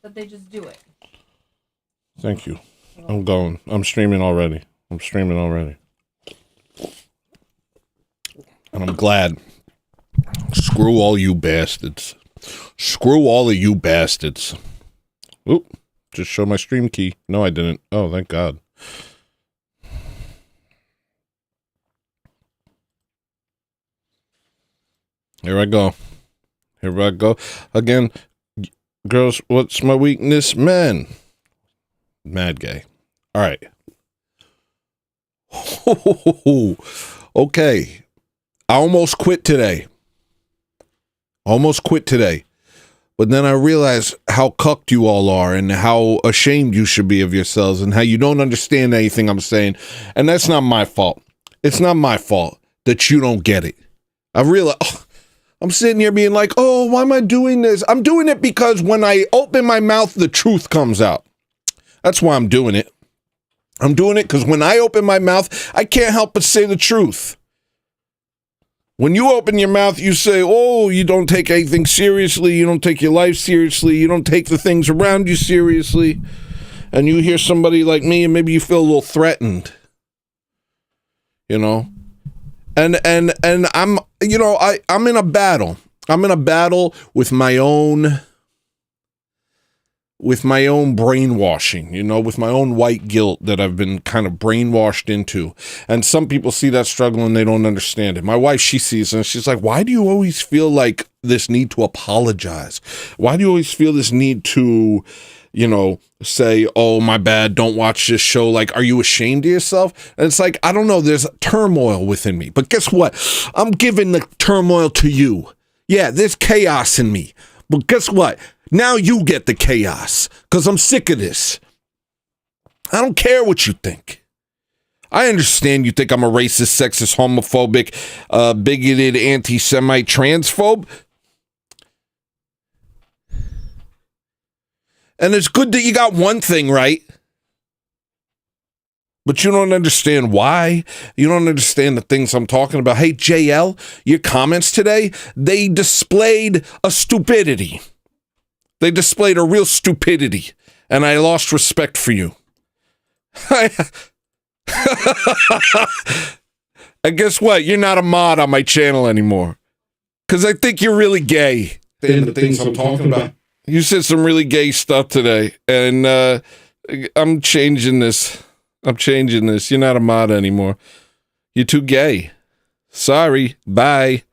that they just do it. Thank you. I'm going. I'm streaming already. And I'm glad. Screw all you bastards. Screw all of you bastards. Oop. Just show my stream key. No, I didn't. Oh, thank God. Here I go. Again, girls, what's my weakness? Men. Mad gay. All right. Okay. I almost quit today. But then I realized how cucked you all are and how ashamed you should be of yourselves and how you don't understand anything I'm saying. And that's not my fault. It's not my fault that you don't get it. I realize... I'm sitting here being like, oh, why am I doing this? I'm doing it because when I open my mouth, the truth comes out. That's why I'm doing it. I'm doing it because when I open my mouth, I can't help but say the truth. When you open your mouth, you say, oh, you don't take anything seriously. You don't take your life seriously. You don't take the things around you seriously. And you hear somebody like me and maybe you feel a little threatened. You know? And I'm, you know, I'm in a battle. I'm in a battle with my own brainwashing, you know, with my own white guilt that I've been kind of brainwashed into. And some people see that struggle and they don't understand it. My wife, she sees it and she's like, why do you always feel like this need to apologize? Why do you always feel this need to, you know, say, oh, my bad, don't watch this show. Like, are you ashamed of yourself? And it's like, I don't know, there's turmoil within me. But guess what? I'm giving the turmoil to you. Yeah, there's chaos in me. But guess what? Now you get the chaos, because I'm sick of this. I don't care what you think. I understand you think I'm a racist, sexist, homophobic, bigoted, anti-Semite, transphobe. And it's good that you got one thing right. But you don't understand why. You don't understand the things I'm talking about. Hey, JL, your comments today, they displayed a stupidity. They displayed a real stupidity. And I lost respect for you. And guess what? You're not a mod on my channel anymore. Because I think you're really gay. The things I'm talking about. You said some really gay stuff today, and I'm changing this. You're not a mod anymore. You're too gay. Sorry. Bye.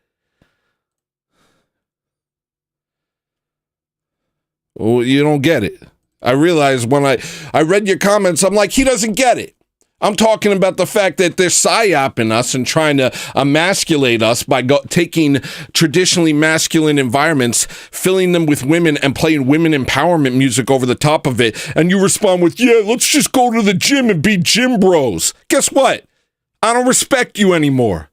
Oh, you don't get it. I realized when I read your comments, I'm like, he doesn't get it. I'm talking about the fact that they're psyoping us and trying to emasculate us by taking traditionally masculine environments, filling them with women and playing women empowerment music over the top of it. And you respond with, yeah, let's just go to the gym and be gym bros. Guess what? I don't respect you anymore.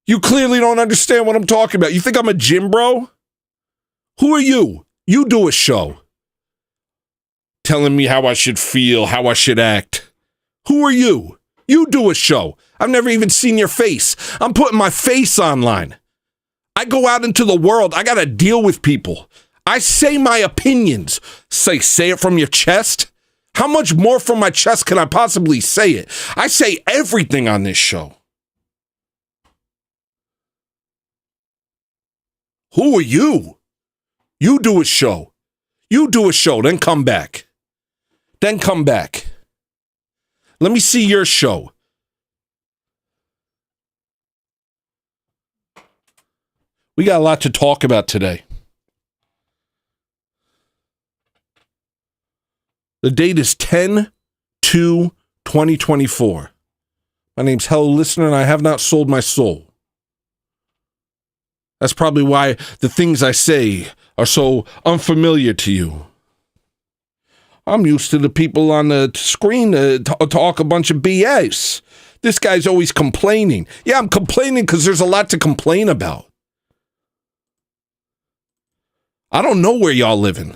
You clearly don't understand what I'm talking about. You think I'm a gym bro? Who are you? You do a show telling me how I should feel, how I should act. Who are you? You do a show. I've never even seen your face. I'm putting my face online. I go out into the world. I got to deal with people. I say my opinions. Say it from your chest? How much more from my chest can I possibly say it? I say everything on this show. Who are you? You do a show. You do a show, then come back. Then come back. Let me see your show. We got a lot to talk about today. The date is 10/2/2024. My name's Hello Listener, and I have not sold my soul. That's probably why the things I say are so unfamiliar to you. I'm used to the people on the screen talk a bunch of BS. This guy's always complaining. Yeah, I'm complaining because there's a lot to complain about. I don't know where y'all living.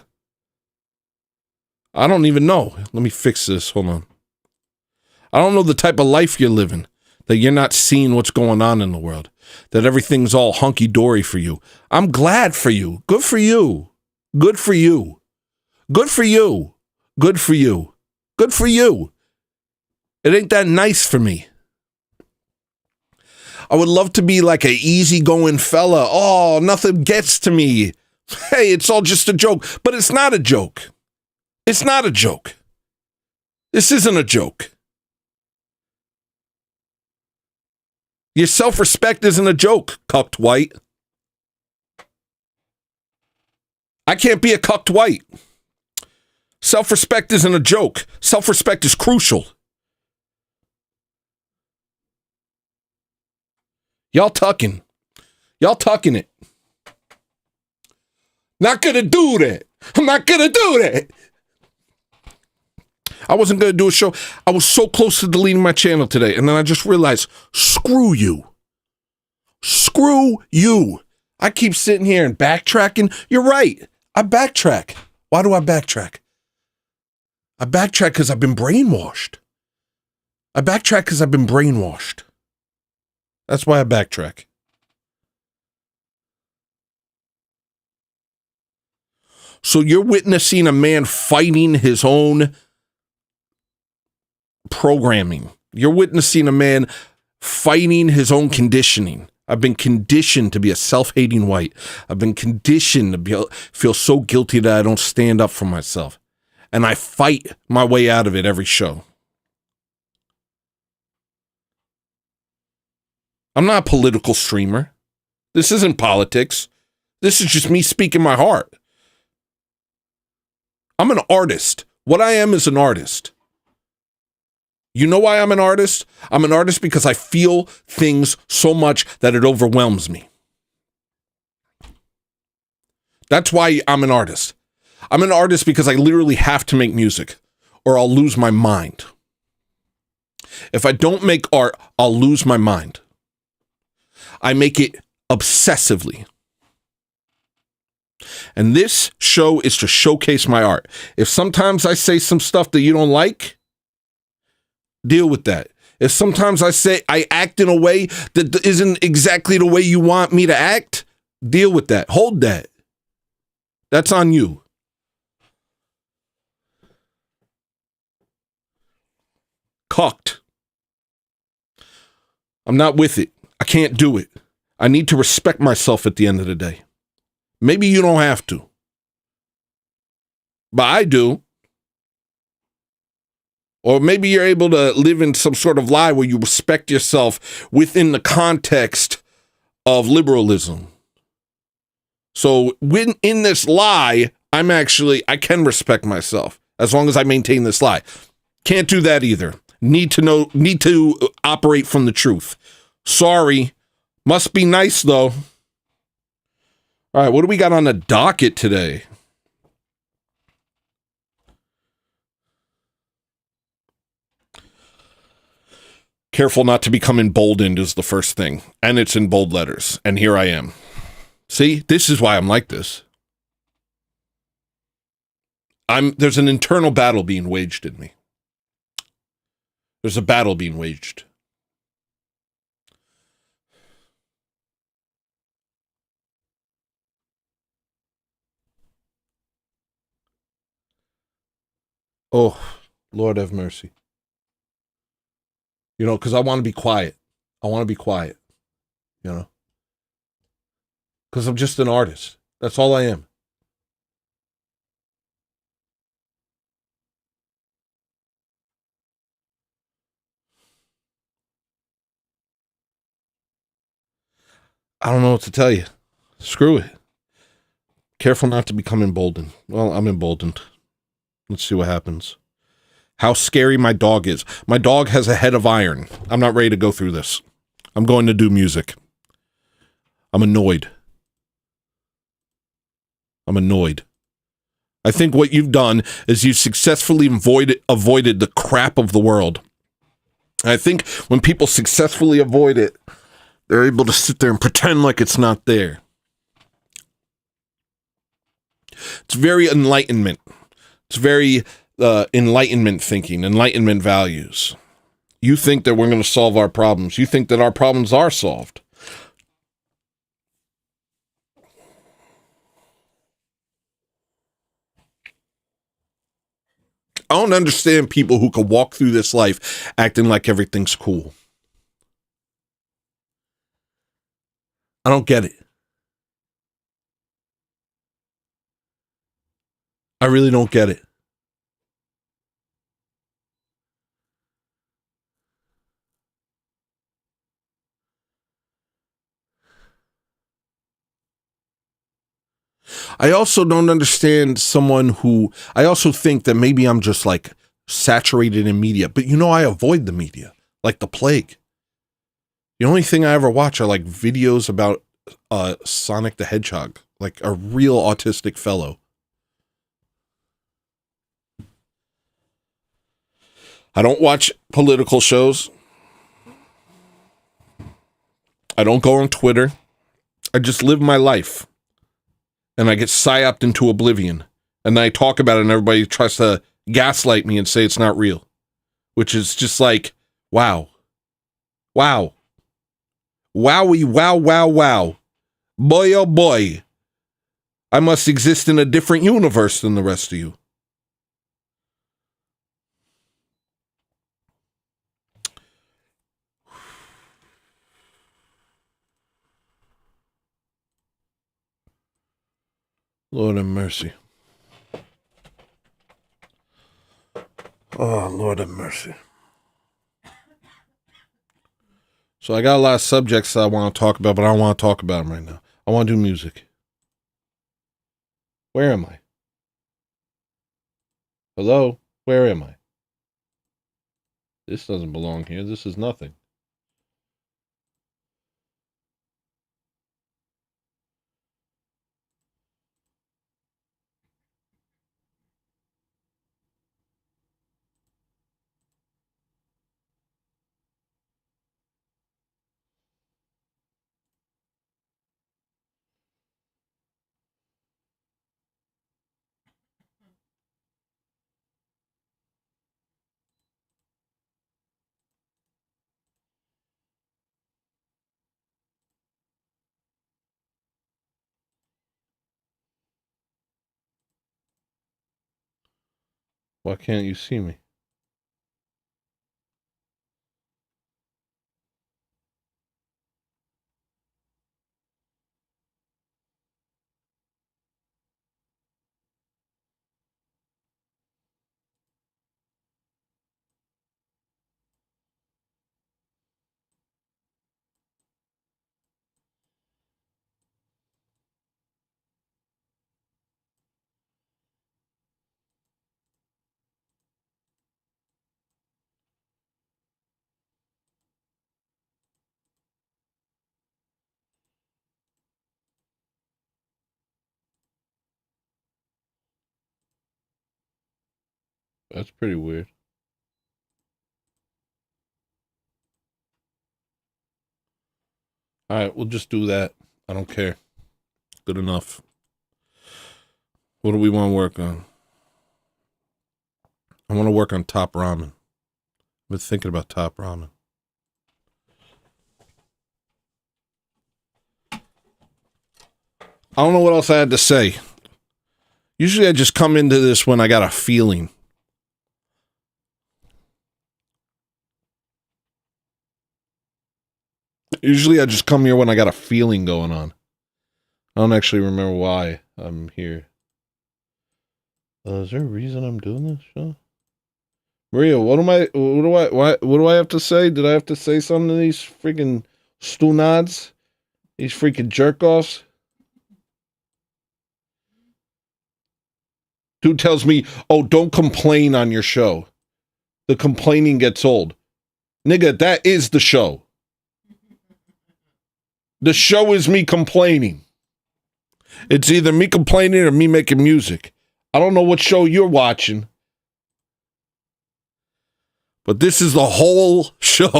I don't even know. Let me fix this. Hold on. I don't know the type of life you're living, that you're not seeing what's going on in the world, that everything's all hunky-dory for you. I'm glad for you. Good for you. Good for you. Good for you. Good for you. Good for you. It ain't that nice for me. I would love to be like an easygoing fella. Oh, nothing gets to me. Hey, it's all just a joke. But it's not a joke. It's not a joke. This isn't a joke. Your self-respect isn't a joke, cucked white. I can't be a cucked white. Self-respect isn't a joke. Self-respect is crucial. Y'all tucking it. Not gonna do that. I'm not gonna do that. I wasn't gonna do a show. I was so close to deleting my channel today, and then I just realized, screw you. Screw you. I keep sitting here and backtracking. You're right. I backtrack. Why do I backtrack? I backtrack because I've been brainwashed. That's why I backtrack. So you're witnessing a man fighting his own programming. You're witnessing a man fighting his own conditioning. I've been conditioned to be a self-hating white. I've been conditioned to feel so guilty that I don't stand up for myself. And I fight my way out of it every show. I'm not a political streamer. This isn't politics. This is just me speaking my heart. I'm an artist. What I am is an artist. You know why I'm an artist? I'm an artist because I feel things so much that it overwhelms me. That's why I'm an artist. I'm an artist because I literally have to make music or I'll lose my mind. If I don't make art, I'll lose my mind. I make it obsessively. And this show is to showcase my art. If sometimes I say some stuff that you don't like, deal with that. If sometimes I act in a way that isn't exactly the way you want me to act, deal with that. Hold that. That's on you. Cucked. I'm not with it. I can't do it. I need to respect myself at the end of the day. Maybe you don't have to. But I do. Or maybe you're able to live in some sort of lie where you respect yourself within the context of liberalism. So when in this lie, I can respect myself as long as I maintain this lie. Can't do that either. Need to operate from the truth. Sorry. Must be nice though. All right, what do we got on the docket today? Careful not to become emboldened is the first thing. And it's in bold letters. And here I am. See, this is why I'm like this. There's an internal battle being waged in me. There's a battle being waged. Oh, Lord have mercy. You know, because I want to be quiet. I want to be quiet. You know? Because I'm just an artist. That's all I am. I don't know what to tell you. Screw it. Careful not to become emboldened. Well, I'm emboldened. Let's see what happens. How scary my dog is. My dog has a head of iron. I'm not ready to go through this. I'm going to do music. I'm annoyed. I think what you've done is you've successfully avoided the crap of the world. And I think when people successfully avoid it, they're able to sit there and pretend like it's not there. It's very enlightenment. It's very enlightenment thinking, enlightenment values. You think that we're going to solve our problems. You think that our problems are solved. I don't understand people who could walk through this life acting like everything's cool. I don't get it. I really don't get it. I also don't understand someone who, I also think that maybe I'm just like saturated in media, but I avoid the media like the plague. The only thing I ever watch are like videos about Sonic the Hedgehog, like a real autistic fellow. I don't watch political shows. I don't go on Twitter. I just live my life. And I get psyoped into oblivion. And then I talk about it and everybody tries to gaslight me and say it's not real. Which is just like, wow. Wow. Wowie, wow, wow, wow. Boy, oh boy. I must exist in a different universe than the rest of you. Lord have mercy. Oh, Lord have mercy. So I got a lot of subjects I want to talk about, but I don't want to talk about them right now. I want to do music. Where am I? Hello? Where am I? This doesn't belong here. This is nothing. Why can't you see me? That's pretty weird. All right, we'll just do that. I don't care. Good enough. What do we want to work on? I want to work on Top Ramen. I've been thinking about Top Ramen. I don't know what else I had to say. Usually I just come into this when I got a feeling. Usually I just come here when I got a feeling going on. I don't actually remember why I'm here. Is there a reason I'm doing this show? Maria, what do I have to say? Did I have to say something to these freaking stunads? These freaking jerk-offs? Dude tells me, oh, don't complain on your show. The complaining gets old. Nigga, that is the show. The show is me complaining. It's either me complaining or me making music. I don't know what show you're watching. But this is the whole show.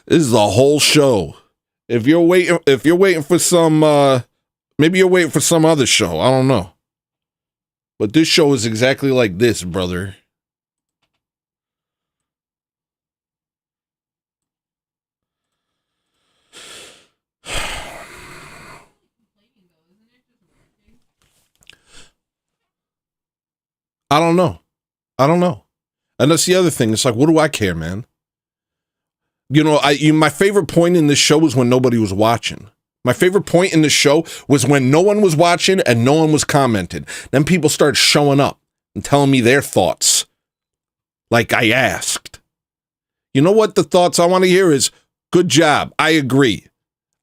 This is the whole show. If you're waiting for some, maybe you're waiting for some other show. I don't know. But this show is exactly like this, brother. I don't know. And that's the other thing. It's like, what do I care, man? You know, my favorite point in this show was when nobody was watching. My favorite point in the show was when no one was watching and no one was commenting. Then people started showing up and telling me their thoughts. Like I asked. You know what the thoughts I want to hear is, good job. I agree.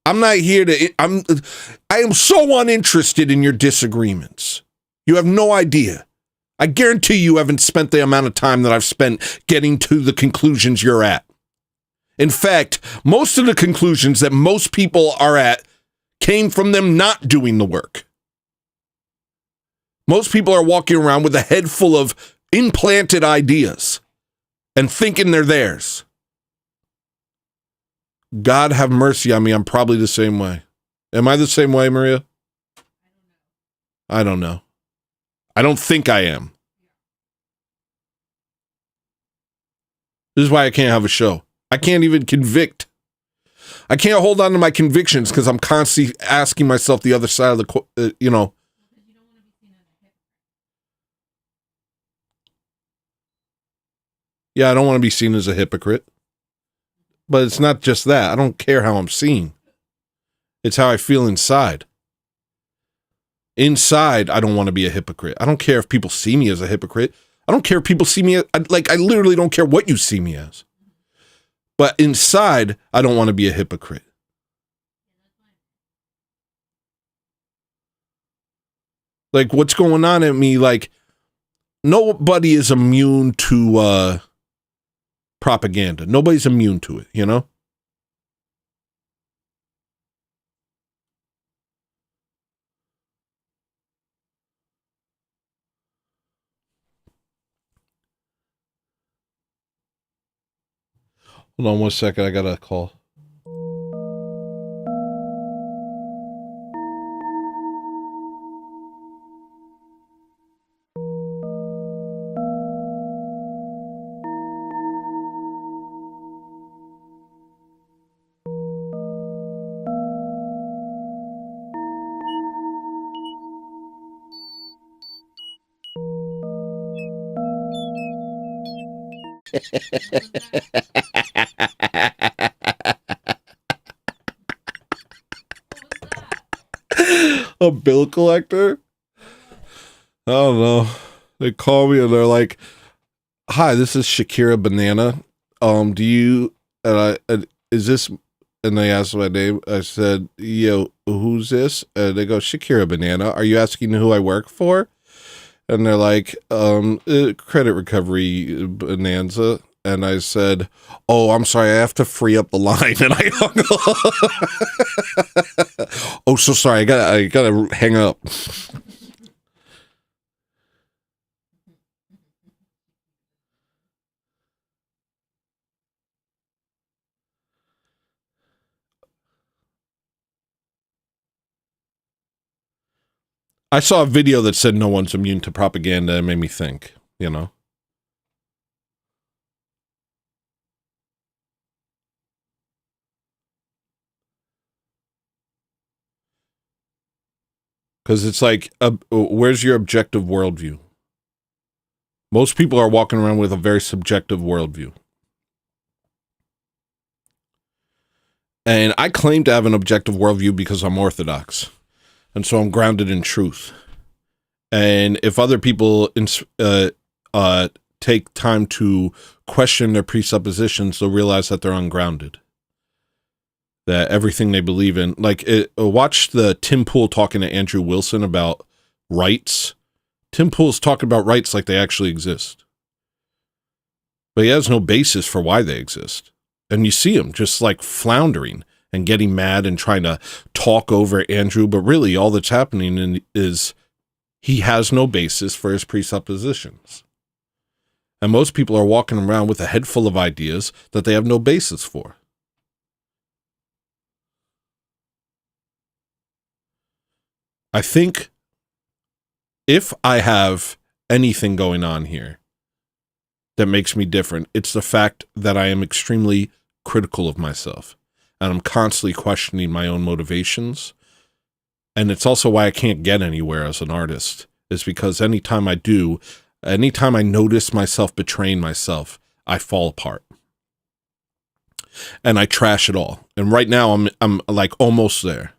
I'm not here to, I am so uninterested in your disagreements. You have no idea. I guarantee you haven't spent the amount of time that I've spent getting to the conclusions you're at. In fact, most of the conclusions that most people are at came from them not doing the work. Most people are walking around with a head full of implanted ideas and thinking they're theirs. God have mercy on me. I'm probably the same way. Am I the same way, Maria? I don't know. I don't think I am. This is why I can't have a show. I can't even convict. I can't hold on to my convictions because I'm constantly asking myself the other side of the, you know. Yeah, I don't want to be seen as a hypocrite. But it's not just that. I don't care how I'm seen. It's how I feel inside. Inside, I don't want to be a hypocrite. I don't care if people see me as a hypocrite. I don't care if people see me as, I literally don't care what you see me as. But inside, I don't want to be a hypocrite. Like, what's going on at me? Like, nobody is immune to propaganda. Nobody's immune to it, you know? Hold on 1 second. I got a call. A bill collector? I don't know. They call me and they're like, "Hi, this is Shakira Banana. Do you is this?" And they asked my name. I said, "Yo, who's this?" And they go, "Shakira Banana. Are you asking who I work for?" And they're like, "Credit Recovery Bonanza." And I said, "Oh, I'm sorry, I have to free up the line." And I hung up. Oh, so sorry, I gotta hang up. I saw a video that said no one's immune to propaganda. It made me think, you know. Because it's like, where's your objective worldview? Most people are walking around with a very subjective worldview. And I claim to have an objective worldview because I'm Orthodox. And so I'm grounded in truth. And if other people take time to question their presuppositions, they'll realize that they're ungrounded. That everything they believe in, like, watch the Tim Pool talking to Andrew Wilson about rights. Tim Pool's talking about rights like they actually exist. But he has no basis for why they exist. And you see him just like floundering and getting mad and trying to talk over Andrew. But really all that's happening is he has no basis for his presuppositions. And most people are walking around with a head full of ideas that they have no basis for. I think if I have anything going on here that makes me different, it's the fact that I am extremely critical of myself and I'm constantly questioning my own motivations. And it's also why I can't get anywhere as an artist, is because anytime I do, Anytime I notice myself betraying myself, I fall apart. And I trash it all. And right now I'm like almost there.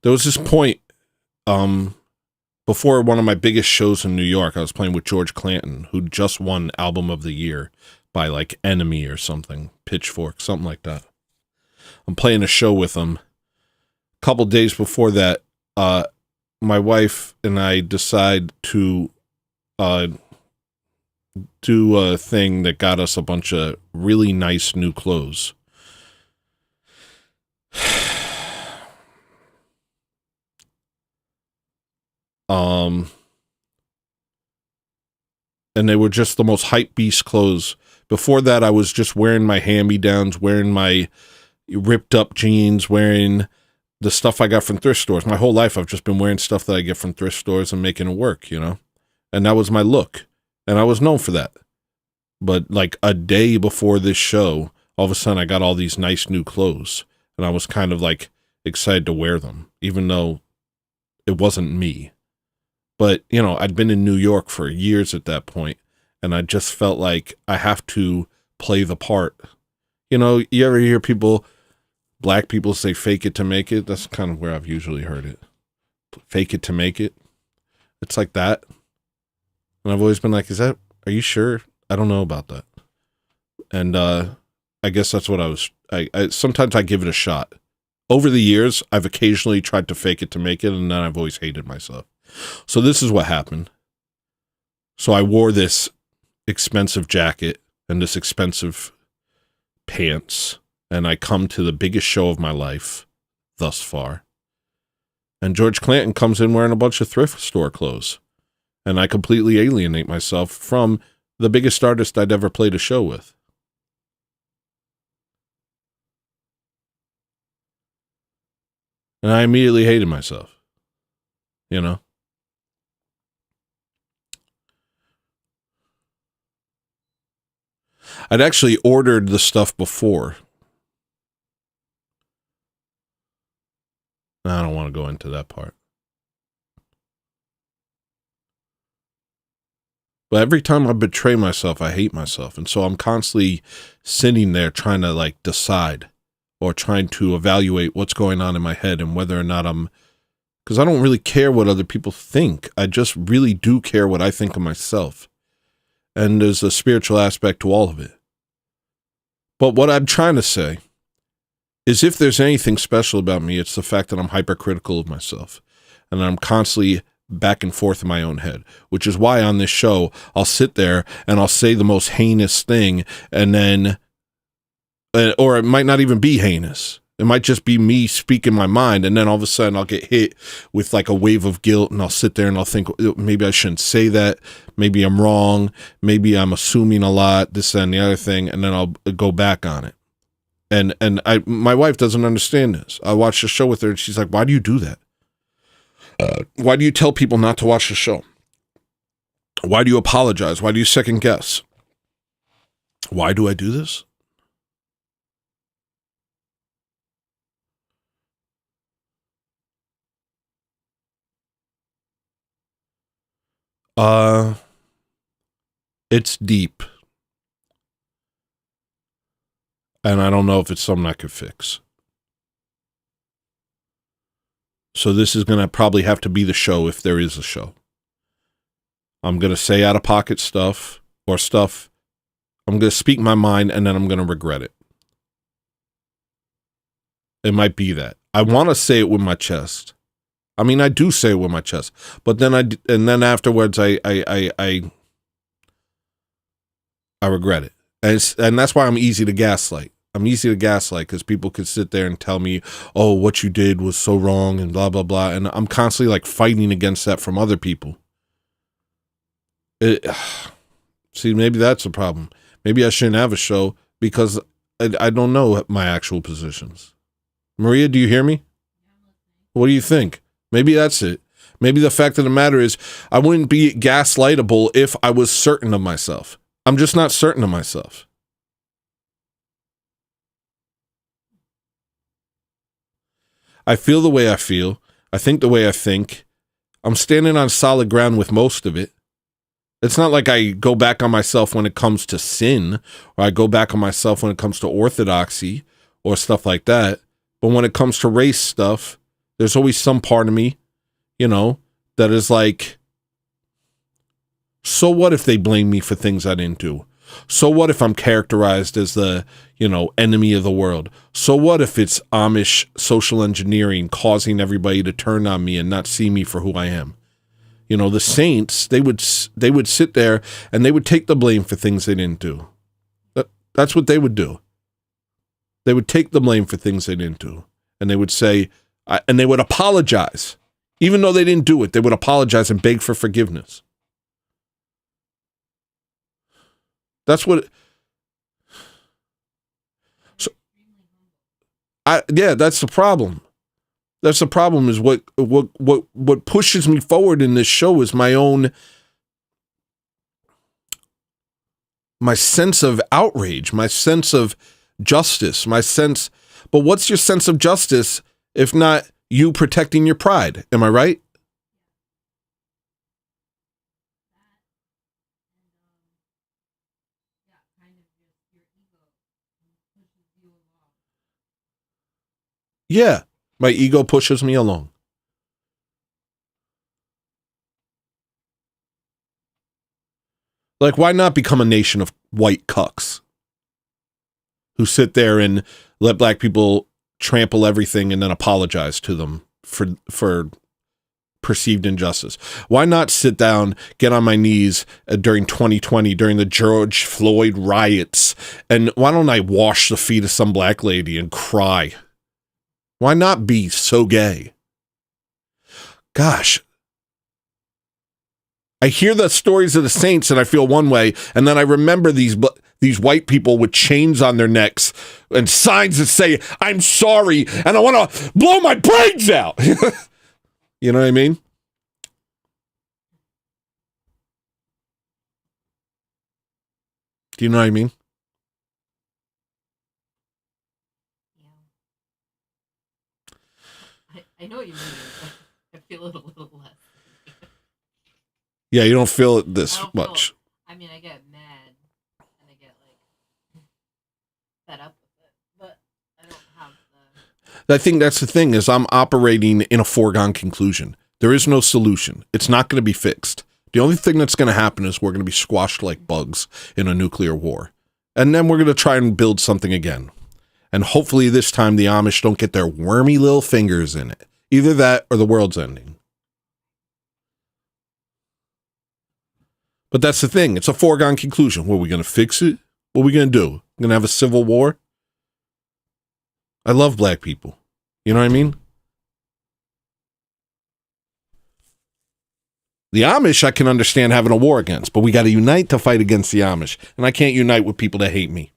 There was this point before one of my biggest shows in New York, I was playing with George Clanton, who just won Album of the Year by like Enemy or something, Pitchfork, something like that. I'm playing a show with him. A couple days before that, my wife and I decide to do a thing that got us a bunch of really nice new clothes. And they were just the most hype beast clothes. Before that, I was just wearing my hand-me-downs, wearing my ripped up jeans, wearing the stuff I got from thrift stores. My whole life, I've just been wearing stuff that I get from thrift stores and making it work, you know? And that was my look. And I was known for that. But like a day before this show, all of a sudden I got all these nice new clothes. And I was kind of like excited to wear them, even though it wasn't me. But, you know, I'd been in New York for years at that point, and I just felt like I have to play the part. You know, you ever hear black people say fake it to make it? That's kind of where I've usually heard it. Fake it to make it. It's like that. And I've always been like, are you sure? I don't know about that. And I guess that's what I sometimes I give it a shot. Over the years, I've occasionally tried to fake it to make it, and then I've always hated myself. So this is what happened. So I wore this expensive jacket and this expensive pants, and I come to the biggest show of my life thus far. And George Clanton comes in wearing a bunch of thrift store clothes, and I completely alienate myself from the biggest artist I'd ever played a show with. And I immediately hated myself, you know? I'd actually ordered the stuff before. I don't want to go into that part. But every time I betray myself, I hate myself. And so I'm constantly sitting there trying to like decide or trying to evaluate what's going on in my head and whether or not because I don't really care what other people think. I just really do care what I think of myself. And there's a spiritual aspect to all of it. But what I'm trying to say is if there's anything special about me, it's the fact that I'm hypercritical of myself. And I'm constantly back and forth in my own head, which is why on this show, I'll sit there and I'll say the most heinous thing, and then, or it might not even be heinous. It might just be me speaking my mind, and then all of a sudden I'll get hit with like a wave of guilt, and I'll sit there and I'll think, maybe I shouldn't say that. Maybe I'm wrong. Maybe I'm assuming a lot, this and the other thing, and then I'll go back on it. And my wife doesn't understand this. I watched the show with her, and she's like, why do you do that? Why do you tell people not to watch the show? Why do you apologize? Why do you second guess? Why do I do this? It's deep. And I don't know if it's something I could fix. So this is going to probably have to be the show if there is a show. I'm going to say out-of-pocket stuff or stuff. I'm going to speak my mind, and then I'm going to regret it. It might be that. I want to say it with my chest. I mean, I do say it with my chest, but then then afterwards I regret it, and that's why I'm easy to gaslight. I'm easy to gaslight because people could sit there and tell me, "Oh, what you did was so wrong," and blah blah blah, and I'm constantly like fighting against that from other people. See, maybe that's the problem. Maybe I shouldn't have a show because I don't know my actual positions. Maria, do you hear me? What do you think? Maybe that's it. Maybe the fact of the matter is I wouldn't be gaslightable if I was certain of myself. I'm just not certain of myself. I feel the way I feel. I think the way I think. I'm standing on solid ground with most of it. It's not like I go back on myself when it comes to sin, or I go back on myself when it comes to orthodoxy or stuff like that. But when it comes to race stuff, there's always some part of me, that is like, so what if they blame me for things I didn't do? So what if I'm characterized as the, enemy of the world? So what if it's Amish social engineering causing everybody to turn on me and not see me for who I am? The saints, they would sit there and they would take the blame for things they didn't do. That's what they would do. They would take the blame for things they didn't do. And they would say, and they would apologize. Even though they didn't do it, they would apologize and beg for forgiveness. That's what... that's the problem. That's the problem, is what pushes me forward in this show is my sense of outrage, my sense of justice, but what's your sense of justice if not you protecting your pride? Am I right? Yeah, my ego pushes me along. Like, why not become a nation of white cucks who sit there and let black people trample everything and then apologize to them for perceived injustice? Why not sit down, get on my knees during 2020, during the George Floyd riots, and why don't I wash the feet of some black lady and cry? Why not be so gay? Gosh. I hear the stories of the saints and I feel one way, and then I remember these white people with chains on their necks and signs that say, "I'm sorry, and I want to blow my brains out." You know what I mean? Do you know what I mean? I know what you mean, but I feel it a little less. Yeah, you don't feel it this much. I get mad and I get fed up with it, but I don't have the... I think that's the thing, is I'm operating in a foregone conclusion. There is no solution. It's not going to be fixed. The only thing that's going to happen is we're going to be squashed like bugs in a nuclear war. And then we're going to try and build something again. And hopefully this time the Amish don't get their wormy little fingers in it. Either that or the world's ending. But that's the thing. It's a foregone conclusion. What, are we going to fix it? What are we going to do? We're going to have a civil war? I love black people. You know what I mean? The Amish I can understand having a war against, but we got to unite to fight against the Amish. And I can't unite with people that hate me.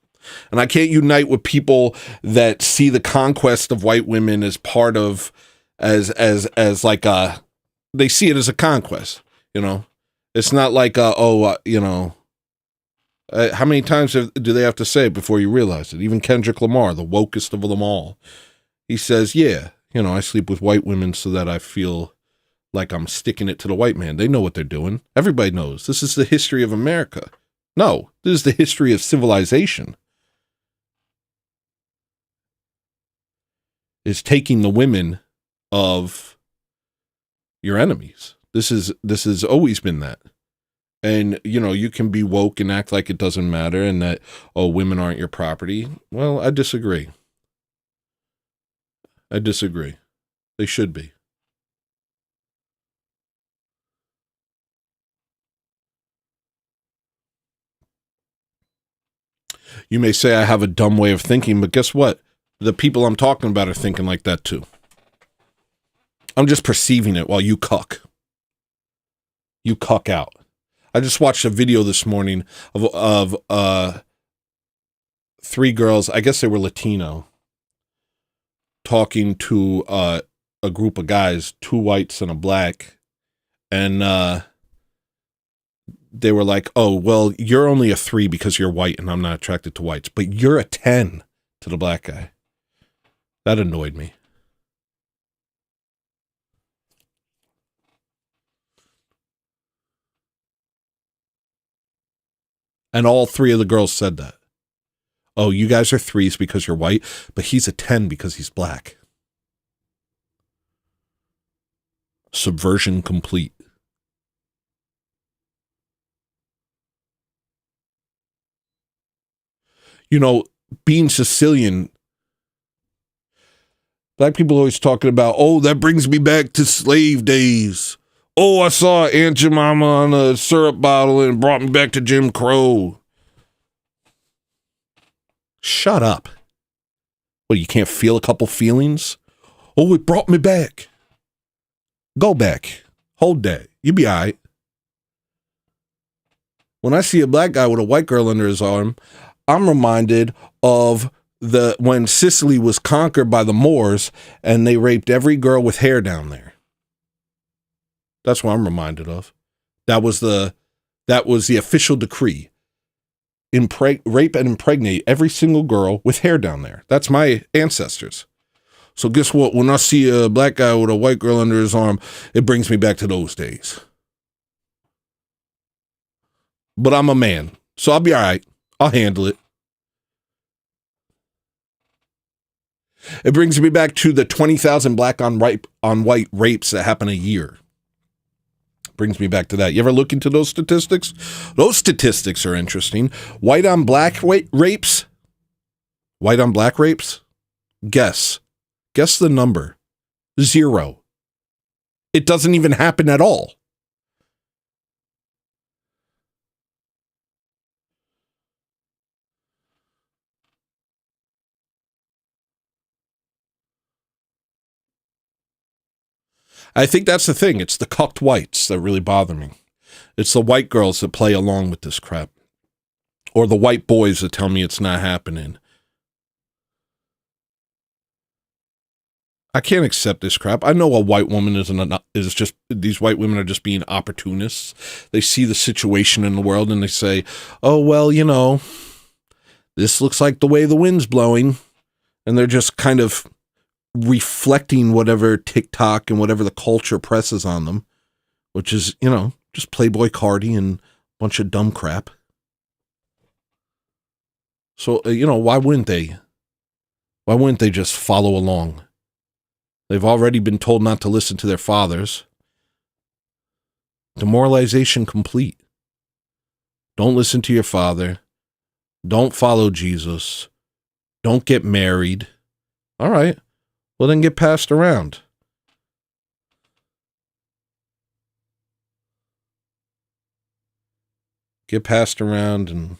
And I can't unite with people that see the conquest of white women as part of, as like a, they see it as a conquest, It's not like, how many times do they have to say it before you realize it? Even Kendrick Lamar, the wokest of them all, he says, yeah, I sleep with white women so that I feel like I'm sticking it to the white man. They know what they're doing. Everybody knows. This is the history of America. No, this is the history of civilization. Is taking the women of your enemies. This has always been that. And, you can be woke and act like it doesn't matter and that, women aren't your property. Well, I disagree. They should be. You may say I have a dumb way of thinking, but guess what? The people I'm talking about are thinking like that too. I'm just perceiving it while you cuck. You cuck out. I just watched a video this morning of 3 girls, I guess they were Latino, talking to a group of guys, 2 whites and a black, and they were like, "Oh, well, you're only a 3 because you're white and I'm not attracted to whites, but you're a 10 to the black guy." That annoyed me. And all 3 of the girls said that. Oh, you guys are 3s because you're white, but he's a 10 because he's black. Subversion complete. You know, being Sicilian, black people are always talking about, oh, that brings me back to slave days. Oh, I saw Aunt Jemima on a syrup bottle and it brought me back to Jim Crow. Shut up. Well, you can't feel a couple feelings? Oh, it brought me back. Go back. Hold that. You'll be all right. When I see a black guy with a white girl under his arm, I'm reminded of when Sicily was conquered by the Moors and they raped every girl with hair down there. That's what I'm reminded of. That was the official decree. Rape and impregnate every single girl with hair down there. That's my ancestors. So guess what? When I see a black guy with a white girl under his arm, it brings me back to those days. But I'm a man, so I'll be all right. I'll handle it. It brings me back to the 20,000 black on white rapes that happen a year. Brings me back to that. You ever look into those statistics? Those statistics are interesting. White on black rapes? White on black rapes? Guess the number. 0. It doesn't even happen at all. I think that's the thing. It's the cucked whites that really bother me. It's the white girls that play along with this crap. Or the white boys that tell me it's not happening. I can't accept this crap. I know a white woman is just, these white women are just being opportunists. They see the situation in the world and they say, oh, well, you know, this looks like the way the wind's blowing. And they're just kind of reflecting whatever TikTok and whatever the culture presses on them, which is, you know, just Playboy Cardi and a bunch of dumb crap. So, you know, why wouldn't they? Why wouldn't they just follow along? They've already been told not to listen to their fathers. Demoralization complete. Don't listen to your father. Don't follow Jesus. Don't get married. All right. Well, then get passed around. Get passed around and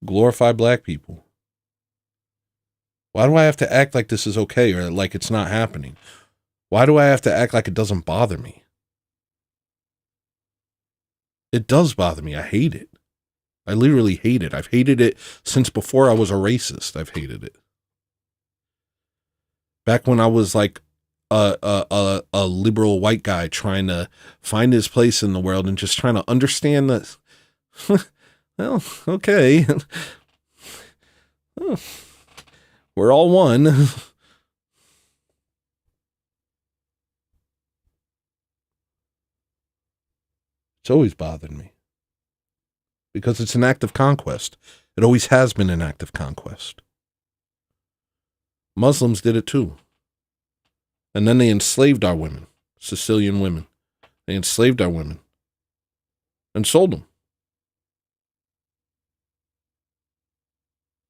glorify black people. Why do I have to act like this is okay or like it's not happening? Why do I have to act like it doesn't bother me? It does bother me. I hate it. I literally hate it. I've hated it since before I was a racist. I've hated it. Back when I was like a liberal white guy trying to find his place in the world and just trying to understand that, well, okay. We're all one. It's always bothered me. Because it's an act of conquest. It always has been an act of conquest. Muslims did it too. And then they enslaved our women, Sicilian women. They enslaved our women and sold them.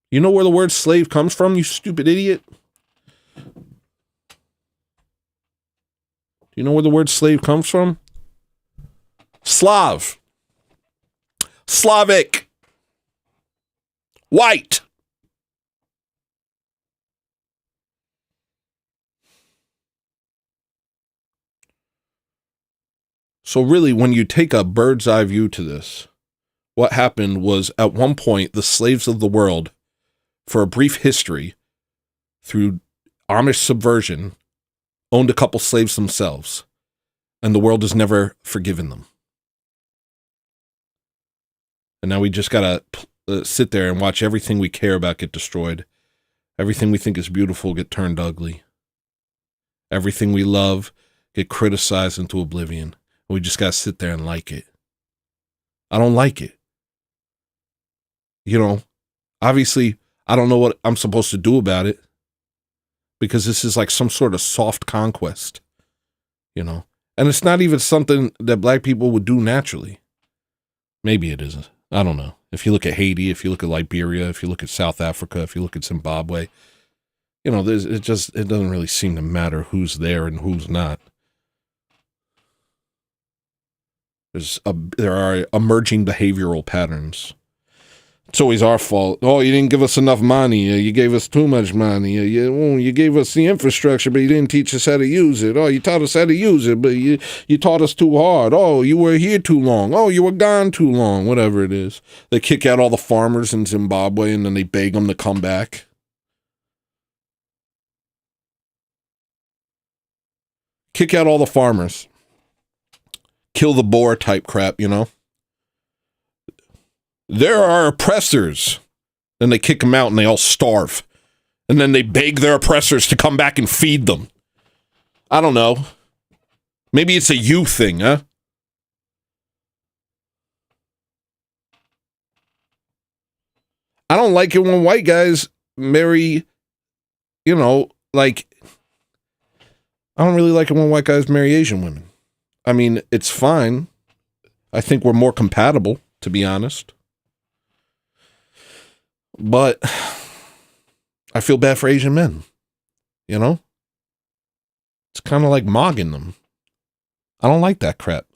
You know where the word slave comes from, you stupid idiot? Do you know where the word slave comes from? Slav. Slavic. White. So really, when you take a bird's eye view to this, what happened was at one point, the slaves of the world, for a brief history, through Amish subversion, owned a couple slaves themselves, and the world has never forgiven them. And now we just gotta sit there and watch everything we care about get destroyed. Everything we think is beautiful get turned ugly. Everything we love get criticized into oblivion. We just gotta sit there and like it. I don't like it. you know, obviously I don't know what I'm supposed to do about it because this is like some sort of soft conquest, you know, and it's not even something that black people would do naturally. Maybe it isn't. I don't know. If you look at Haiti, if you look at Liberia, if you look at South Africa, if you look at Zimbabwe, you know, it doesn't really seem to matter who's there and who's not. There are emerging behavioral patterns. It's always our fault. Oh, you didn't give us enough money. You gave us too much money. You gave us the infrastructure, but you didn't teach us how to use it. Oh, you taught us how to use it, but you taught us too hard. Oh, you were here too long. Oh, you were gone too long. Whatever it is. They kick out all the farmers in Zimbabwe, and then they beg them to come back. Kick out all the farmers. Kill the Boer type crap, you know? There are oppressors. Then they kick them out and they all starve. And then they beg their oppressors to come back and feed them. I don't know. Maybe it's a you thing, huh? I don't like it when white guys marry, you know, like, I don't really like it when white guys marry Asian women. I mean, it's fine. I think we're more compatible, to be honest. But I feel bad for Asian men, you know? It's kind of like mogging them. I don't like that crap.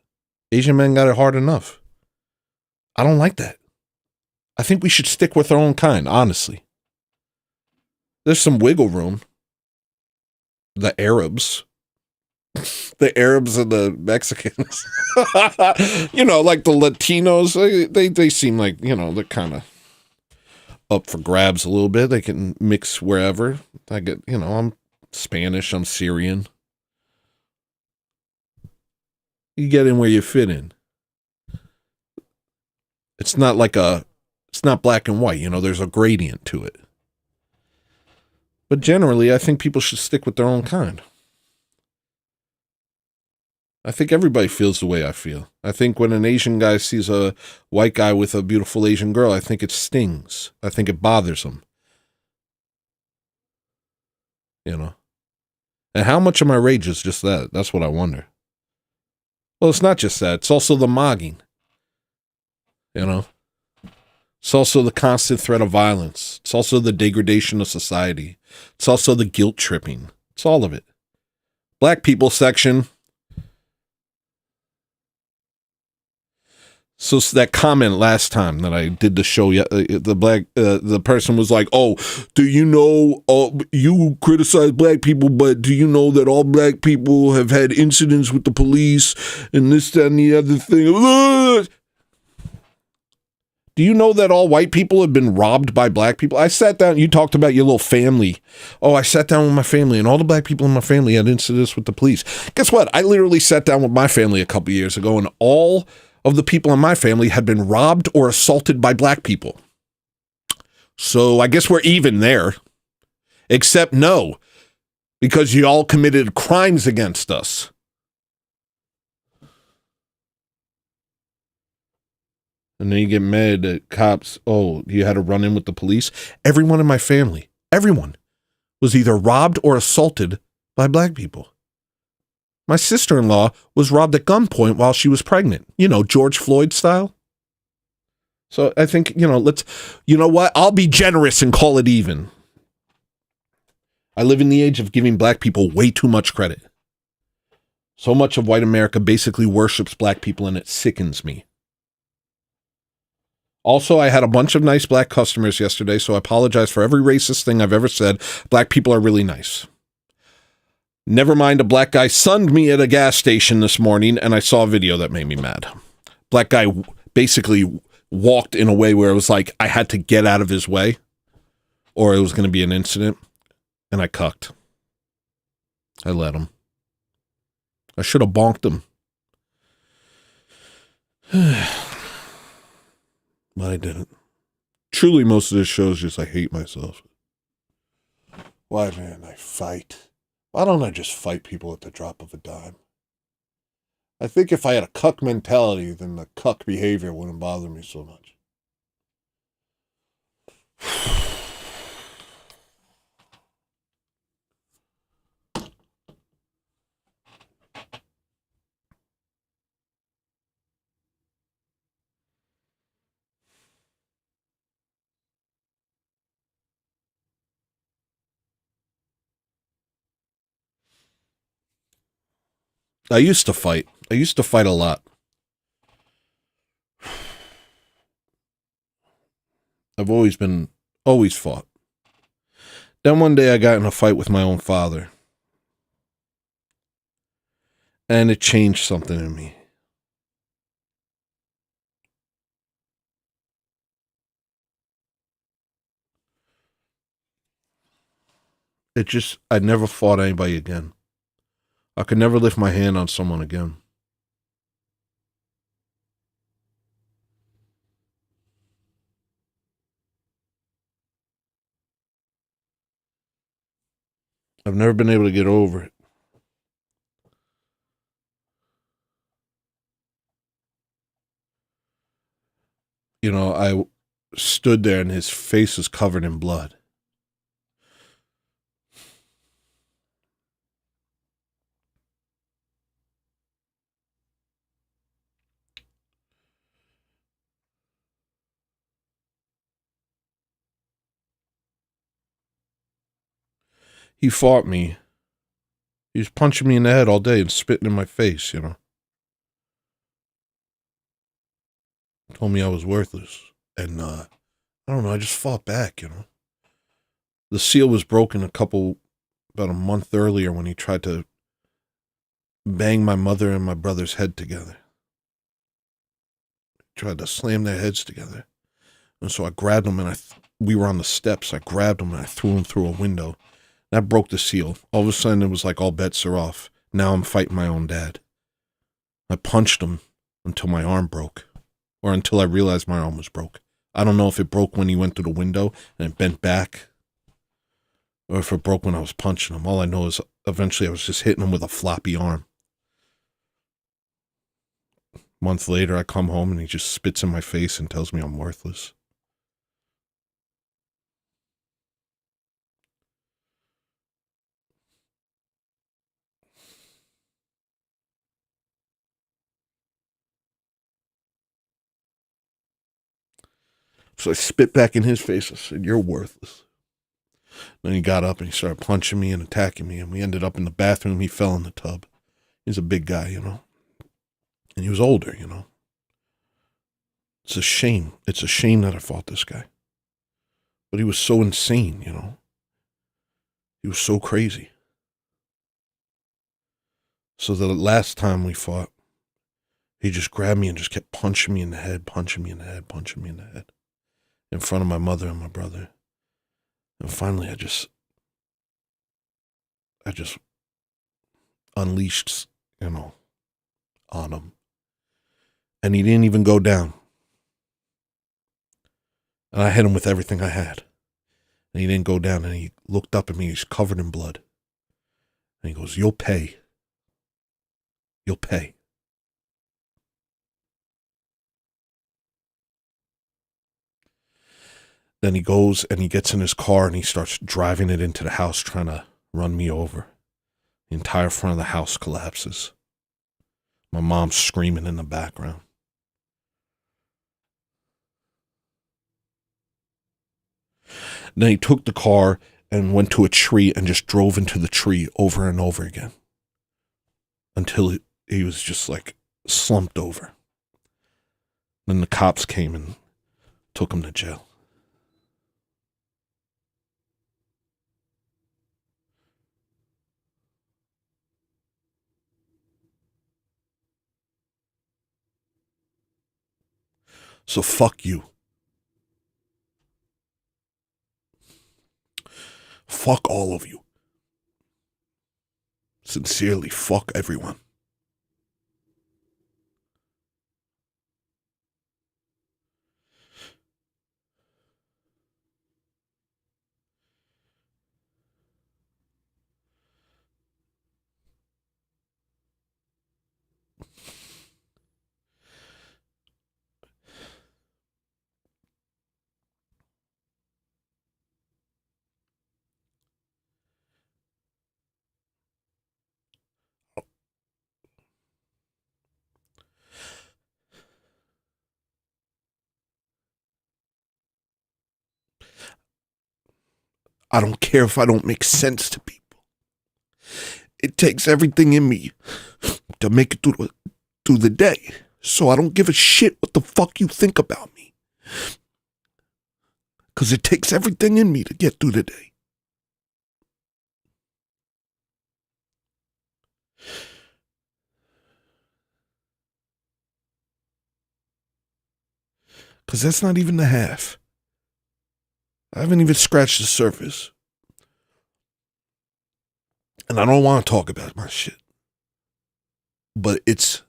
Asian men got it hard enough. I don't like that. I think we should stick with our own kind, honestly. There's some wiggle room. The Arabs. The Arabs and the Mexicans. You know, like the Latinos, they seem like, you know, they're kind of up for grabs a little bit. They can mix wherever. I get, you know, I'm Spanish, I'm Syrian. You get in where you fit in. It's not black and white, you know, there's a gradient to it. But generally, I think people should stick with their own kind. I think everybody feels the way I feel. I think when an Asian guy sees a white guy with a beautiful Asian girl, I think it stings. I think it bothers him. You know? And how much of my rage is just that? That's what I wonder. Well, it's not just that. It's also the mogging. You know? It's also the constant threat of violence. It's also the degradation of society. It's also the guilt tripping. It's all of it. Black people section. So that comment last time that I did the show, the person was like, "Oh, do you know? You criticize black people, but do you know that all black people have had incidents with the police and this, that, and the other thing?" Do you know that all white people have been robbed by black people? I sat down, you talked about your little family. Oh, I sat down with my family, and all the black people in my family had incidents with the police. Guess what? I literally sat down with my family a couple years ago, and all of the people in my family had been robbed or assaulted by black people. So I guess we're even there. Except no, because you all committed crimes against us. And then you get mad at cops. Oh, you had to run in with the police. Everyone in my family, everyone was either robbed or assaulted by black people. My sister-in-law was robbed at gunpoint while she was pregnant. You know, George Floyd style. So I think, you know what? I'll be generous and call it even. I live in the age of giving black people way too much credit. So much of white America basically worships black people, and it sickens me. Also, I had a bunch of nice black customers yesterday, so I apologize for every racist thing I've ever said. Black people are really nice. Never mind, a black guy sunned me at a gas station this morning, and I saw a video that made me mad. Black guy basically walked in a way where it was like I had to get out of his way, or it was going to be an incident, and I cucked. I let him. I should have bonked him. But I didn't. Truly, most of this show is just I hate myself. Why, man, I fight. Why don't I just fight people at the drop of a dime? I think if I had a cuck mentality, then the cuck behavior wouldn't bother me so much. I used to fight. I used to fight a lot. I've always fought. Then one day I got in a fight with my own father. And it changed something in me. I never fought anybody again. I could never lift my hand on someone again. I've never been able to get over it. You know, I stood there and his face was covered in blood. He fought me. He was punching me in the head all day and spitting in my face, you know. Told me I was worthless. And, I don't know, I just fought back, you know. The seal was broken about a month earlier when he tried to bang my mother and my brother's head together. Tried to slam their heads together. And so I grabbed him and we were on the steps. I grabbed him and I threw him through a window. That broke the seal. All of a sudden it was like all bets are off. Now I'm fighting my own dad. I punched him until my arm broke. Or until I realized my arm was broke. I don't know if it broke when he went through the window and it bent back. Or if it broke when I was punching him. All I know is eventually I was just hitting him with a floppy arm. A month later I come home and he just spits in my face and tells me I'm worthless. So I spit back in his face. I said, "You're worthless." Then he got up and he started punching me and attacking me. And we ended up in the bathroom. He fell in the tub. He's a big guy, you know. And he was older, you know. It's a shame. It's a shame that I fought this guy. But he was so insane, you know. He was so crazy. So the last time we fought, he just grabbed me and just kept punching me in the head, punching me in the head, punching me in the head. In front of my mother and my brother. And finally I just unleashed, you know, on him. And he didn't even go down. And I hit him with everything I had. And he didn't go down. And he looked up at me. He's covered in blood. And he goes, "You'll pay. You'll pay." Then he goes and he gets in his car and he starts driving it into the house trying to run me over. The entire front of the house collapses. My mom's screaming in the background. Then he took the car and went to a tree and just drove into the tree over and over again. Until he was just like slumped over. Then the cops came and took him to jail. So fuck you. Fuck all of you. Sincerely, fuck everyone. I don't care if I don't make sense to people. It takes everything in me to make it through the day. So I don't give a shit what the fuck you think about me. Because it takes everything in me to get through the day. Because that's not even the half. I haven't even scratched the surface. And I don't want to talk about my shit. But it's...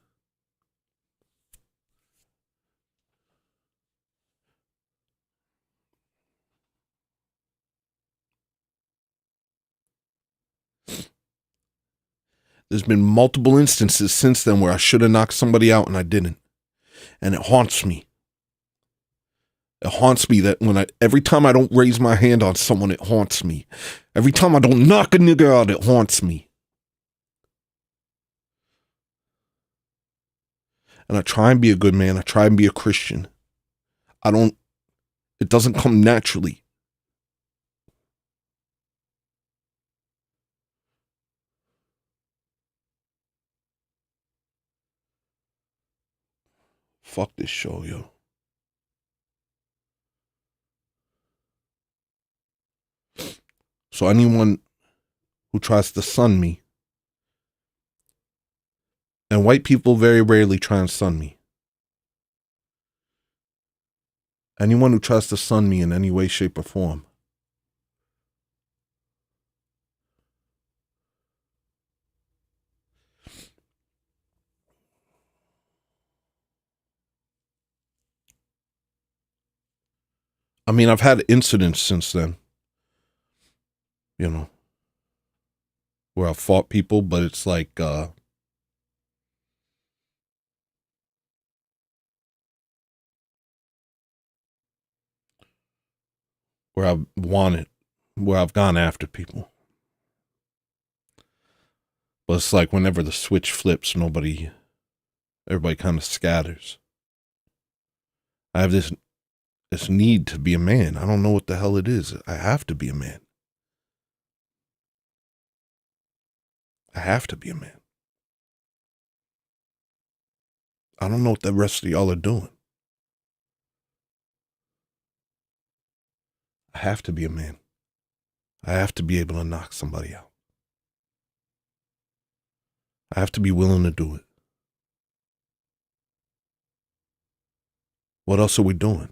There's been multiple instances since then where I should have knocked somebody out and I didn't. And it haunts me. It haunts me that every time I don't raise my hand on someone, it haunts me. Every time I don't knock a nigga out, it haunts me. And I try and be a good man. I try and be a Christian. It doesn't come naturally. Fuck this show, yo. So anyone who tries to sun me, and white people very rarely try and sun me. Anyone who tries to sun me in any way, shape, or form, I mean, I've had incidents since then, you know, where I've fought people, but it's like, where I've gone after people. But it's like whenever the switch flips, everybody kind of scatters. I have this need to be a man. I don't know what the hell it is. I have to be a man. I have to be a man. I don't know what the rest of y'all are doing. I have to be a man. I have to be able to knock somebody out. I have to be willing to do it. What else are we doing?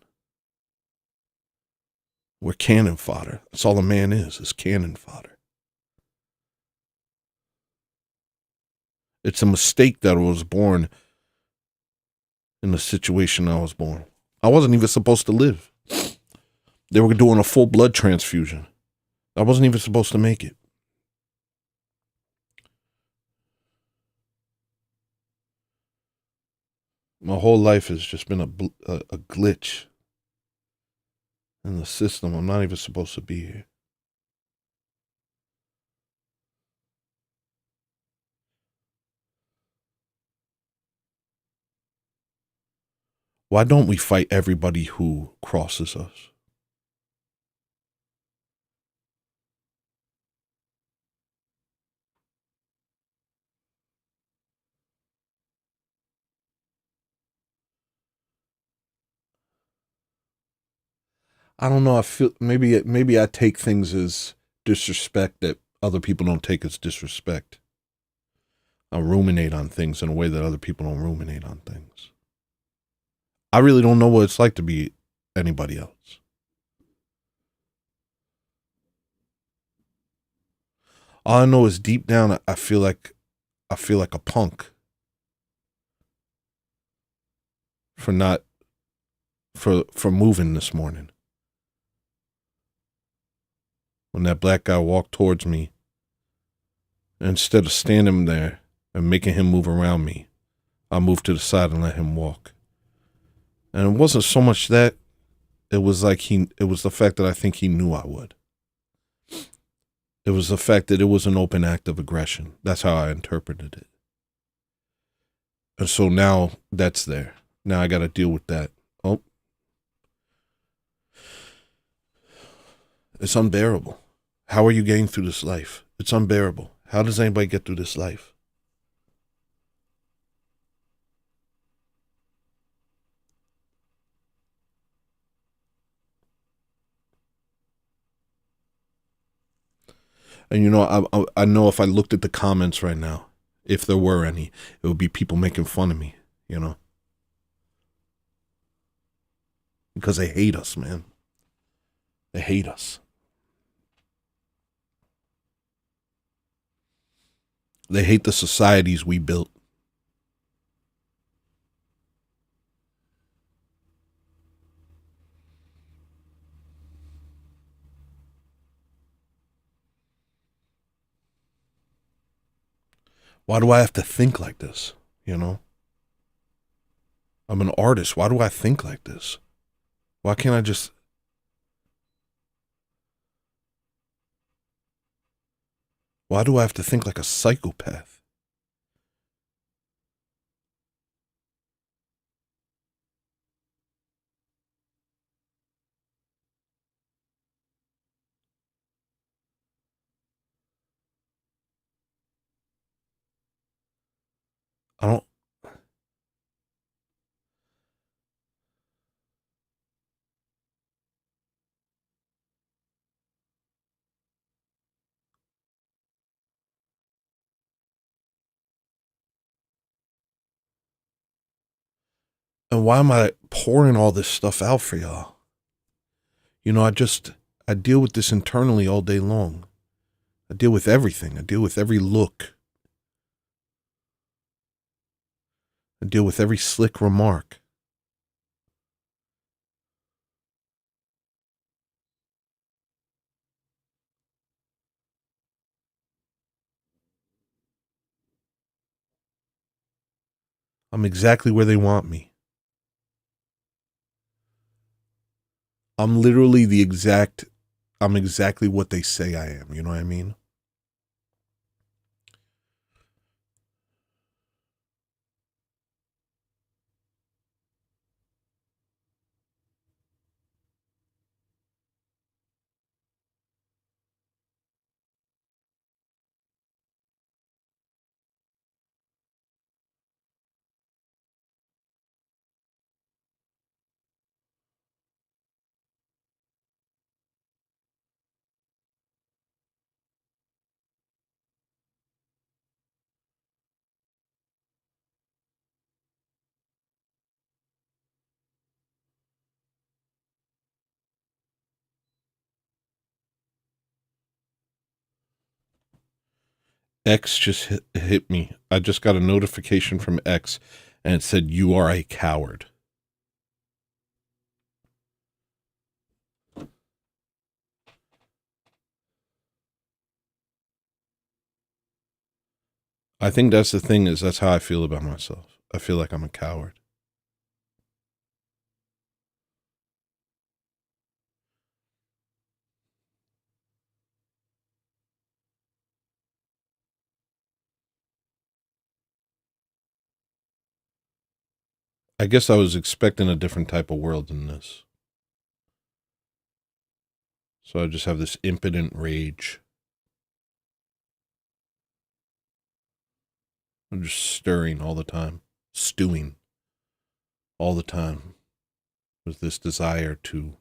We're cannon fodder. That's all a man is cannon fodder. It's a mistake that I was born in the situation I was born. I wasn't even supposed to live. They were doing a full blood transfusion. I wasn't even supposed to make it. My whole life has just been a glitch in the system. I'm not even supposed to be here. Why don't we fight everybody who crosses us? I don't know. I feel maybe I take things as disrespect that other people don't take as disrespect. I ruminate on things in a way that other people don't ruminate on things. I really don't know what it's like to be anybody else. All I know is deep down, I feel like a punk for moving this morning. When that black guy walked towards me, instead of standing there and making him move around me, I moved to the side and let him walk. And it wasn't so much that, it was the fact that I think he knew I would. It was the fact that it was an open act of aggression. That's how I interpreted it. And so now that's there. Now I got to deal with that. Oh. It's unbearable. How are you getting through this life? It's unbearable. How does anybody get through this life? And you know, I know if I looked at the comments right now, if there were any, it would be people making fun of me, you know? Because they hate us, man. They hate us. They hate the societies we built. Why do I have to think like this, you know? I'm an artist. Why do I think like this? Why can't I just... Why do I have to think like a psychopath? I don't... And why am I pouring all this stuff out for y'all? You know, I deal with this internally all day long. I deal with everything. I deal with every look. I deal with every slick remark. I'm exactly where they want me. I'm literally I'm exactly what they say I am. You know what I mean? X just hit me. I just got a notification from X and it said, "You are a coward." I think that's the thing, is that's how I feel about myself. I feel like I'm a coward. I guess I was expecting a different type of world than this. So I just have this impotent rage. I'm just stirring all the time, stewing all the time with this desire to...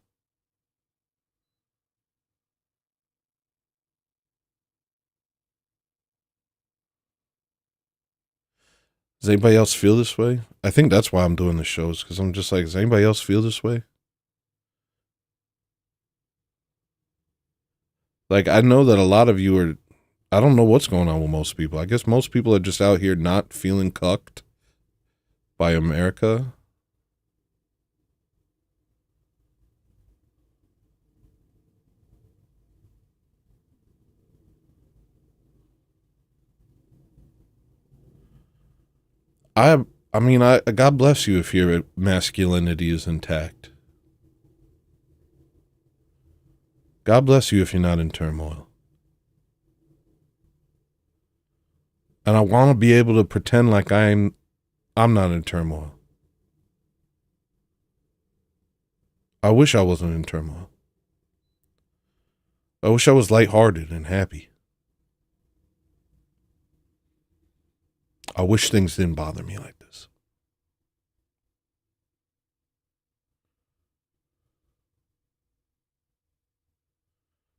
Does anybody else feel this way? I think that's why I'm doing the shows, because I'm just like, does anybody else feel this way? Like, I know that a lot of you are... I don't know what's going on with most people. I guess most people are just out here not feeling cucked by America. I mean, God bless you if your masculinity is intact. God bless you if you're not in turmoil. And I want to be able to pretend like I'm not in turmoil. I wish I wasn't in turmoil. I wish I was lighthearted and happy. I wish things didn't bother me like this.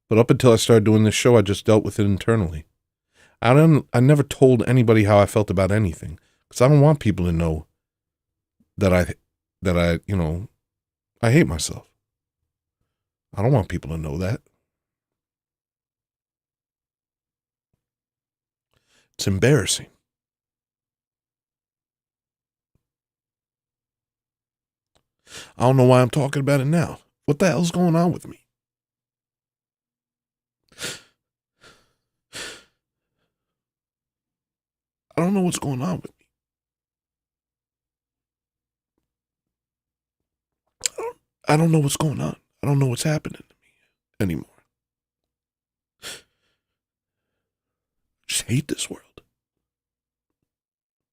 But up until I started doing this show, I just dealt with it internally. I never told anybody how I felt about anything because I don't want people to know that I I hate myself. I don't want people to know that. It's embarrassing. I don't know why I'm talking about it now. What the hell's going on with me? I don't know what's going on with me. I don't know what's going on. I don't know what's happening to me anymore. I just hate this world.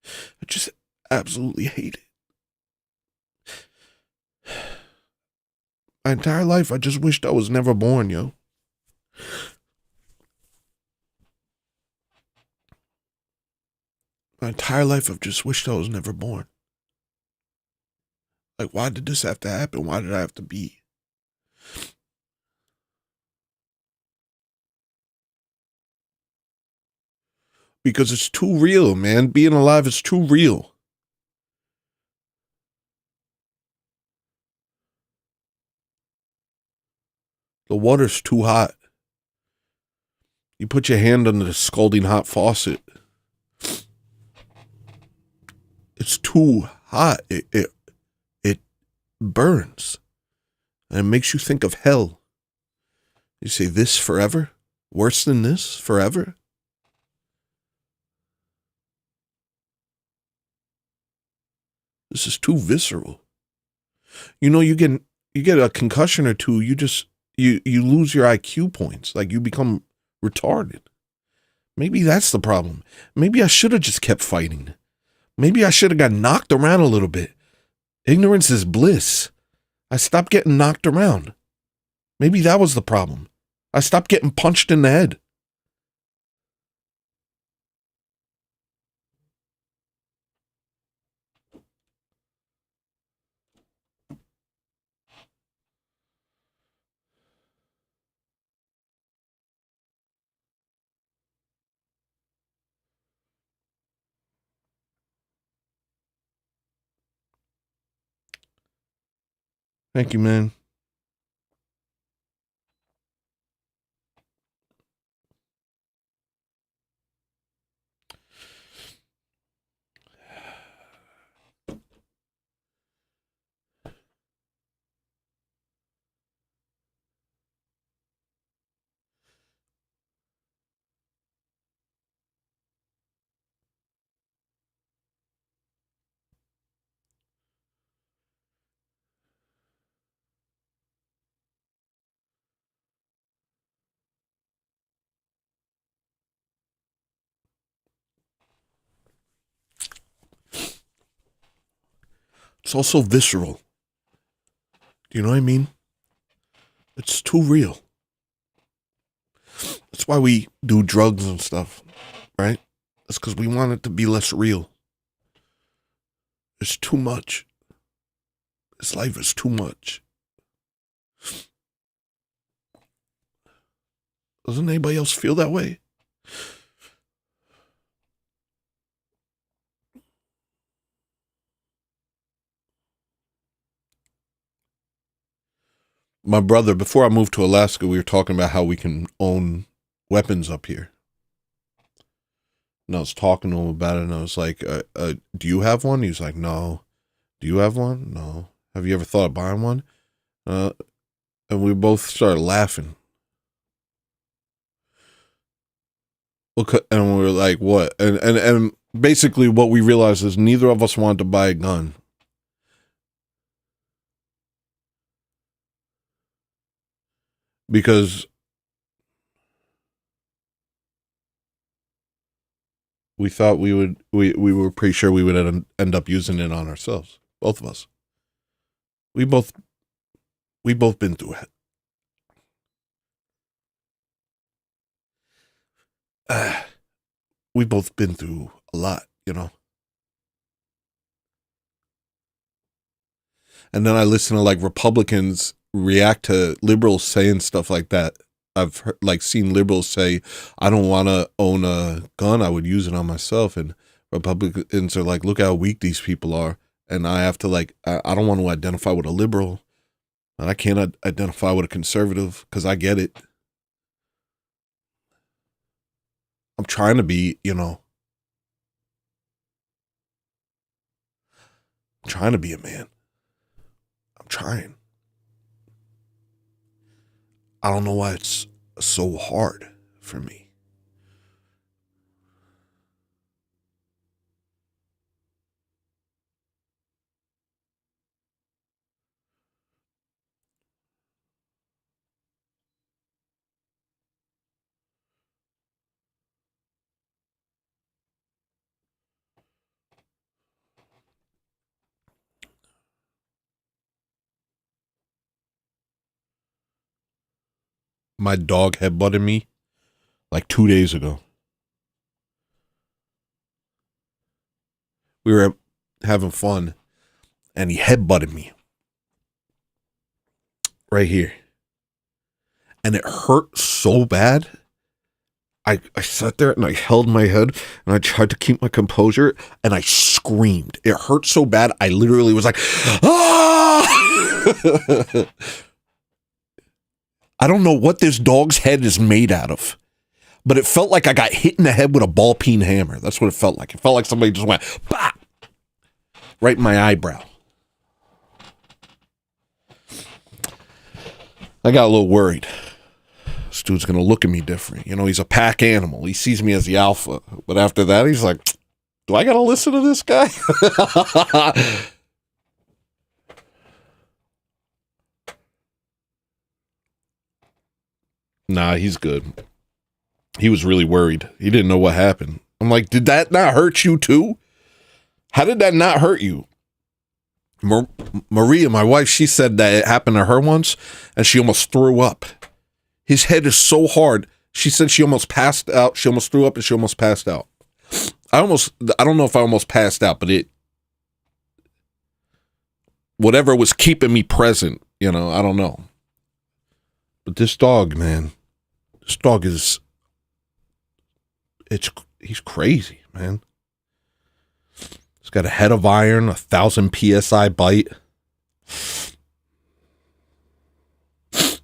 I just absolutely hate it. My entire life, I just wished I was never born, yo. My entire life, I've just wished I was never born. Like, why did this have to happen? Why did I have to be? Because it's too real, man. Being alive is too real. The water's too hot. You put your hand under the scalding hot faucet. It's too hot. It burns. And it makes you think of hell. You say, this forever? Worse than this? Forever? This is too visceral. You know, you get a concussion or two, you lose your IQ points. Like, you become retarded. Maybe that's the problem. Maybe I should have just kept fighting. Maybe I should have got knocked around a little bit. Ignorance is bliss. I stopped getting knocked around. Maybe that was the problem. I stopped getting punched in the head. Thank you, man. It's also visceral. Do you know what I mean? It's too real. That's why we do drugs and stuff, right? That's because we want it to be less real. It's too much. This life is too much. Doesn't anybody else feel that way? My brother, before I moved to Alaska, we were talking about how we can own weapons up here. And I was talking to him about it, and I was like, do you have one? He was like, no. Do you have one? No. Have you ever thought of buying one? And we both started laughing. And we were like, what? And basically what we realized is neither of us wanted to buy a gun. Because we thought we were pretty sure we would end up using it on ourselves. Both of us. We both been through it. We both been through a lot, you know. And then I listen to like Republicans react to liberals saying stuff like that. I've heard, like seen liberals say, I don't want to own a gun. I would use it on myself. And Republicans are like, look how weak these people are. And I have to like, I don't want to identify with a liberal. And I can't identify with a conservative because I get it. I'm trying to be, I'm trying to be a man. I'm trying. I don't know why it's so hard for me. My dog headbutted me like 2 days ago. We were having fun and he headbutted me right here. And it hurt so bad. I sat there and I held my head and I tried to keep my composure and I screamed. It hurt so bad. I literally was like, ah! I don't know what this dog's head is made out of, but it felt like I got hit in the head with a ball peen hammer. That's what it felt like. It felt like somebody just went, bah! Right in my eyebrow. I got a little worried. This dude's going to look at me different. He's a pack animal. He sees me as the alpha. But after that, he's like, do I got to listen to this guy? Nah, he's good. He was really worried. He didn't know what happened. I'm like, did that not hurt you too? How did that not hurt you? Maria, my wife, she said that it happened to her once and she almost threw up. His head is so hard. She said she almost passed out. She almost threw up and she almost passed out. I don't know if I almost passed out, but whatever was keeping me present, I don't know. But this dog, man, he's crazy, man. He's got a head of iron, 1,000 PSI bite. It's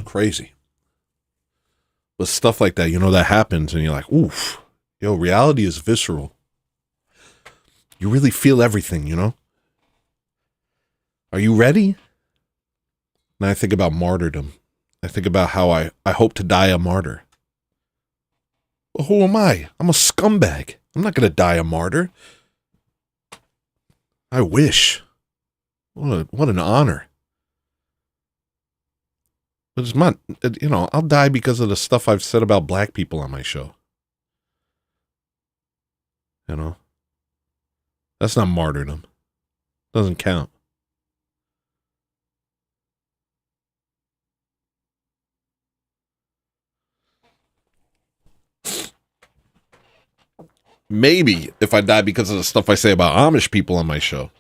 crazy. But stuff like that, that happens and you're like, oof, reality is visceral. You really feel everything, Are you ready? And I think about martyrdom. I think about how I hope to die a martyr. Well, who am I? I'm a scumbag. I'm not going to die a martyr. I wish. What an honor. But it's not, I'll die because of the stuff I've said about black people on my show. That's not martyrdom. Doesn't count. Maybe if I die because of the stuff I say about Amish people on my show,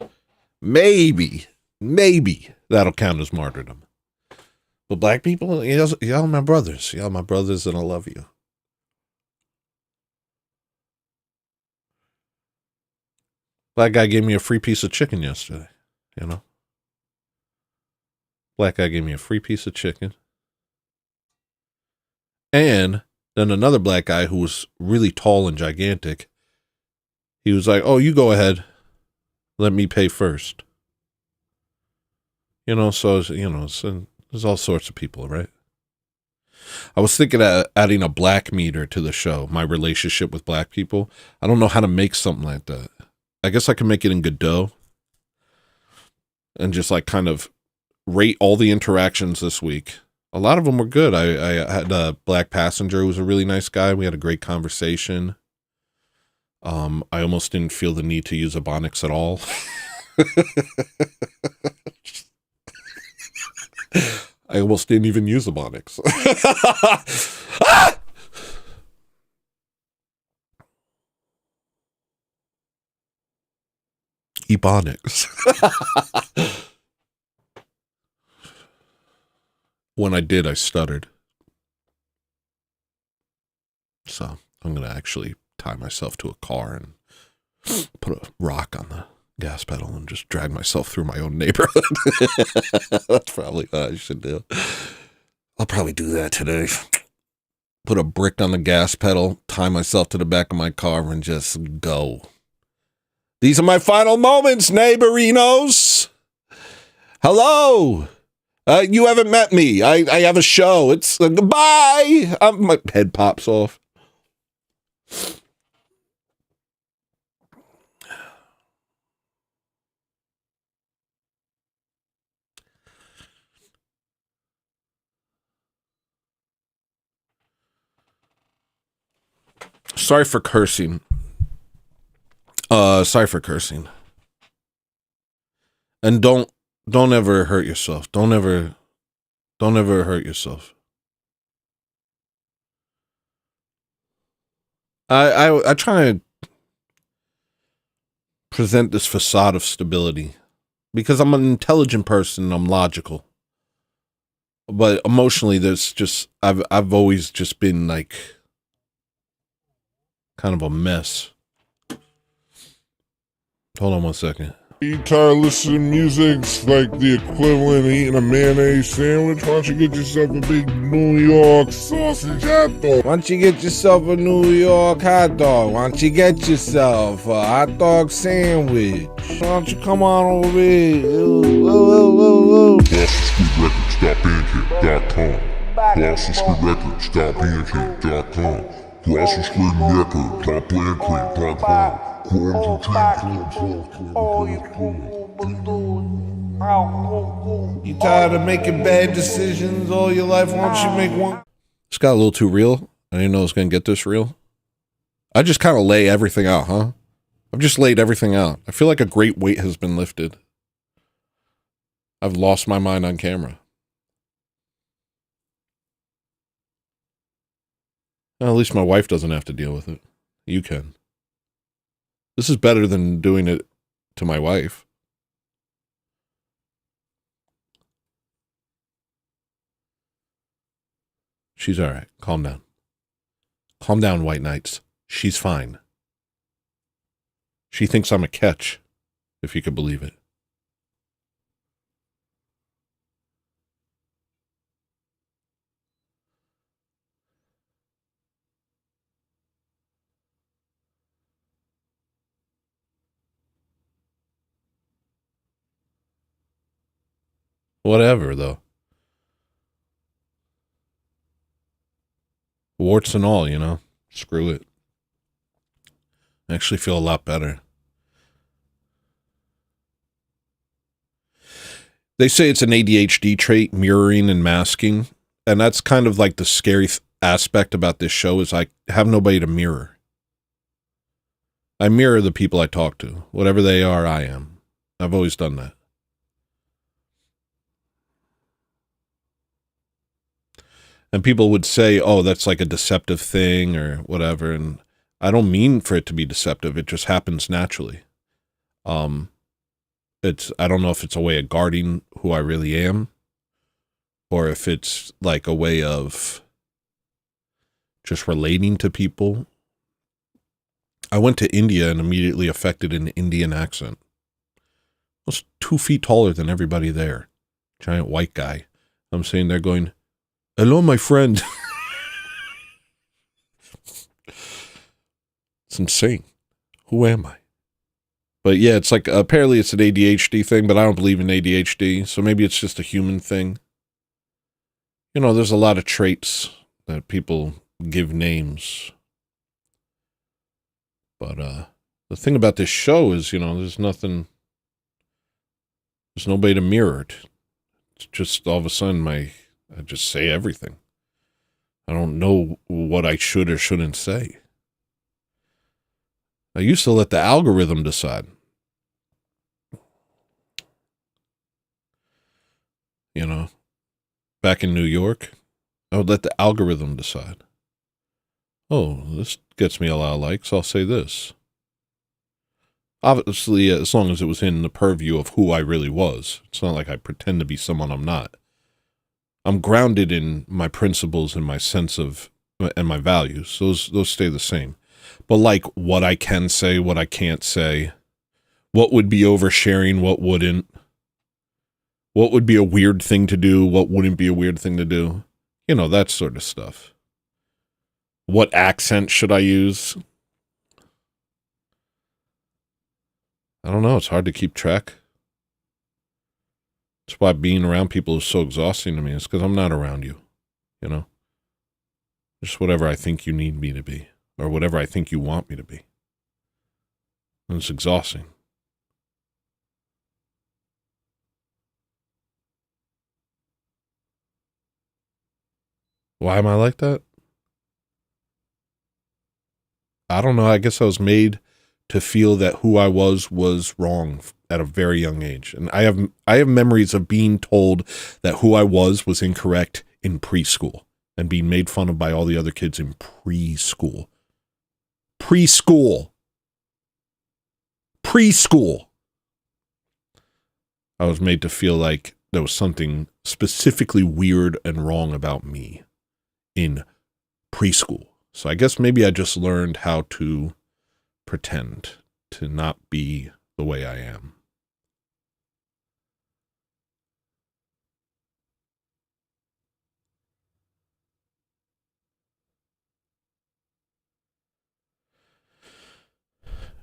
maybe that'll count as martyrdom. But black people, y'all my brothers. Y'all my brothers and I love you. Black guy gave me a free piece of chicken yesterday, Black guy gave me a free piece of chicken. And then another black guy who was really tall and gigantic, he was like, oh, you go ahead. Let me pay first. So, there's all sorts of people, right? I was thinking of adding a black meter to the show, my relationship with black people. I don't know how to make something like that. I guess I can make it in Godot and just like kind of rate all the interactions this week. A lot of them were good. I had a black passenger who was a really nice guy. We had a great conversation. I almost didn't feel the need to use Ebonics at all. I almost didn't even use Ebonics. Ah! Ebonics. When I did, I stuttered. So I'm going to actually tie myself to a car and put a rock on the gas pedal and just drag myself through my own neighborhood. That's probably what I should do. I'll probably do that today. Put a brick on the gas pedal, tie myself to the back of my car, and just go. These are my final moments, neighborinos. Hello. You haven't met me. I have a show. It's goodbye. My head pops off. Sorry for cursing. Sorry for cursing. And don't ever hurt yourself. Don't ever hurt yourself. I try to present this facade of stability because I'm an intelligent person. I'm logical, but emotionally, there's just I've always just been like kind of a mess. Hold on one second. You tired of listening to music's like the equivalent of eating a mayonnaise sandwich? Why don't you get yourself a big New York sausage hot dog? Why don't you get yourself a New York hot dog? Why don't you get yourself a hot dog sandwich? Why don't you come on over here? BostonStreetRecords.bandcamp.com. BostonStreetRecords.bandcamp.com. You tired of making bad decisions all your life? Why don't you make one? This got a little too real. I didn't know it was going to get this real. I just kind of lay everything out, huh? I've just laid everything out. I feel like a great weight has been lifted. I've lost my mind on camera. Well, at least my wife doesn't have to deal with it. You can. This is better than doing it to my wife. She's all right. Calm down. Calm down, White Knights. She's fine. She thinks I'm a catch, if you could believe it. Whatever, though. Warts and all, you know. Screw it. I actually feel a lot better. They say it's an ADHD trait, mirroring and masking. And that's kind of like the scary aspect about this show is I have nobody to mirror. I mirror the people I talk to. Whatever they are, I am. I've always done that. And people would say, oh, that's like a deceptive thing or whatever. And I don't mean for it to be deceptive. It just happens naturally. I don't know if it's a way of guarding who I really am or if it's like a way of just relating to people. I went to India and immediately affected an Indian accent. I was 2 feet taller than everybody there. Giant white guy. I'm saying they're going, hello, my friend. It's insane. Who am I? But yeah, it's like, apparently it's an ADHD thing, but I don't believe in ADHD. So maybe it's just a human thing. You know, there's a lot of traits that people give names. But the thing about this show is, you know, there's nobody to mirror it. It's just all of a sudden I just say everything. I don't know what I should or shouldn't say. I used to let the algorithm decide. You know, back in New York, I would let the algorithm decide. Oh, this gets me a lot of likes. I'll say this. Obviously, as long as it was in the purview of who I really was. It's not like I pretend to be someone I'm not. I'm grounded in my principles and my sense of and my values. Those stay the same. But like what I can say, what I can't say, what would be oversharing, what wouldn't, what would be a weird thing to do, what wouldn't be a weird thing to do, you know, that sort of stuff. What accent should I use? I don't know. It's hard to keep track. That's why being around people is so exhausting to me. It's because I'm not around you, you know? Just whatever I think you need me to be, or whatever I think you want me to be. And it's exhausting. Why am I like that? I don't know. I guess I was made to feel that who I was wrong at a very young age. And I have memories of being told that who I was incorrect in preschool and being made fun of by all the other kids in preschool. Preschool. I was made to feel like there was something specifically weird and wrong about me in preschool. So I guess maybe I just learned how to pretend to not be the way I am.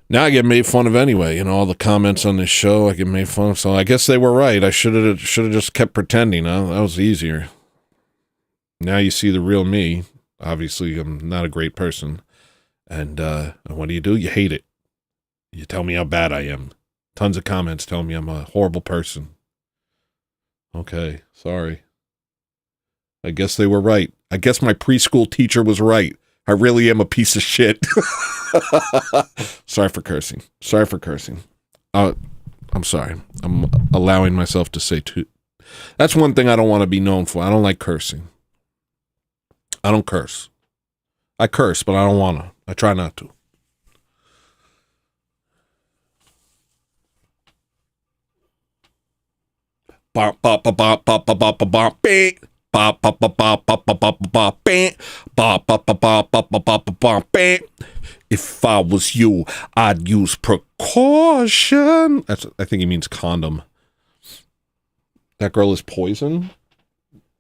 Now I get made fun of anyway. You know, all the comments on this show, I get made fun of. So I guess they were right. I should have just kept pretending. Huh? That was easier. Now you see the real me. Obviously, I'm not a great person. And what do? You hate it. You tell me how bad I am. Tons of comments telling me I'm a horrible person. Okay, sorry. I guess they were right. I guess my preschool teacher was right. I really am a piece of shit. Sorry for cursing. I'm sorry. I'm allowing myself to say too. That's one thing I don't want to be known for. I don't like cursing. I don't curse. I curse, but I don't want to. I try not to. If I was you, I'd use precaution. I think he means condom. That girl is poison.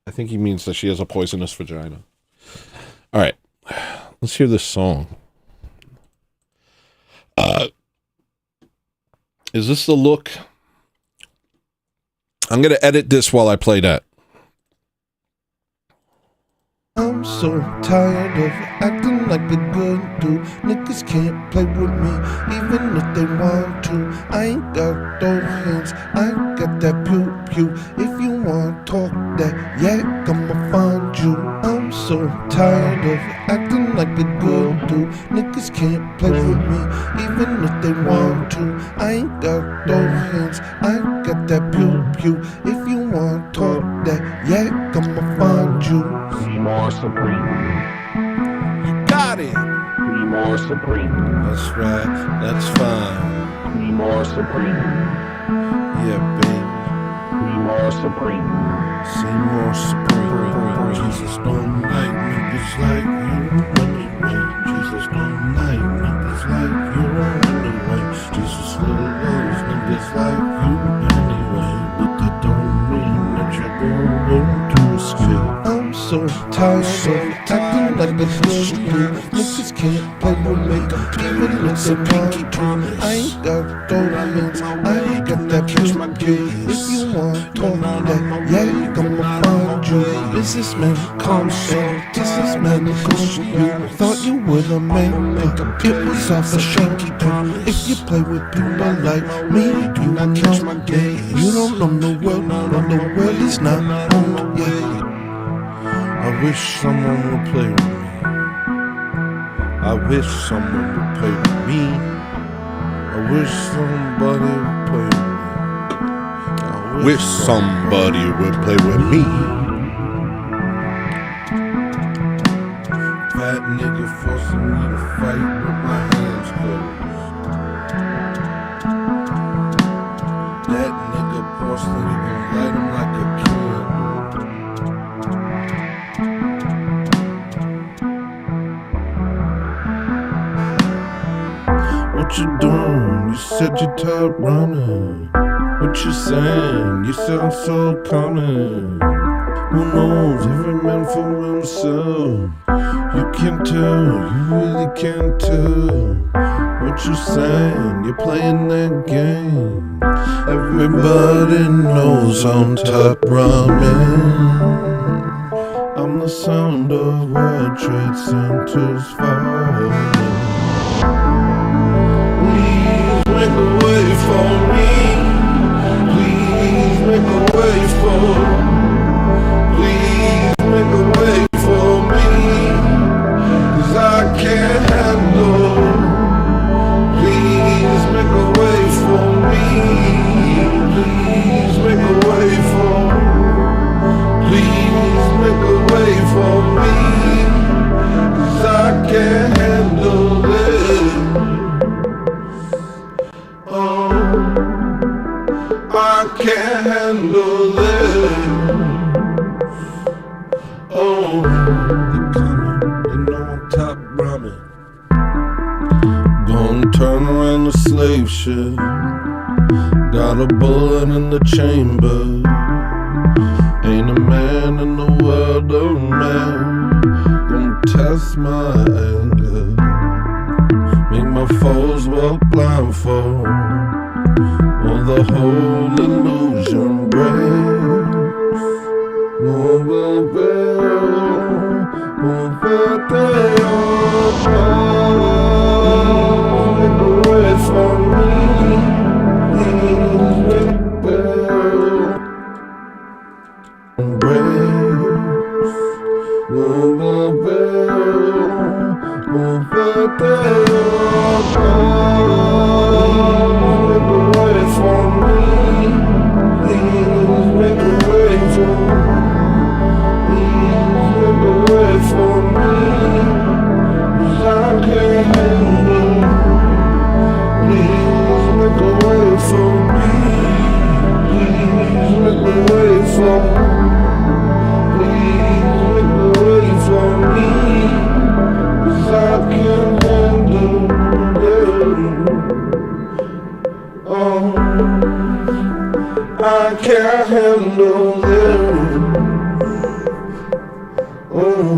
I think he means that she has a poisonous vagina. All right, let's hear this song. Is this the look? I'm going to edit this while I play that. I'm so tired of acting like a good dude. Niggas can't play with me, even if they want to. I ain't got those hands, I ain't got that pew-pew. If you want to talk that yak, I'ma find you. I'm so tired of acting like a good dude. Niggas can't play with me, even if they want to. I ain't got those hands, I ain't got that pew-pew. If you want to talk that yak, I'ma find you. Be more supreme. You got it. Be more supreme. That's right. That's fine. Be more supreme. Yeah, baby. Be more supreme. See more supreme. Jesus don't like niggas like you anyway. Jesus don't like niggas like you anyway. Jesus little those niggas like you anyway. But that don't mean that you're going to escape. I'm so tired of acting like a good dude. Niggas can't play with me, even if they want to. I ain't got those hands, I ain't got that pew-pew. If you want to talk that, yeah, I'ma find you. Businessman, come down, businessman, come you. Thought you were the man, it was off a shanky pen. If you play with people like me, you know me. You don't know the world, no, the world is not home, yeah. I wish someone would play with me. I wish someone would play with me. I wish somebody would play with me. I wish somebody would play with me. Fat nigga forcing me to fight with my hands closed. That nigga Boston, he gon' light him like a candle. said you top running. What you saying? You sound so common. Who knows? Every man for himself. You can tell, you really can't tell. What you saying? You're playing that game. Everybody knows I'm top ramen. I'm the sound of World Trade Centers falling. Please make a way for me. Please make a way for. Please make a way for me. 'Cause I can't handle. Please make a way for me. Please make a way for. Please make a way for me. 'Cause I can't handle it. Oh, I can't handle it. Oh, you coming, you know I'm top ramen. Gonna turn around the slave ship. Got a bullet in the chamber. Ain't a man in the world of man. Gonna test my anger. Make my foes walk blindfold. Will the whole illusion break? Will they all make a way for me? I can't handle it. Oh,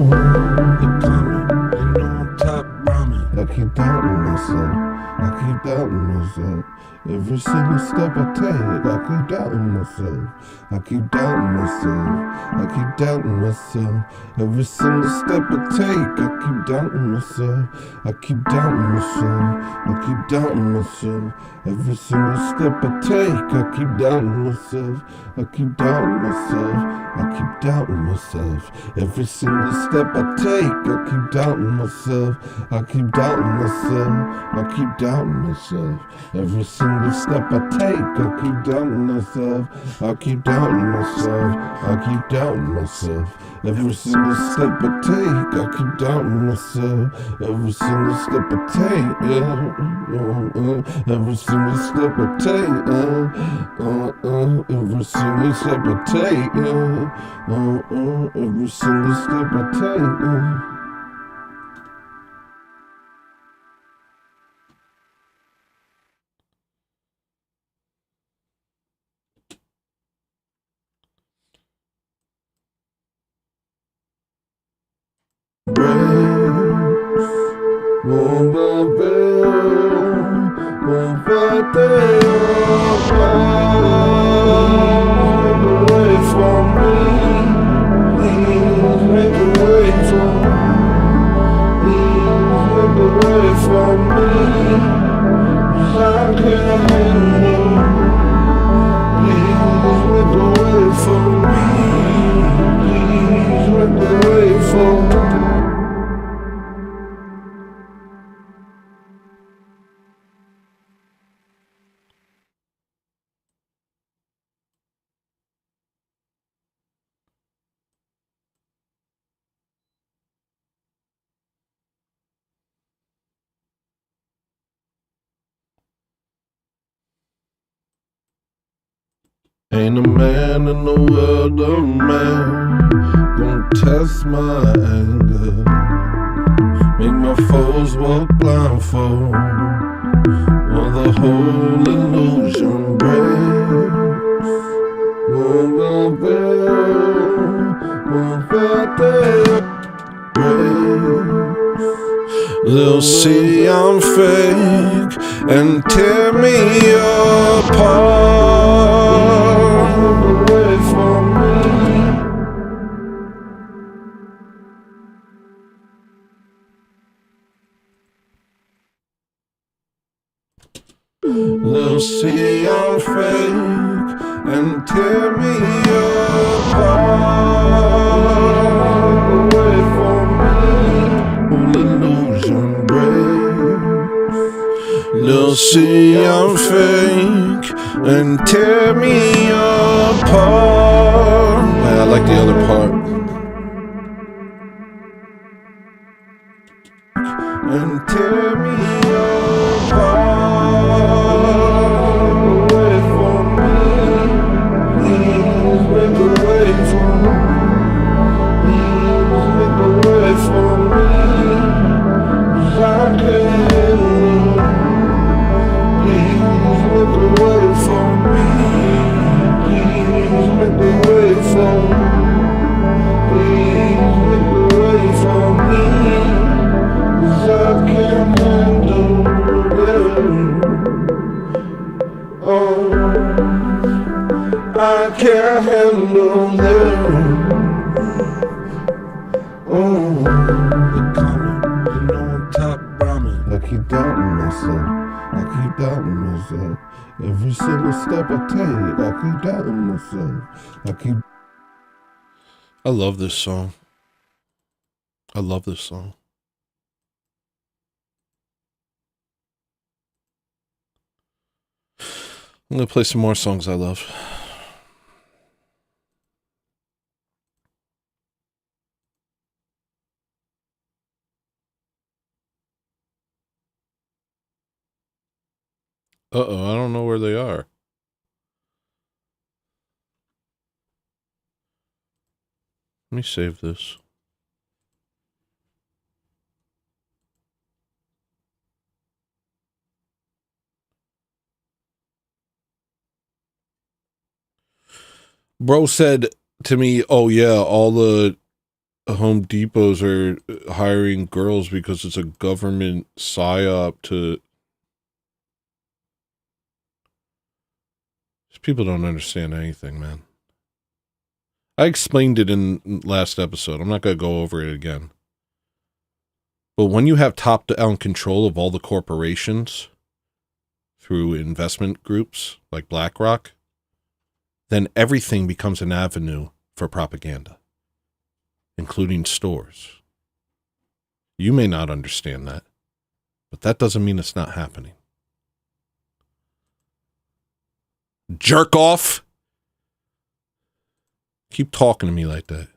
you're coming, you know I'm top ramen. I keep doubting myself, I keep doubting myself. Every single step I take, I keep doubting myself. I keep doubting myself, I keep doubting myself. Every single step I take, I keep doubting myself. I keep doubting myself, I keep doubting myself. Every single step I take, I keep doubting myself. I keep doubting myself, I keep doubting myself. Every single step I take, I keep doubting myself. I keep doubting myself, I keep doubting myself. Every single step I take, I keep doubting myself. I keep doubting myself, I keep doubting myself. Every single step I take, I keep doubting myself. Every single step I take, every single step I take, every single step I take, every single step I take. Ain't a man in the world of man gonna test my anger. Make my foes walk blindfold. Will the whole illusion breaks. They'll see I'm fake and tear me apart. Away from me. They'll see I'm fake and tear me apart. Away from me. Illusion breaks. They'll see I'm fake and tear me apart. I like the other part. And tear me apart. Away from me. Please make away from me. Please make away from me. 'Cause I can't. Please make away from me. Please make away from me. Please make away from me. 'Cause I can't handle it. Oh, I can't handle it. Oh, they're coming, you know I'm top ramen. I keep doubting myself, I keep doubting myself. Every single step I take, I keep doubting myself. I love this song. I love this song. I'm going to play some more songs I love. Uh-oh, I don't know where they are. Let me save this. Bro said to me, oh yeah, all the Home Depots are hiring girls because it's a government psyop to... These people don't understand anything, man. I explained it in last episode. I'm not going to go over it again. But when you have top-down control of all the corporations through investment groups like BlackRock, then everything becomes an avenue for propaganda, including stores. You may not understand that, but that doesn't mean it's not happening. Jerk off! Keep talking to me like that.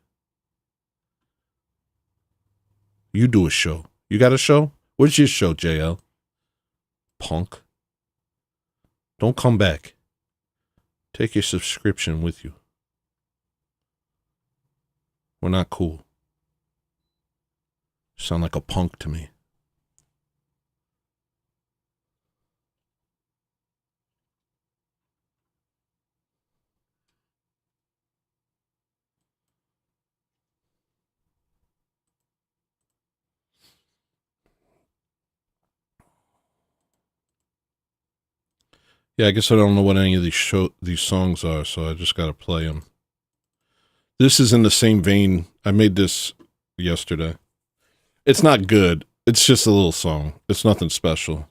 You do a show. You got a show? What's your show, JL? Punk. Don't come back. Take your subscription with you. We're not cool. You sound like a punk to me. Yeah, I guess I don't know what any of these songs are, so I just got to play them. This is in the same vein. I made this yesterday. It's not good. It's just a little song. It's nothing special.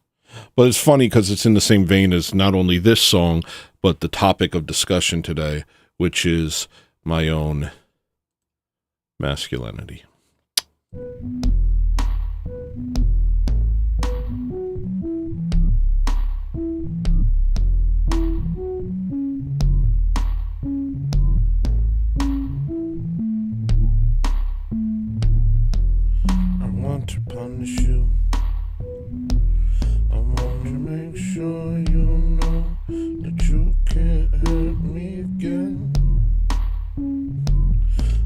But it's funny because it's in the same vein as not only this song, but the topic of discussion today, which is my own masculinity. To punish you, I want to make sure you know that you can't hurt me again.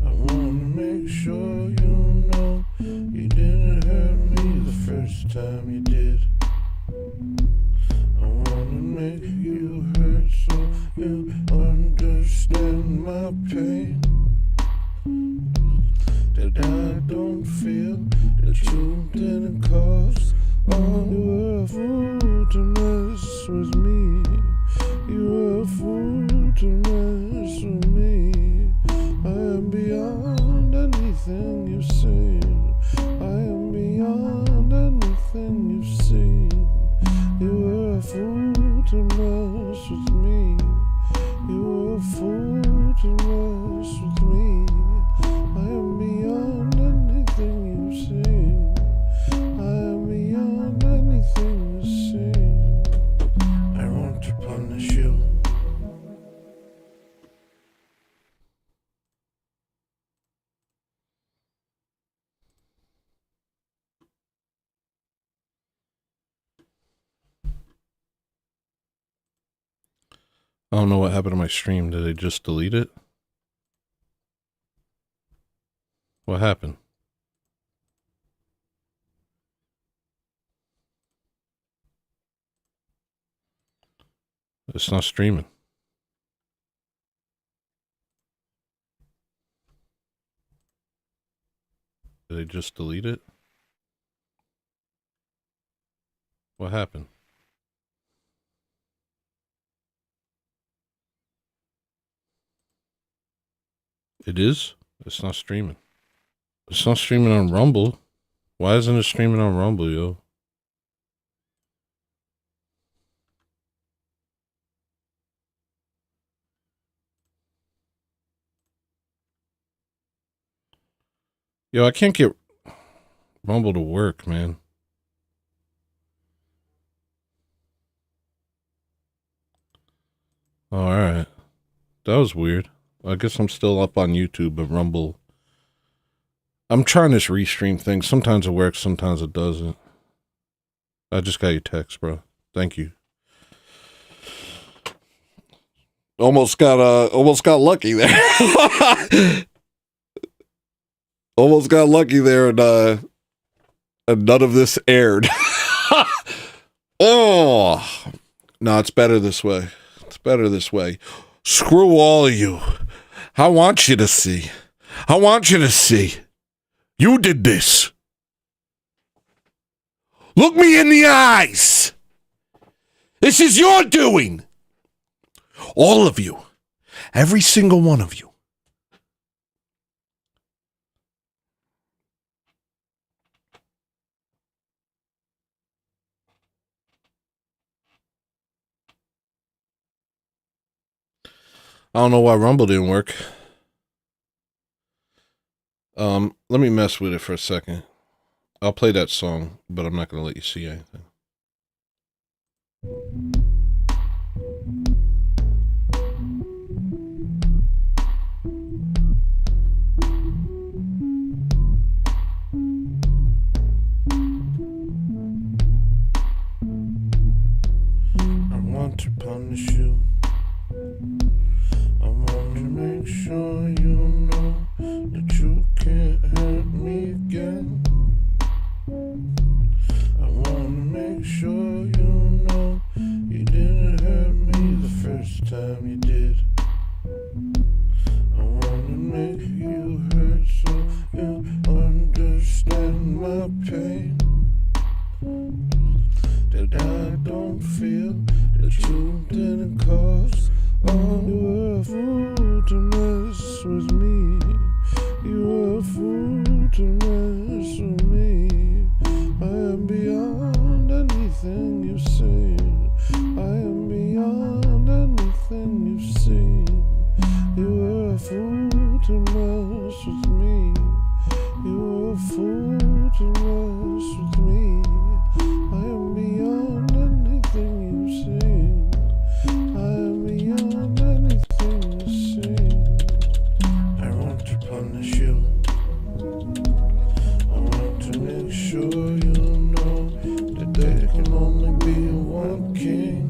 I want to make sure you know you didn't hurt me the first time you did. I you understand my pain. That I don't feel that you didn't cause. Oh, you were a fool to mess with me. You were a fool to mess with me. I am beyond anything you've seen. I am beyond anything you've seen. You were a fool to mess with me. You were a fool to mess with me. I am beyond anything you've seen. I am beyond anything you've seen. I want to punish you. I don't know what happened to my stream. Did they just delete it? What happened? It's not streaming. Did they just delete it? What happened? It is? It's not streaming. It's not streaming on Rumble. Why isn't it streaming on Rumble, yo? Yo, I can't get Rumble to work, man. Oh, alright. That was weird. I guess I'm still up on YouTube, but Rumble... I'm trying this restream thing. Sometimes it works, sometimes it doesn't. I just got your text, bro. Thank you. Almost got lucky there. Almost got lucky there, and none of this aired. Oh, no, it's better this way. It's better this way. Screw all of you. I want you to see. I want you to see. You did this. Look me in the eyes. This is your doing. All of you. Every single one of you. I don't know why Rumble didn't work. Let me mess with it for a second. I'll play that song, but I'm not going to let you see anything. I want to punish you. I want to make sure you know that you can't hurt me again. I want to make sure you know you didn't hurt me the first time you did. I want to make you hurt so you understand my pain. That I don't feel that you didn't cause. Oh, you were a fool to mess with me. You were a fool to mess with me. I am beyond anything you've seen. I am beyond anything you've seen. You were a fool to mess with me. You were a fool to mess with me. I am beyond anything you've seen. I am beyond anything you've seen. I want to punish you. I want to make sure you know that there can only be one king.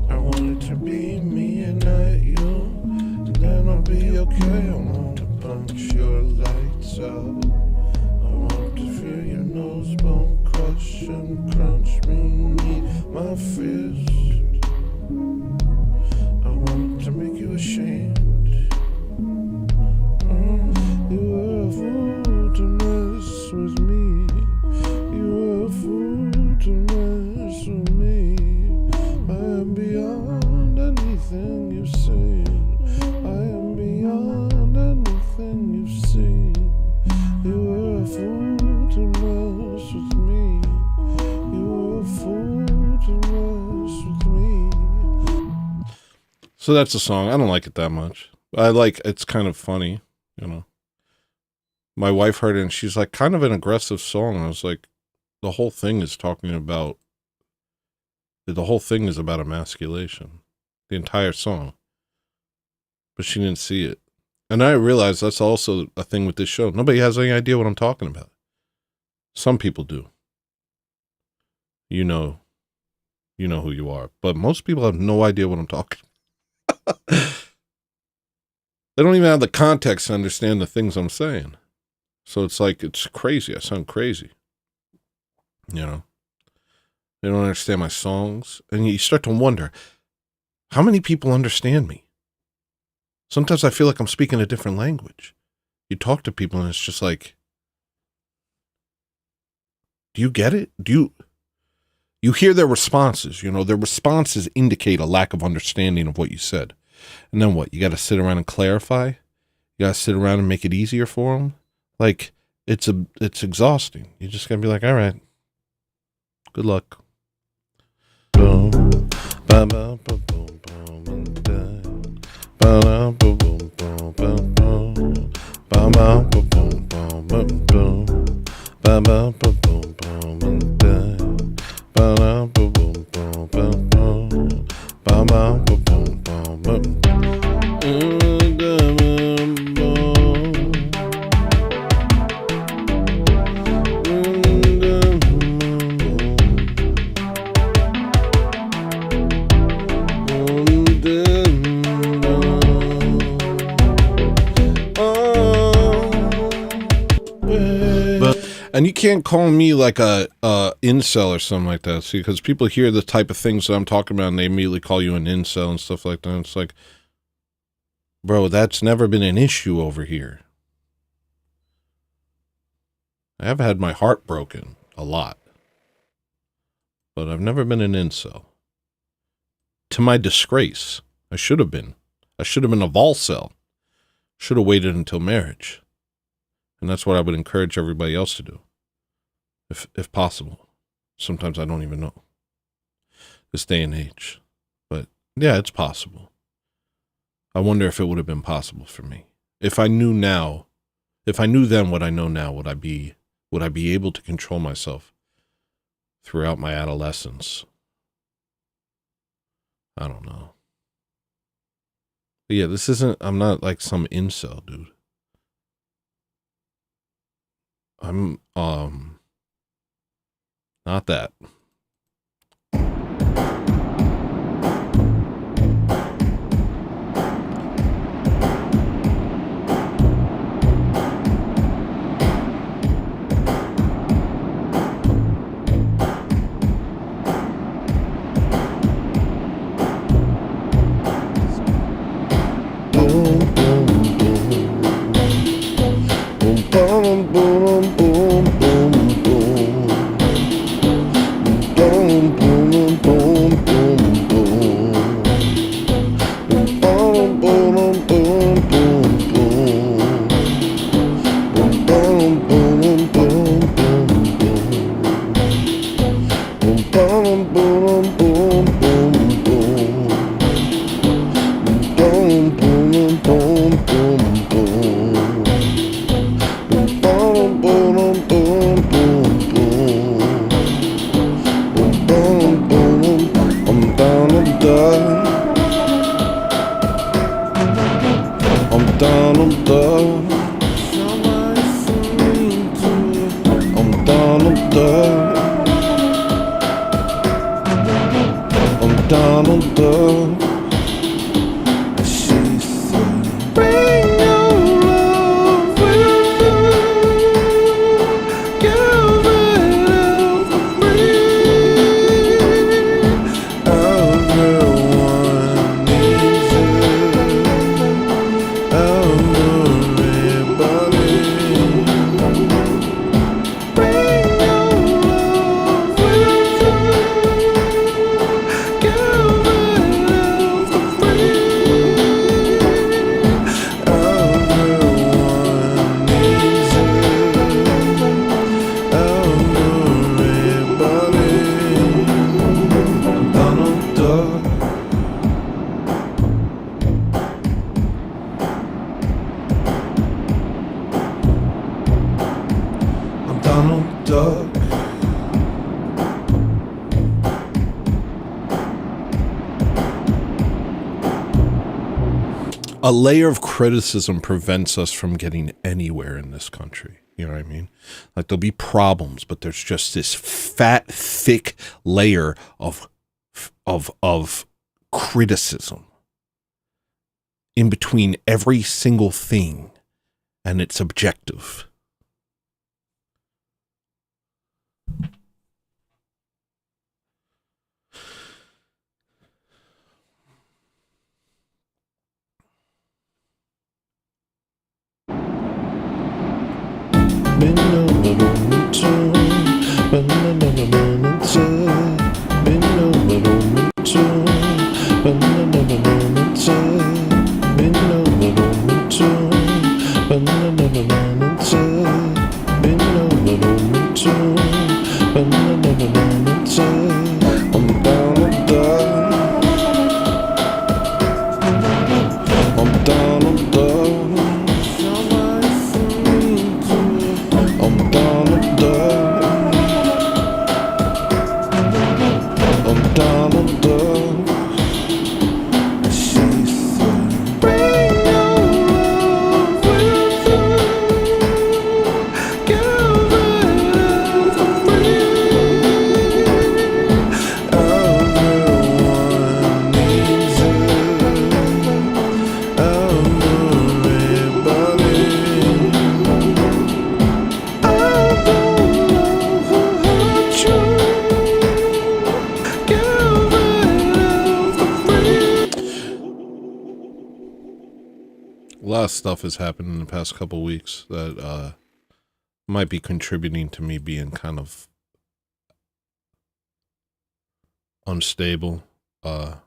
I want it to be me and not you, and then I'll be okay. I want to punch your lights out. I want to feel your nose bone crush and crunch beneath my fist. make you ashamed. You were a fool to mess with me. You were a fool to mess with me. I am beyond anything you've seen. I am beyond anything you've seen. You were a fool to mess with me. You were a fool to mess with me. So that's a song. I don't like it that much. It's kind of funny, you know. My wife heard it and she's like, kind of an aggressive song. I was like, the whole thing is about emasculation. The entire song. But she didn't see it. And I realized that's also a thing with this show. Nobody has any idea what I'm talking about. Some people do. You know who you are. But most people have no idea what I'm talking about. They don't even have the context to understand the things I'm saying. So it's like, it's crazy. I sound crazy. You know? They don't understand my songs. And you start to wonder, how many people understand me? Sometimes I feel like I'm speaking a different language. You talk to people and it's just like, do you get it? You hear their responses, you know, their responses indicate a lack of understanding of what you said. And then what? You got to sit around and clarify? You got to sit around and make it easier for them? Like, it's exhausting. You just got to be like, all right, good luck. Boom, ba ba ba boom, boom, ba ba ba boom, boom, ba boom, ba ba ba boom, boom, ba boom, ba ba ba boom, boom, ba ba ba boom, boom, ba boom, ba ba ba boom, boom, ba boom. And you can't call me like a incel or something like that. See, because people hear the type of things that I'm talking about and they immediately call you an incel and stuff like that. It's like, bro, that's never been an issue over here. I have had my heart broken a lot. But I've never been an incel. To my disgrace, I should have been. I should have been a volcel. Should have waited until marriage. And that's what I would encourage everybody else to do. If possible. Sometimes I don't even know. This day and age. But yeah, it's possible. I wonder if it would have been possible for me. If I knew then what I know now, would I be able to control myself throughout my adolescence? I don't know. But yeah, I'm not like some incel, dude. I'm, not that. Donald Duck. She said, bring your love with you. Give it up for free. Everyone needs it. dark. A layer of criticism prevents us from getting anywhere in this country. You know what I mean? Like there'll be problems, but there's just this fat, thick layer of criticism in between every single thing, and it's objective. A lot of stuff has happened in the past couple of weeks that might be contributing to me being kind of unstable. A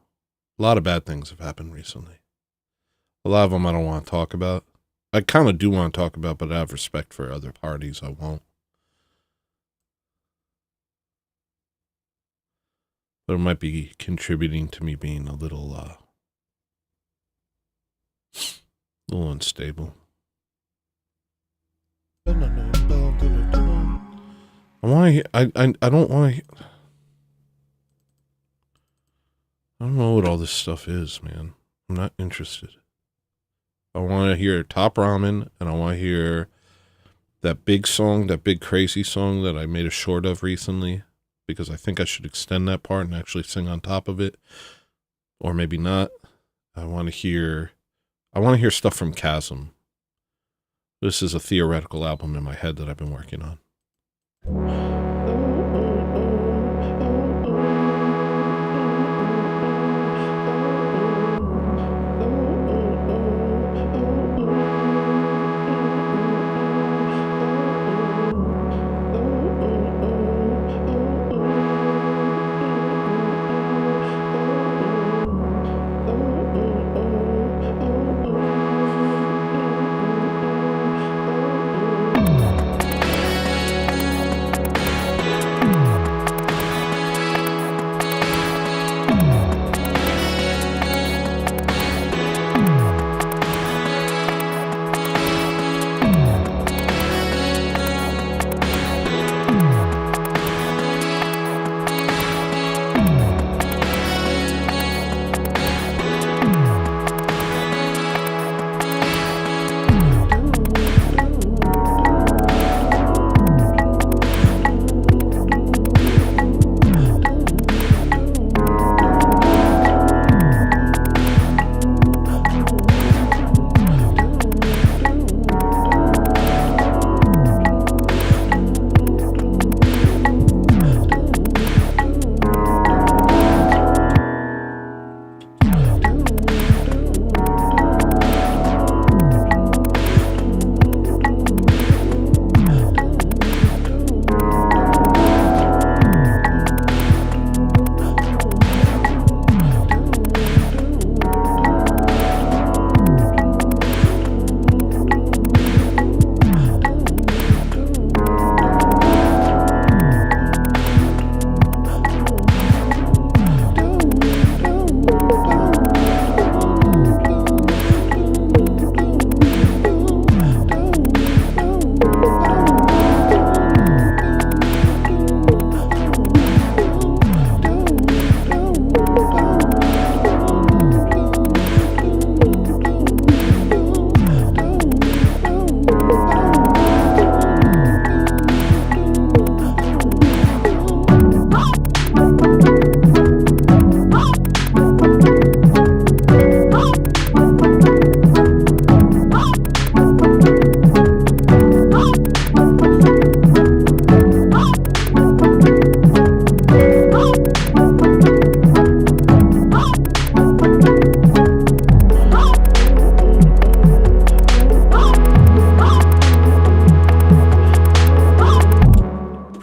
lot of bad things have happened recently. A lot of them I don't want to talk about. I kind of do want to talk about, but I have respect for other parties. I won't. But it might be contributing to me being a little unstable. I don't want to. I don't know what all this stuff is, man. I'm not interested. I want to hear Top Ramen, and I want to hear that big song, that big crazy song that I made a short of recently, because I think I should extend that part and actually sing on top of it, or maybe not. I want to hear stuff from Chasm. This is a theoretical album in my head that I've been working on.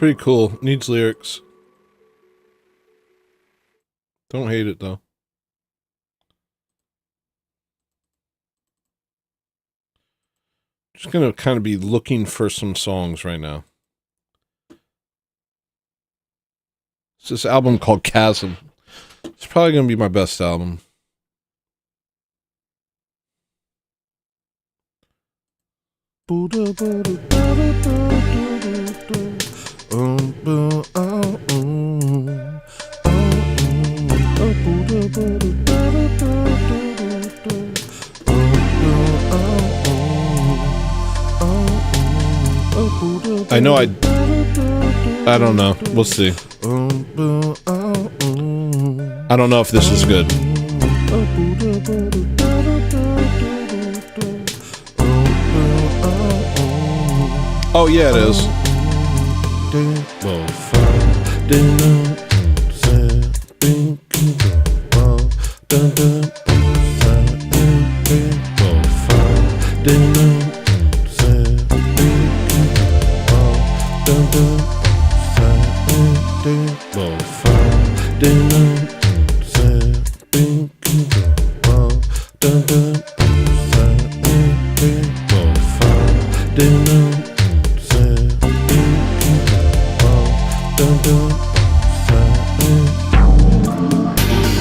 pretty cool. Needs lyrics. Don't hate it though. Just gonna kind of be looking for some songs right now. It's this album called Chasm. It's probably gonna be my best album. I know I don't know. We'll see. I don't know if this is good. Oh yeah, it is.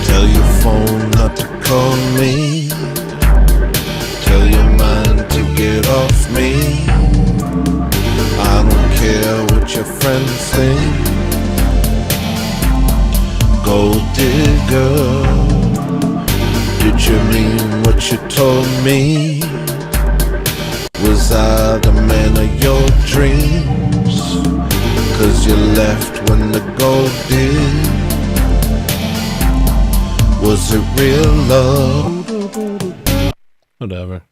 Tell your phone not to call me. Tell your mind to get off me. I don't care what your friends think. Gold digger, did you mean what you told me? Was I the man of your dreams? 'Cause you left when the gold did. Was it real love? Whatever.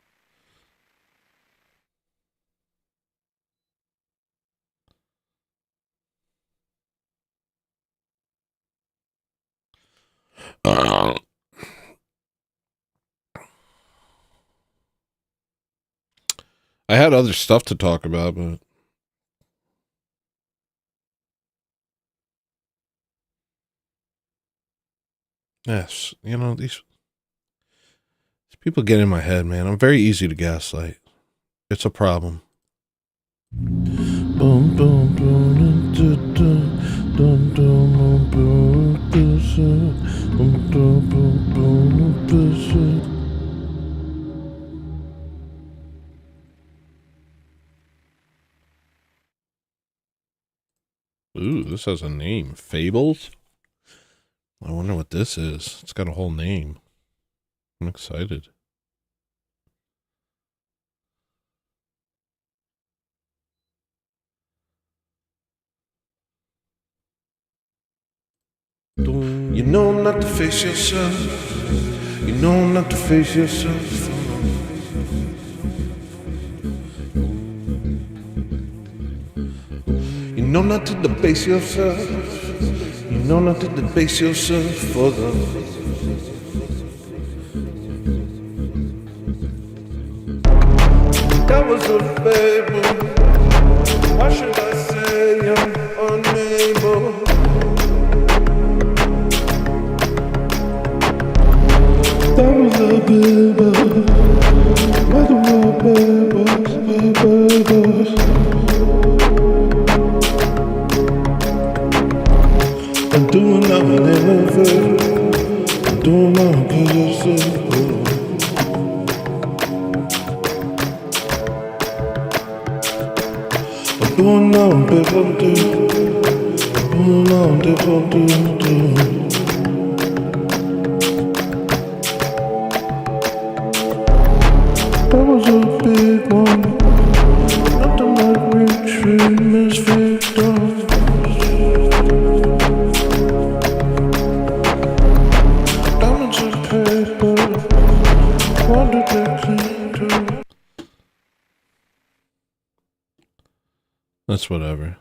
I had other stuff to talk about, but yes, you know, these people get in my head, man. I'm very easy to gaslight. It's a problem. Boom, boom, boom, dun, dun, dun, dun, boom, boom, boom, boom, boom. Ooh, this has a name. Fables? I wonder what this is. It's got a whole name. I'm excited. You know not to face yourself. You know not to face yourself. You know not to debase yourself. You know not to debase yourself for them. That was a fable. Why should I say I'm unable? That was a fable. Why the world fables? I'm doing now and over. I'm doing now cause it's simple. I'm doing now and people do. I'm doing now and people do. That was a big one. Nothing like retreat, misfit. That's whatever.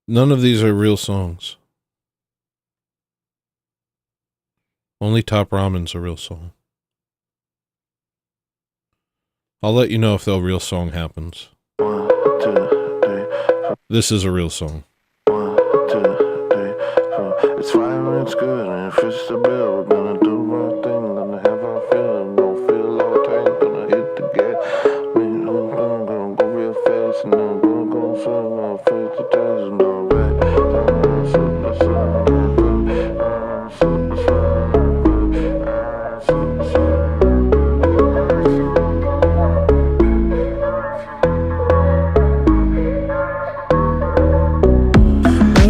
None of these are real songs. Only Top Ramen's a real song. I'll let you know if the real song happens. 1, 2, 3, 4. This is a real song. 1, 2, 3, 4. It's fine and it's good and it fits the bill. We're gonna do my thing, gonna have our feeling. Don't feel all tight, gonna hit the gas. Gonna go real fast and I'm gonna go swim. I'll face the test and all right.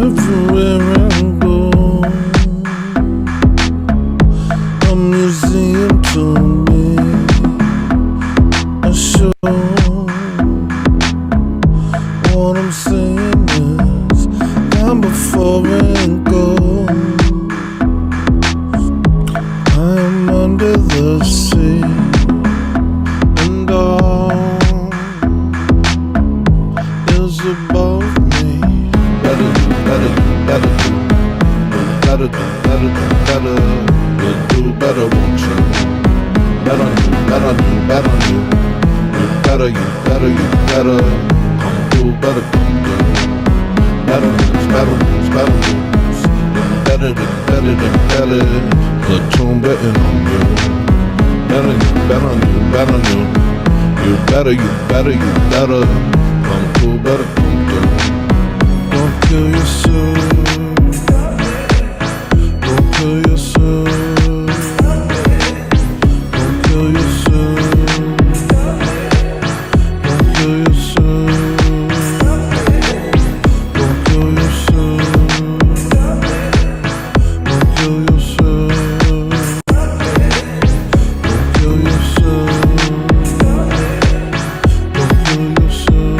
Everywhere I go, a museum to me, a show. What I'm saying is, come before and go. I am under the sea, and all is above me. Better do, better do, better do. Better do, better do, better. You'll do better, won't you? Bet on you, bet on you, bet on you. You better, you better, you better. Come do, better come do. Better moves, better moves, better moves. You better than, better than, better. Platoon betting on you. Better you, bet on you, bet on you. You better, you better, you better. Come do, better come do. Don't kill yourself. Don't kill yourself. Don't kill yourself. Don't kill yourself. Don't kill yourself. Don't kill yourself. Don't kill yourself. Don't kill yourself.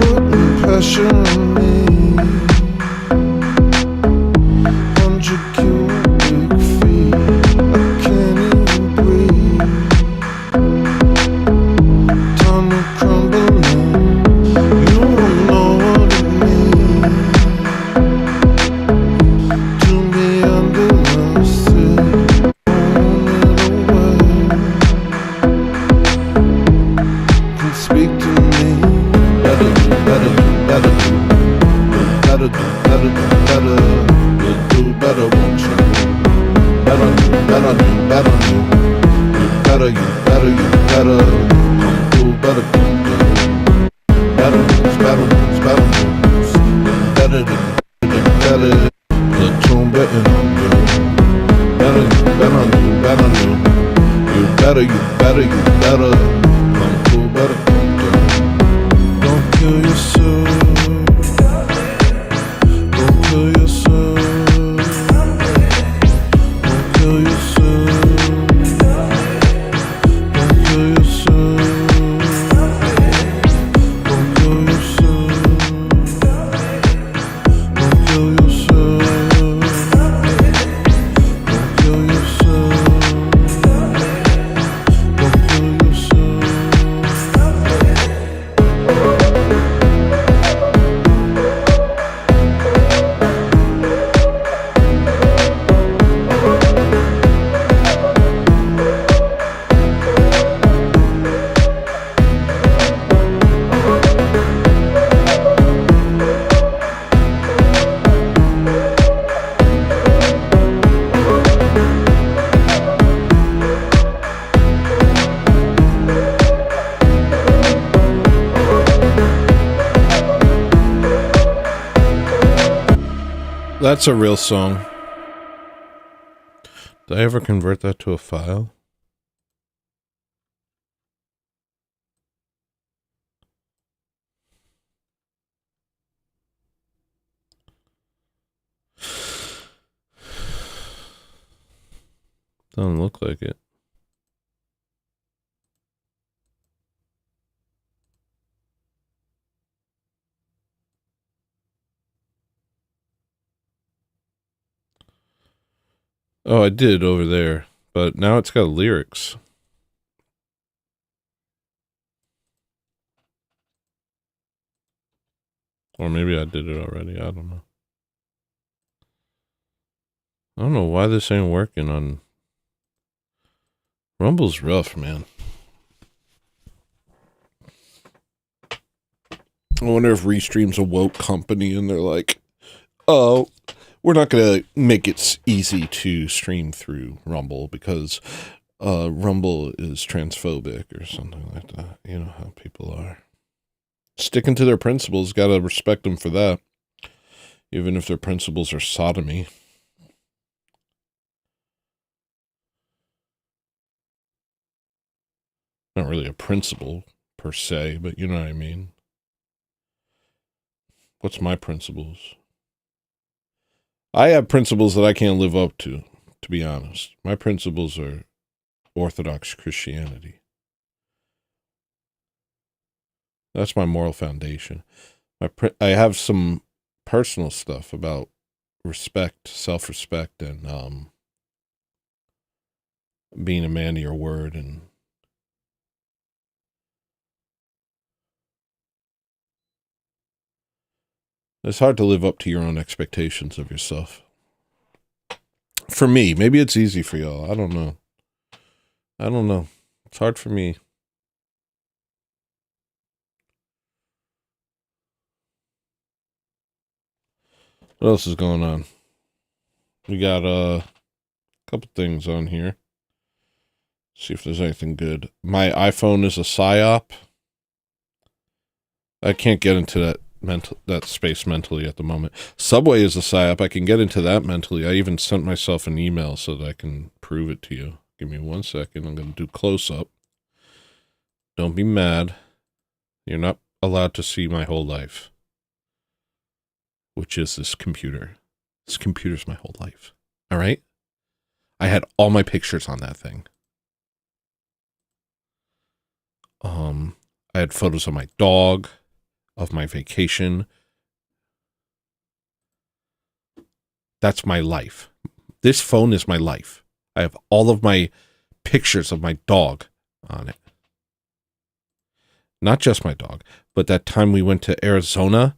Putting pressure on me. 100 cubic feet. I can't even breathe. Tunnel crumbling. You don't know what it means to be under the sea. Own it away. Can speak to me. Better do, better do, better do. Better do, better do, better. You'll do better, won't you? Bet on you, bet on you, bet on you. You better, you better, you better. Come do, better come do. Better moves, better moves, better moves. Better than, better. Platoon betting on you. Better you, bet on you, bet on you. You better, you better, you better. Come do, better come do. Don't kill yourself. Don't kill yourself. Don't kill yourself. Don't kill yourself. Don't kill yourself. Don't kill yourself. Don't kill yourself. Don't kill That's a real song. Did I ever convert that to a file? Doesn't look like it. Oh, I did over there, but now it's got lyrics. Or maybe I did it already. I don't know. I don't know why this ain't working on... Rumble's rough, man. I wonder if Restream's a woke company and they're like, oh, we're not going to make it easy to stream through Rumble because Rumble is transphobic or something like that. You know how people are. Sticking to their principles, got to respect them for that. Even if their principles are sodomy. Not really a principle per se, but you know what I mean. What's my principles? I have principles that I can't live up to be honest. My principles are Orthodox Christianity. That's my moral foundation. I have some personal stuff about respect, self-respect, and being a man of your word, and it's hard to live up to your own expectations of yourself. For me, maybe it's easy for y'all. I don't know. It's hard for me. What else is going on? We got a couple things on here. See if there's anything good. My iPhone is a psyop. I can't get into that space mentally at the moment. Subway is a psyop. I can get into that mentally. I even sent myself an email so that I can prove it to you. Give me 1 second. I'm going to do close up. Don't be mad. You're not allowed to see my whole life, which is this computer. This computer's my whole life. All right? I had all my pictures on that thing. I had photos of my dog, of my vacation. That's my life. This phone is my life. I have all of my pictures of my dog on it. Not just my dog, but that time we went to Arizona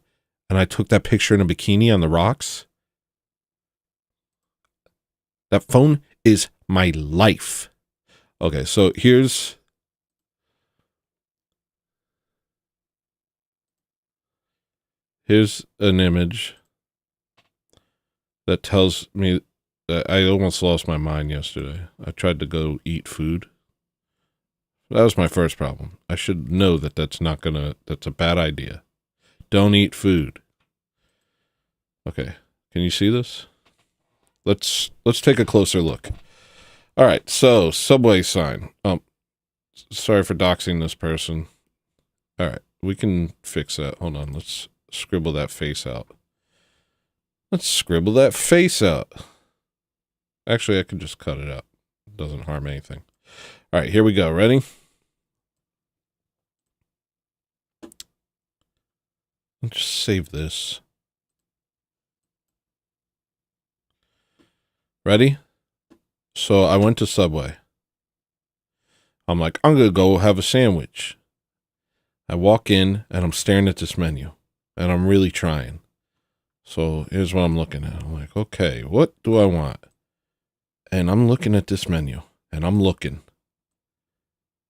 and I took that picture in a bikini on the rocks. That phone is my life. Okay, so here's an image that tells me that I almost lost my mind yesterday. I tried to go eat food. That was my first problem. I should know that that's a bad idea. Don't eat food. Okay, can you see this? Let's take a closer look. All right, so Subway sign. Sorry for doxing this person. All right, we can fix that. Hold on, let's scribble that face out. Let's scribble that face out. Actually, I can just cut it out. It doesn't harm anything. All right, here we go. Ready? Let's just save this. Ready? So I went to Subway. I'm like, I'm going to go have a sandwich. I walk in and I'm staring at this menu and I'm really trying. So here's what I'm looking at. I'm like, okay, what do I want? And I'm looking at this menu and I'm looking.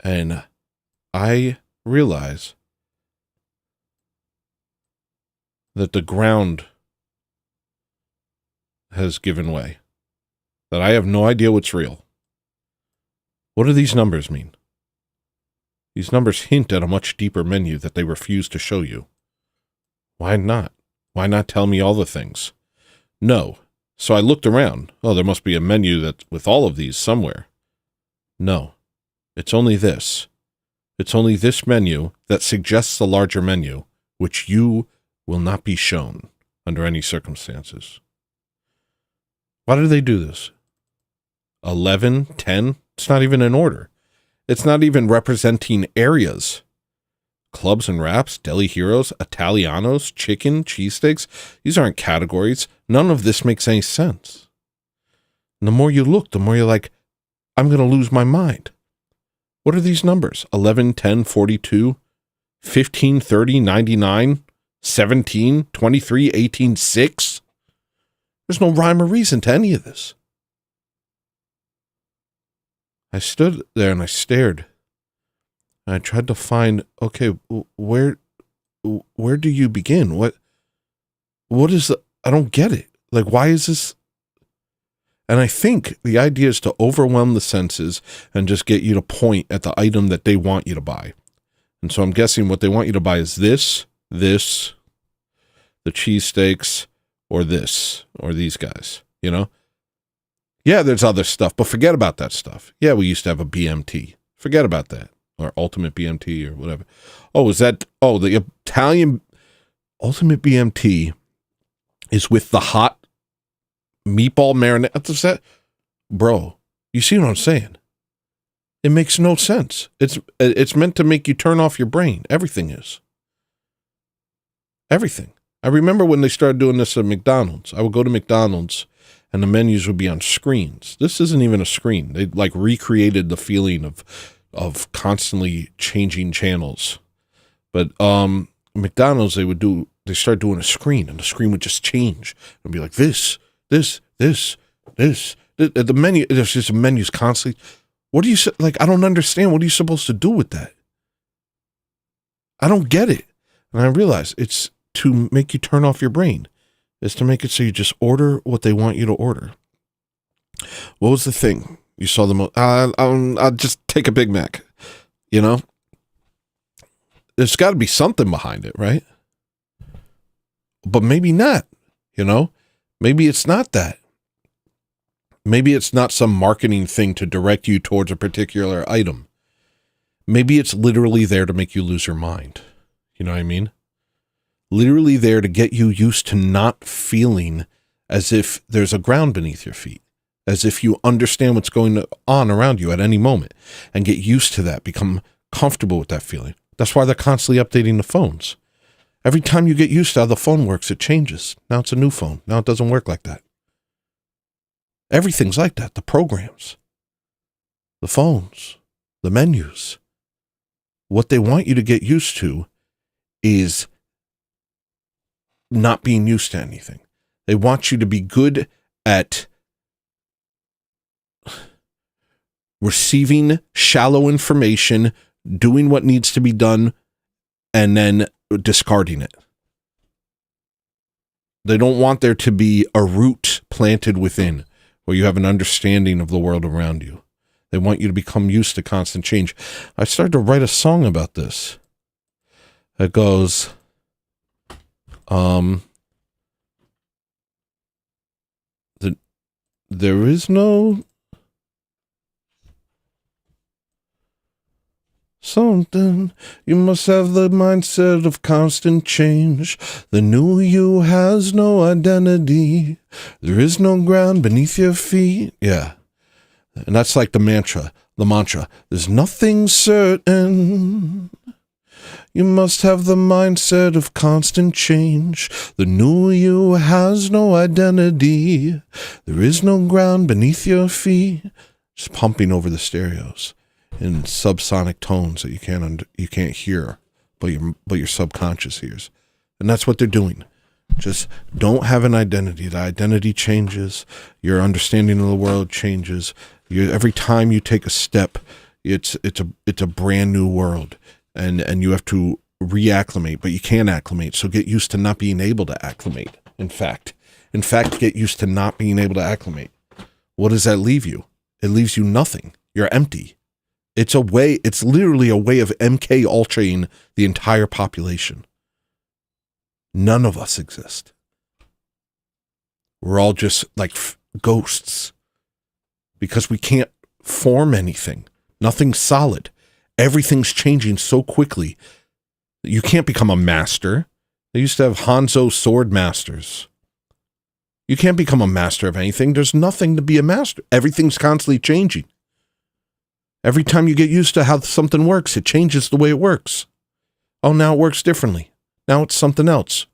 And I realize that the ground has given way. That I have no idea what's real. What do these numbers mean? These numbers hint at a much deeper menu that they refuse to show you. Why not? Why not tell me all the things? No. So I looked around. Oh, there must be a menu that with all of these somewhere. No. It's only this. It's only this menu that suggests the larger menu, which you will not be shown under any circumstances. Why do they do this? 11, 10? It's not even in order. It's not even representing areas. Clubs and wraps, deli heroes, Italianos, chicken, cheesesteaks. These aren't categories. None of this makes any sense. And the more you look, the more you're like, I'm going to lose my mind. What are these numbers? 11, 10, 42, 15, 30, 99, 17, 23, 18, 6? There's no rhyme or reason to any of this. I stood there and I stared. And I tried to find, okay, where do you begin? What is the, I don't get it. Like, why is this? And I think the idea is to overwhelm the senses and just get you to point at the item that they want you to buy. And so I'm guessing what they want you to buy is this, the cheesesteaks, or this, or these guys, you know? Yeah, there's other stuff, but forget about that stuff. Yeah, we used to have a BMT. Forget about that. Or Ultimate BMT or whatever. Oh, the Italian Ultimate BMT is with the hot meatball marinade. What's that? Bro, you see what I'm saying? It makes no sense. It's meant to make you turn off your brain. Everything is. Everything. I remember when they started doing this at McDonald's. I would go to McDonald's and the menus would be on screens. This isn't even a screen. They like recreated the feeling of constantly changing channels. But McDonald's, they started doing a screen, and the screen would just change. It would be like this. The menu, there's just menus constantly. What do you, like, I don't understand. What are you supposed to do with that? I don't get it. And I realize it's to make you turn off your brain. It's to make it so you just order what they want you to order. What was the thing? You saw I'll just take a Big Mac, you know? There's got to be something behind it, right? But maybe not, you know? Maybe it's not that. Maybe it's not some marketing thing to direct you towards a particular item. Maybe it's literally there to make you lose your mind. You know what I mean? Literally there to get you used to not feeling as if there's a ground beneath your feet. As if you understand what's going on around you at any moment and get used to that, become comfortable with that feeling. That's why they're constantly updating the phones. Every time you get used to how the phone works, it changes. Now it's a new phone. Now it doesn't work like that. Everything's like that. The programs, the phones, the menus. What they want you to get used to is not being used to anything. They want you to be good at receiving shallow information, doing what needs to be done, and then discarding it. They don't want there to be a root planted within where you have an understanding of the world around you. They want you to become used to constant change. I started to write a song about this. It goes, there is no something. You must have the mindset of constant change. The new you has no identity. There is no ground beneath your feet. Yeah. And that's like the mantra. There's nothing certain. You must have the mindset of constant change. The new you has no identity. There is no ground beneath your feet. Just pumping over the stereos in subsonic tones that you can't hear, but your subconscious hears. And that's what they're doing. Just don't have an identity. The identity changes. Your understanding of the world changes. Every time you take a step, it's a brand new world, and you have to reacclimate, but you can't acclimate. So get used to not being able to acclimate. In fact, get used to not being able to acclimate. What does that leave you? It leaves you nothing. You're empty. It's literally a way of MK Ultraing the entire population. None of us exist. We're all just like ghosts because we can't form anything. Nothing's solid. Everything's changing so quickly. You can't become a master. They used to have Hanzo sword masters. You can't become a master of anything. There's nothing to be a master. Everything's constantly changing. Every time you get used to how something works, it changes the way it works. Oh, now it works differently. Now it's something else.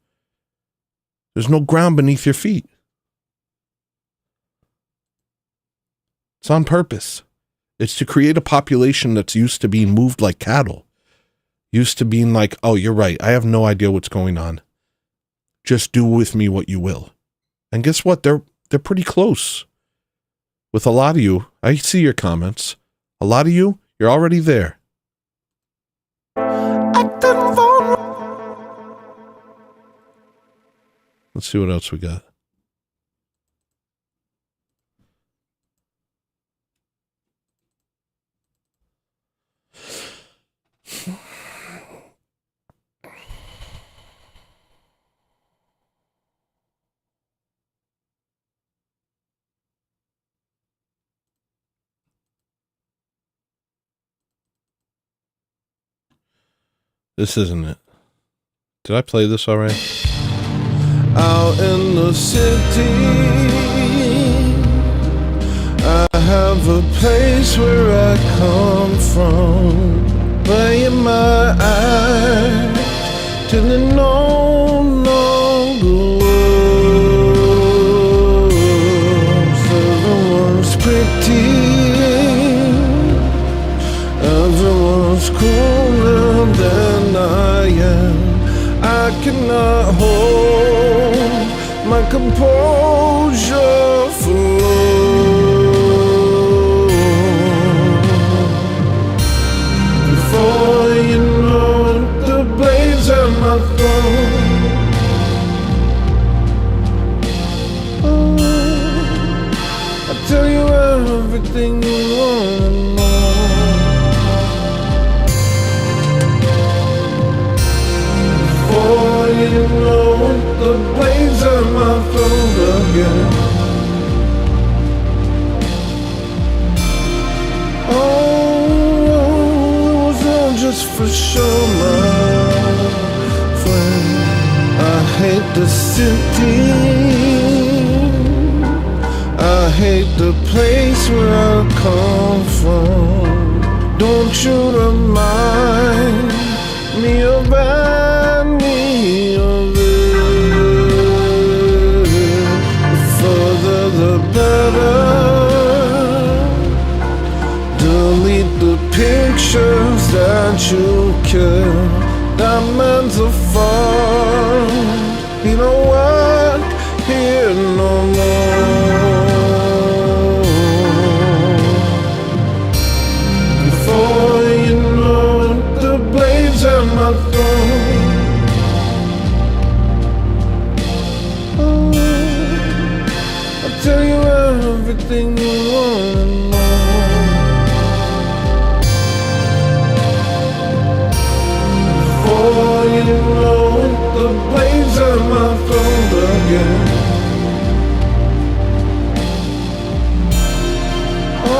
There's no ground beneath your feet. It's on purpose. It's to create a population that's used to being moved like cattle. Used to being like, oh, you're right. I have no idea what's going on. Just do with me what you will. And guess what? They're pretty close. With a lot of you, I see your comments. A lot of you, you're already there. Let's see what else we got. This isn't it. Did I play this already? Out in the city, I have a place where I come from. Playing my eyes till it no longer works. Everyone's pretty, everyone's cooler than I am. I cannot hold my composure for long. Before you know it, the blades at my throat. Oh, I'll tell you everything you wanna know. Before you know it, the blades at my throat again. Oh, it was all just for show, my friend. I hate the city, I hate the place where I come from. Don't you remind me about me of it. The further the better. Delete the pictures that you kept. That man's a farm. He don't work here no more. Before you know it, the blades at my throat. Oh, I'll tell you everything you wanna know. Before you know it, the blades at my throat again. Oh,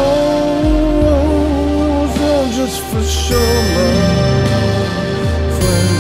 it was all just for sure, my friend.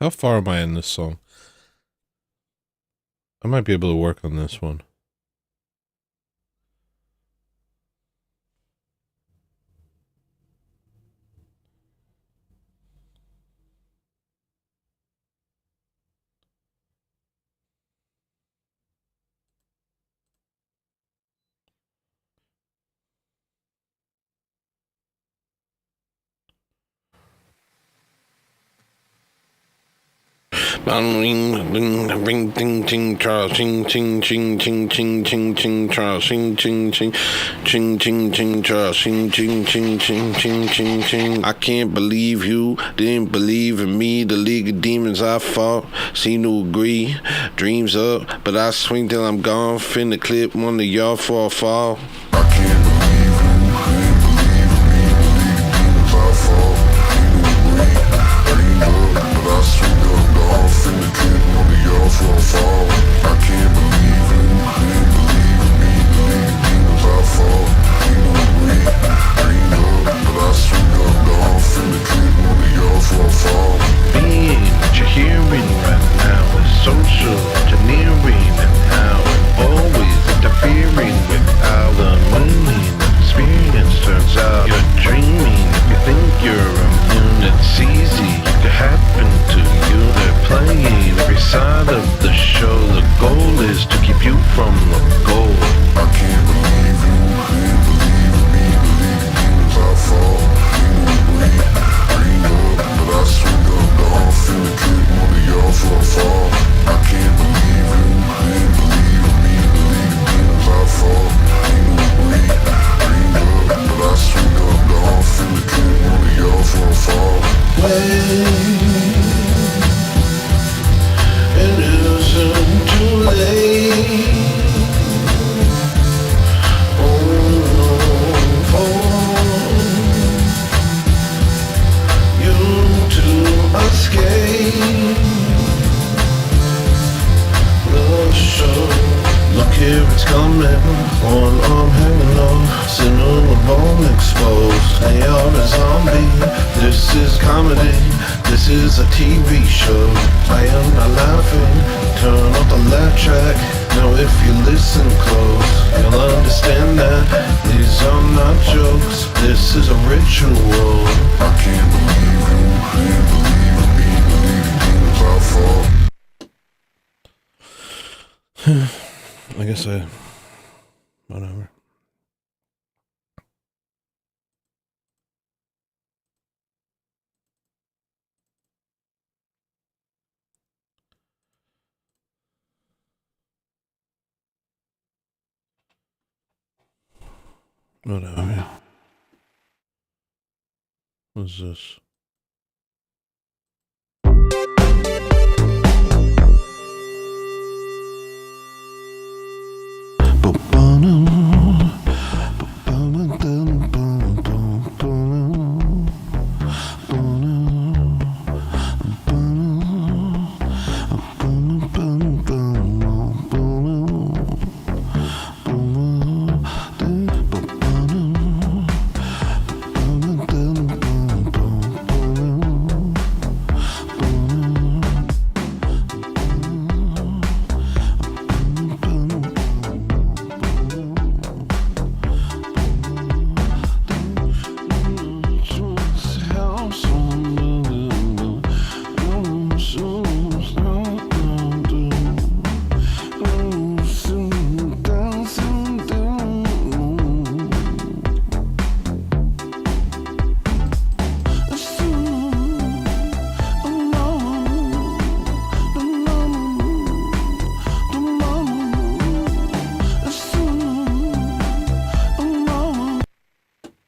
How far am I in this song? I might be able to work on this one. Ring, ring, ring, ting, ting, Charles, ching, ching, ching, ching, ching, ching, ching, Charles, ching, ching, ching, ching, ching, ching, Charles, ching, ching, ching, ching, ching, ching, ching. I can't believe you didn't believe in me. The League of Demons I fought seem to agree. Dreams up, but I swing till I'm gone. Finna clip one of y'all for a fall. I can't believe you, can't believe in me. Demons I fall, dream up, but I swing up, gone. Finna clip one of y'all for a fall. I can't believe you, can't believe in me. Demons I fall, dream up, but I swing up, gone. Finna clip one of y'all for a fall. Being what you're hearing right now is social engineering and how it always interfering with our meaning. Experience turns out you're dreaming. If you think you're immune, it's easy. It could happen to you. They're playing every side of the show. The goal is to keep you from the goal. I can't believe you, can't believe in me. Demons I fall, dream up, but I swing up, gone. Finna clip one of y'all for a fall. I can't believe you, can't believe in me. Demons I fall, dream up, but I swing up, gone. Finna clip one of y'all for a fall. It isn't too late. Escape the show. Look here, it's coming. One arm hanging off, cinema bone exposed. They are a zombie. This is comedy. This is a TV show. I am not laughing. Turn off the laugh track. Now if you listen close, you'll understand that these are not jokes. This is a ritual. I can't believe you, can't believe in me. Demons I fall. I guess whatever. Whatever. What's this?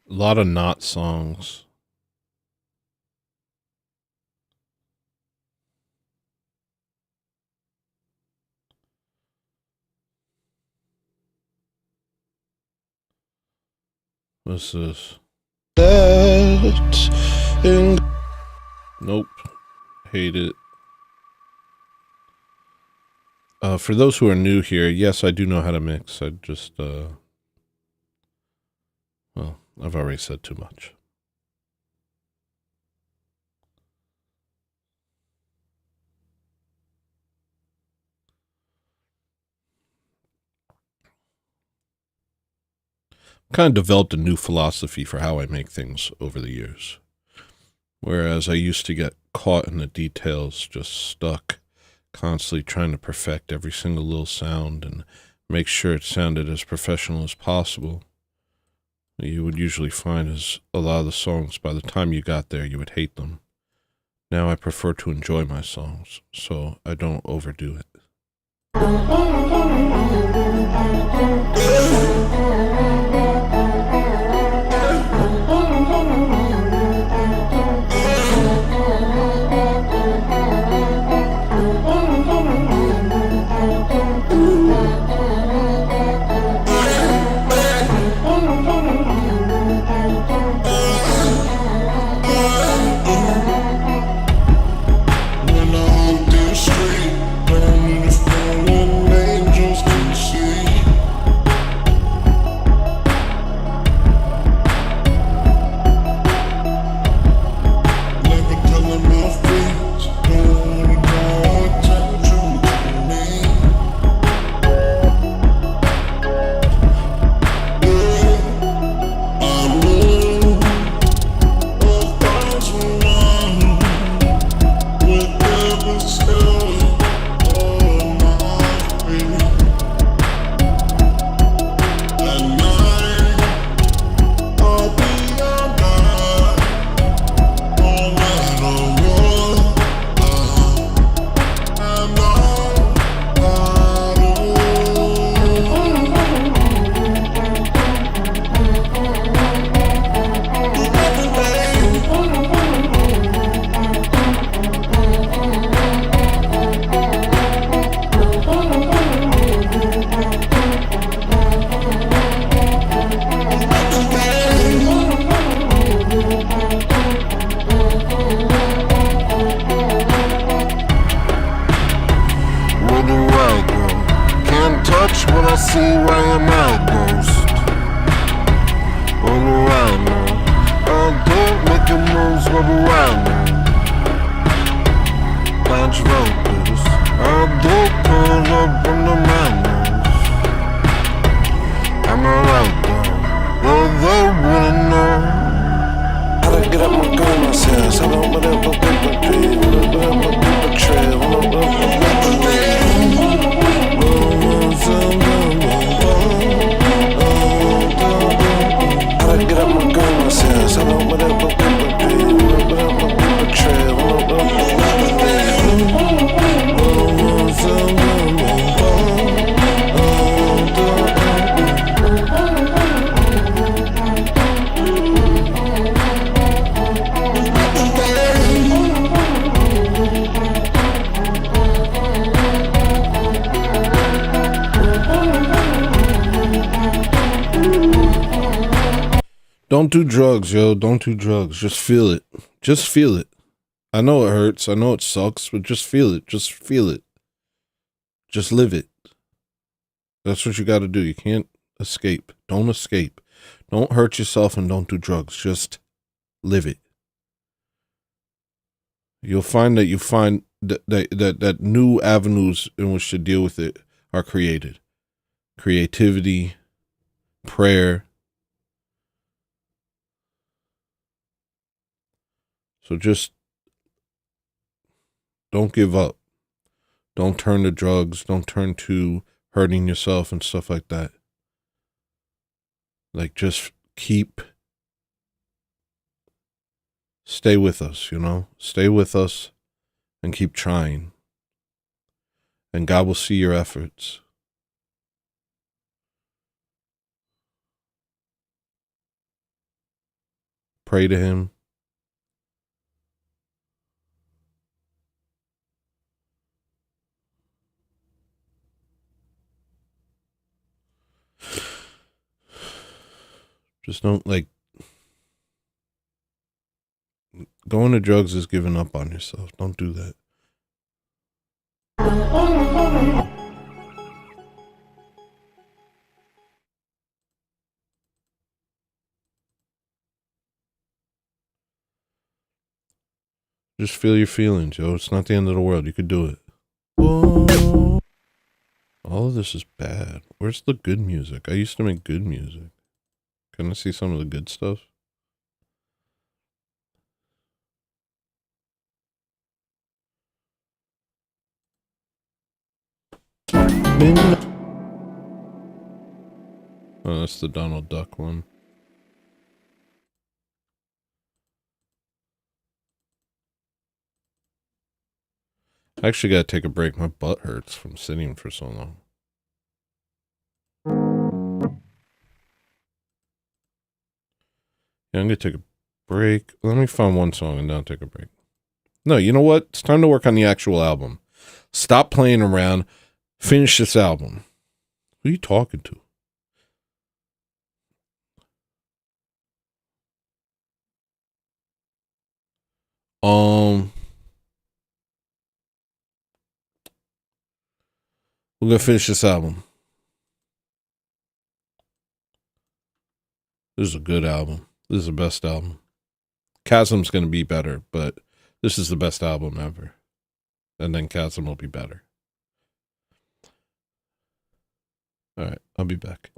A lot of not songs. What's this? Nope. Hate it. For those who are new here, yes, I do know how to mix. I just, well, I've already said too much. kind of developed a new philosophy for how I make things over the years. Whereas I used to get caught in the details, just stuck, constantly trying to perfect every single little sound and make sure it sounded as professional as possible. You would usually find is a lot of the songs, by the time you got there, you would hate them. Now I prefer to enjoy my songs, so I don't overdo it. When I walk the street, only the fallen angels can see. Never telling my face, don't wanna draw attention to me. Yeah, I move 1,000 miles. With every step on my feet. At night, I'll be alright. No matter what, I know I do. Where do I go? Can't touch what I see where I'm outpost. What do I know? All day making moves, what do I know? Bunch of ropers. All day pulled up on the mountains. I'm alright though they wouldn't know. How to get up my gun myself. I don't let up my tree. Let up my paper trail. How to get up my gun myself. I don't let up my paper tree. Let up my paper trail. Don't do drugs, yo. Don't do drugs. Just feel it. Just feel it. I know it hurts. I know it sucks, but just feel it. Just feel it. Just live it. That's what you got to do. You can't escape. Don't escape. Don't hurt yourself and don't do drugs. Just live it. You'll find that new avenues in which to deal with it are created. Creativity, prayer. So just don't give up. Don't turn to drugs. Don't turn to hurting yourself and stuff like that. Like, just stay with us, you know? Stay with us and keep trying. And God will see your efforts. Pray to Him. Just don't, like, going to drugs is giving up on yourself. Don't do that. Just feel your feelings, yo. It's not the end of the world. You could do it. Whoa. All of this is bad. Where's the good music? I used to make good music. Can I see some of the good stuff? Oh, that's the Donald Duck one. I actually gotta take a break. My butt hurts from sitting for so long. Yeah, I'm gonna take a break. Let me find one song and then I'll take a break. No, you know what? It's time to work on the actual album. Stop playing around. Finish this album. Who are you talking to? We're gonna finish this album. This is a good album. This is the best album. Chasm's gonna be better, but this is the best album ever. And then Chasm will be better. All right, I'll be back.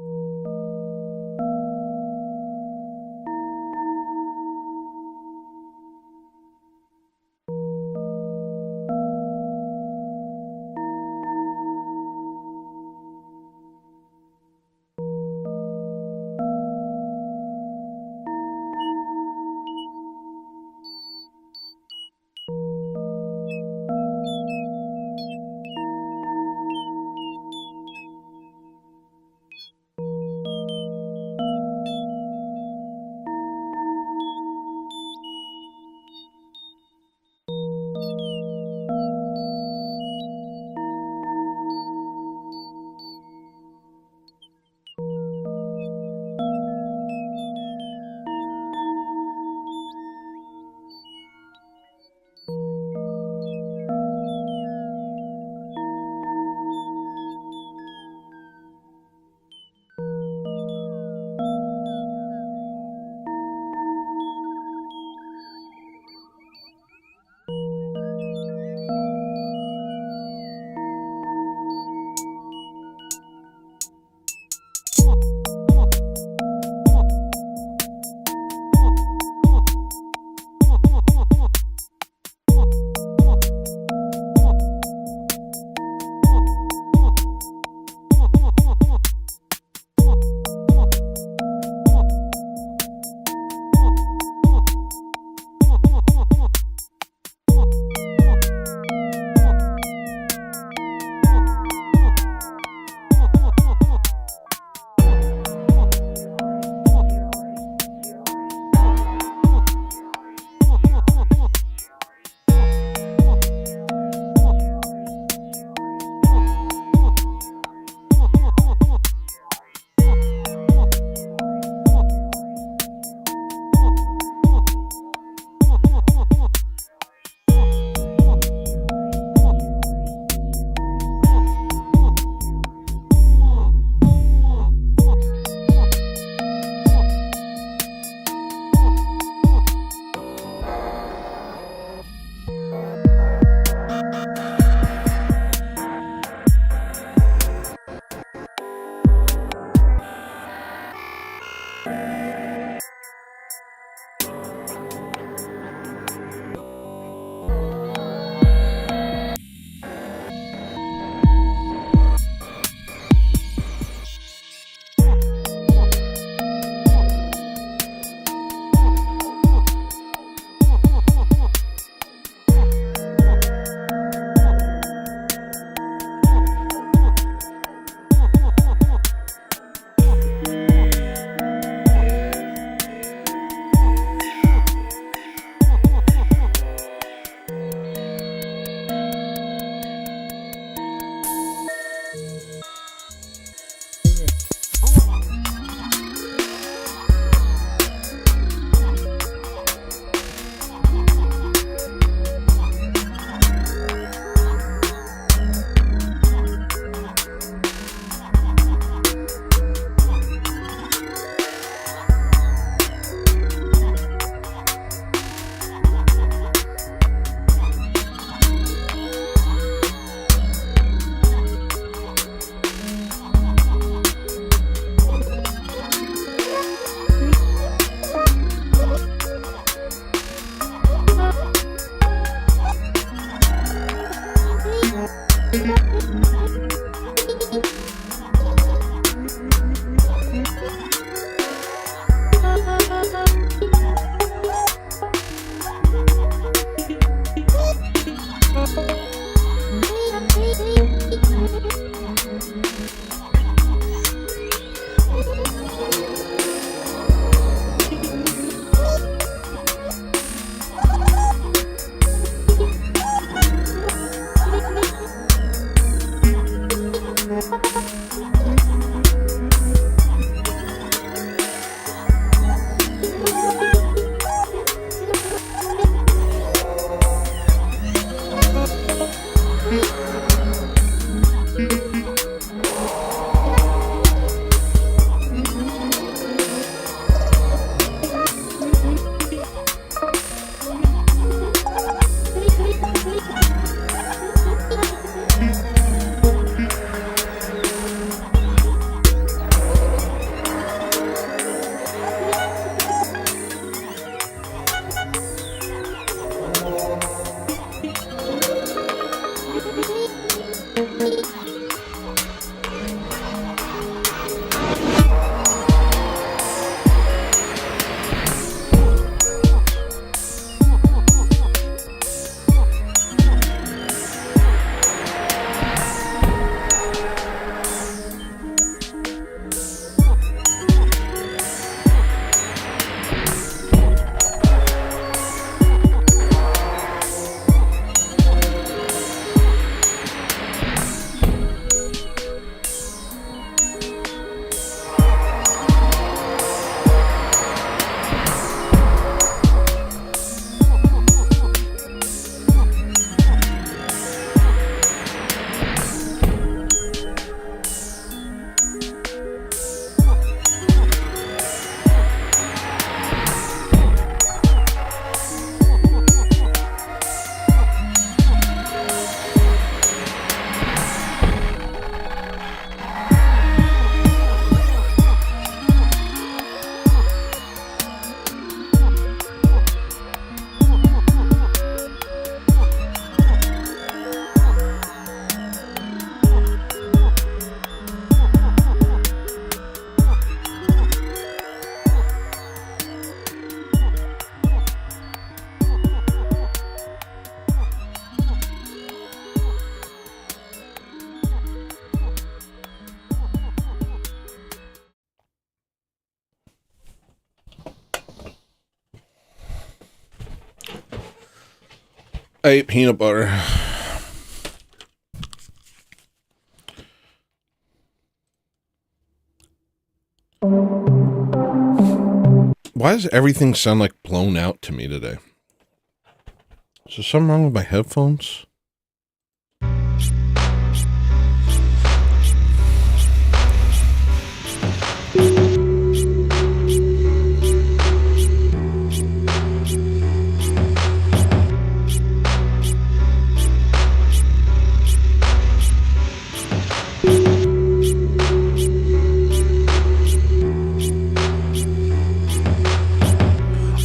I ate peanut butter. Why does everything sound like blown out to me today? Is there something wrong with my headphones?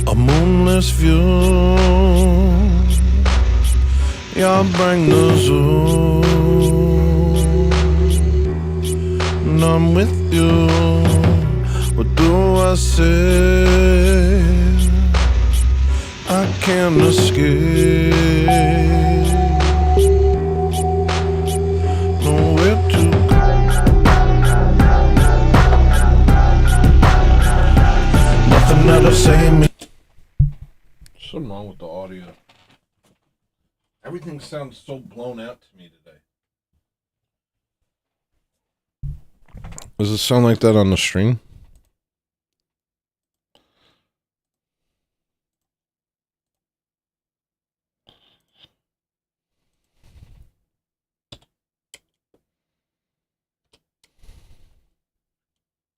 A moonless view, you'll bring the zoo, and I'm with you. What do I say? I can't escape. Nowhere to go. Nothing that'll save me. Something wrong with the audio. Everything sounds so blown out to me today. Does it sound like that on the stream?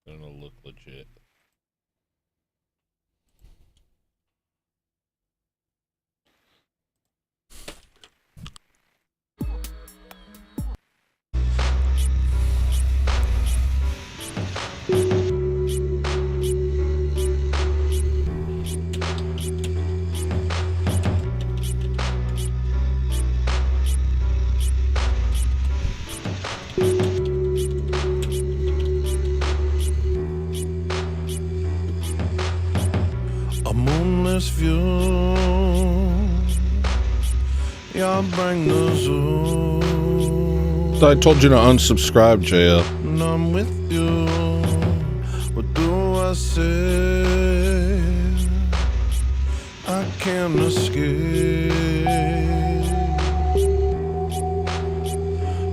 Gonna look legit. A moonless view, you'll bring the zoo. I told you to unsubscribe, JL. And I'm with you. What do I say? I can't escape.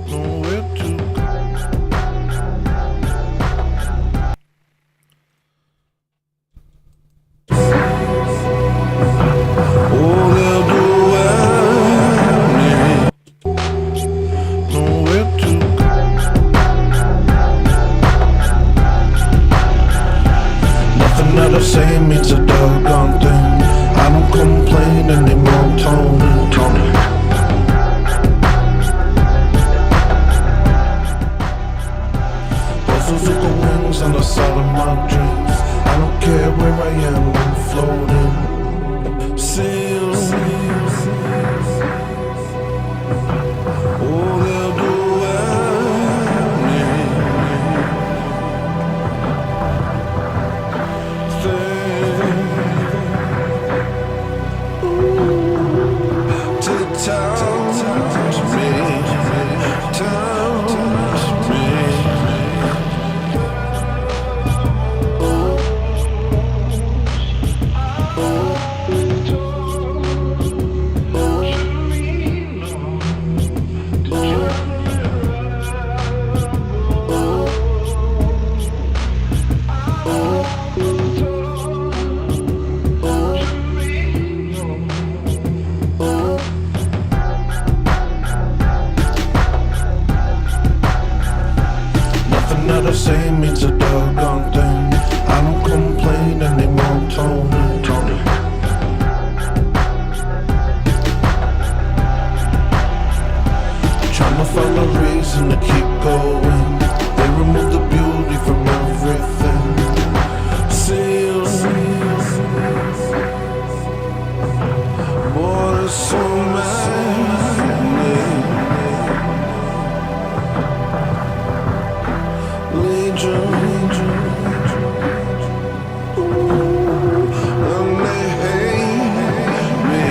Nowhere to go. Say means a doggone thing. I don't complain anymore, Tony. Those are the wings on the side of my dreams. I don't care where I am, I'm floating. Seals. Oh, they'll do say means a doggone thing. I don't complain anymore, Tony. Trying to find a reason to keep going. They remove the beauty from everything. Seals. Boy, there's so many. Legion. And they hate me.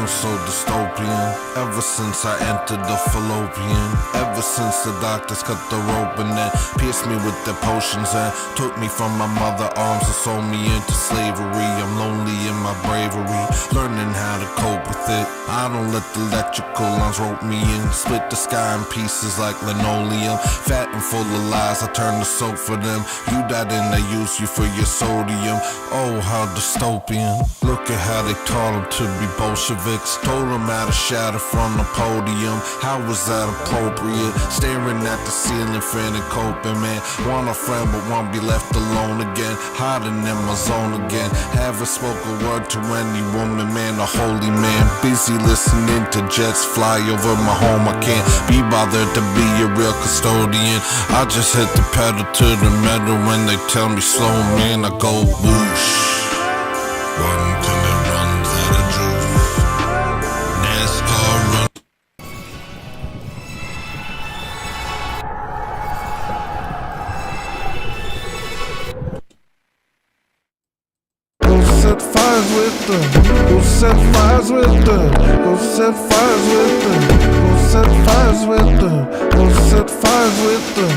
I'm so dystopian. Ever since I entered the fallopian. Ever since the doctors cut the rope and then pierced me with their potions and took me from my mother arms and sold me into slavery. I'm lonely in my bravery, learning how to cope with it. I don't let the electrical lines rope me in. Split the sky in pieces like linoleum. Fat and full of lies, I turn to soap for them. You died and they use you for your sodium. Oh, how dystopian. Look at how they taught them to be Bolsheviks. Told them how to shatter from the podium. How was that appropriate? Staring at the ceiling, feeling coping, man. Want a friend but won't be left alone again. Hiding in my zone again. Haven't spoke a word to any woman, man. A holy man. Busy listening to jets fly over my home. I can't be bothered to be a real custodian. I just hit the pedal to the metal when they tell me slow, man. I go whoosh. Run till it runs out of juice. NASCAR run. Go set fires with them. Go set fires with them. Go set fires with them. Go set fires with them. Go set fires with them.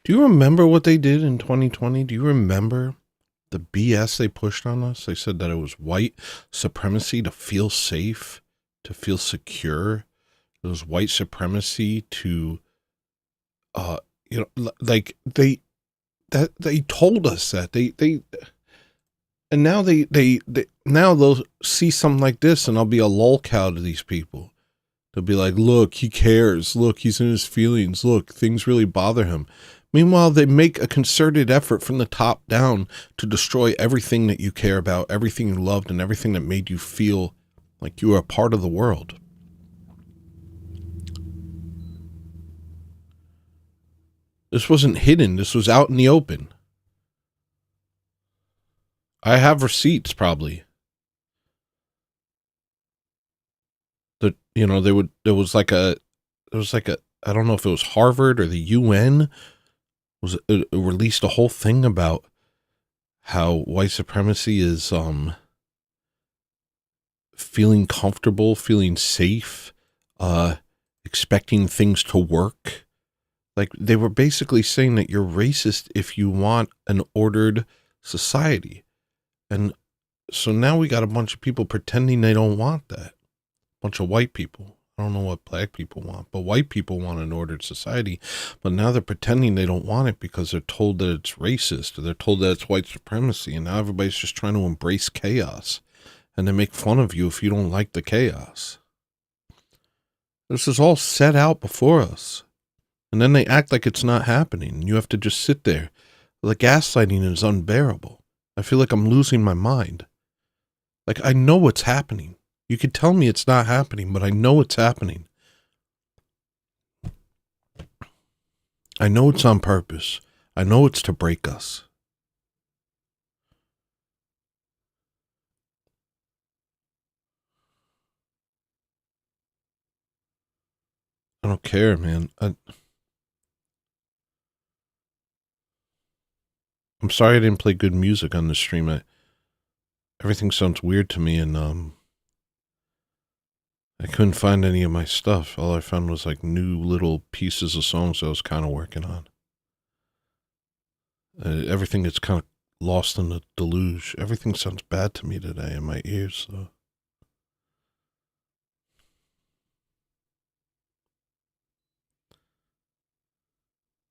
Do you remember what they did in 2020? Do you remember the BS they pushed on us? They said that it was white supremacy to feel safe, to feel secure. It was white supremacy to, like they told us that and now they now they'll see something like this and I'll be a lolcow to these people. They'll be like, look, he cares. Look, he's in his feelings. Look, things really bother him. Meanwhile, they make a concerted effort from the top down to destroy everything that you care about, everything you loved, and everything that made you feel like you were a part of the world. This wasn't hidden. This was out in the open. I have receipts, probably. That, there was like a, I don't know if it was Harvard or the UN it released a whole thing about how white supremacy is feeling comfortable, feeling safe, expecting things to work. Like they were basically saying that you're racist if you want an ordered society. And so now we got a bunch of people pretending they don't want that. A bunch of white people. I don't know what black people want, but white people want an ordered society. But now they're pretending they don't want it because they're told that it's racist or they're told that it's white supremacy. And now everybody's just trying to embrace chaos. And they make fun of you if you don't like the chaos. This is all set out before us. And then they act like it's not happening. You have to just sit there. The gaslighting is unbearable. I feel like I'm losing my mind. Like I know what's happening. You could tell me it's not happening, but I know it's happening. I know it's on purpose. I know it's to break us. I don't care, man. I'm sorry I didn't play good music on the stream. Everything sounds weird to me, and I couldn't find any of my stuff. All I found was like new little pieces of songs I was kind of working on. Everything gets kind of lost in the deluge. Everything sounds bad to me today in my ears, so.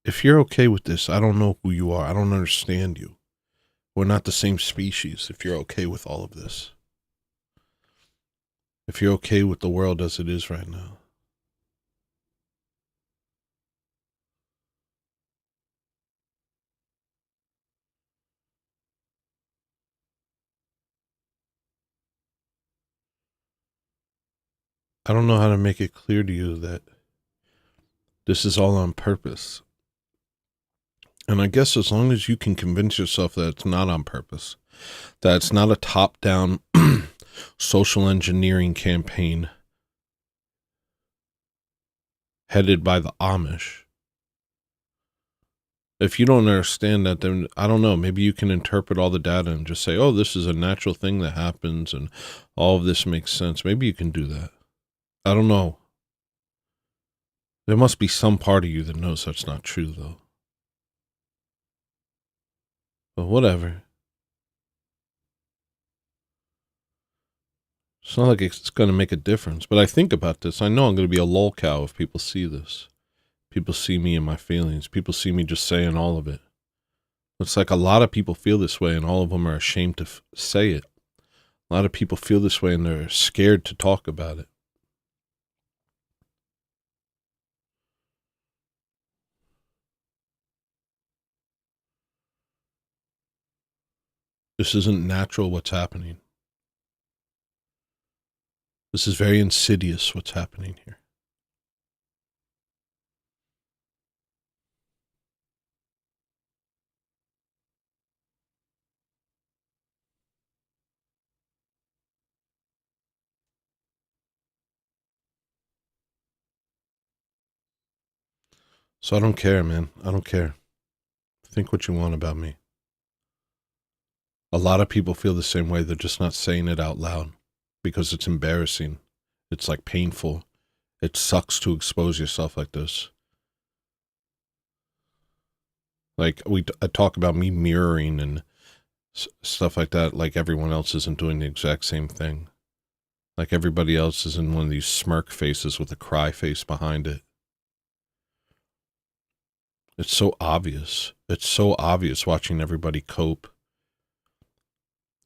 If you're okay with this, I don't know who you are. I don't understand you. We're not the same species if you're okay with all of this. If you're okay with the world as it is right now. I don't know how to make it clear to you that this is all on purpose. And I guess as long as you can convince yourself that it's not on purpose, that it's not a top-down social engineering campaign headed by the Amish. If you don't understand that, then I don't know, maybe you can interpret all the data and just say, oh, this is a natural thing that happens and all of this makes sense. Maybe you can do that. I don't know. There must be some part of you that knows that's not true, though. But whatever. It's not like it's going to make a difference. But I think about this. I know I'm going to be a lolcow if people see this. People see me and my feelings. People see me just saying all of it. It's like a lot of people feel this way and all of them are ashamed to say it. A lot of people feel this way and they're scared to talk about it. This isn't natural what's happening. This is very insidious what's happening here. So I don't care, man. I don't care. Think what you want about me. A lot of people feel the same way. They're just not saying it out loud because it's embarrassing. It's like painful. It sucks to expose yourself like this. Like I talk about me mirroring and stuff like that. Like everyone else isn't doing the exact same thing. Like everybody else is in one of these smirk faces with a cry face behind it. It's so obvious. It's so obvious watching everybody cope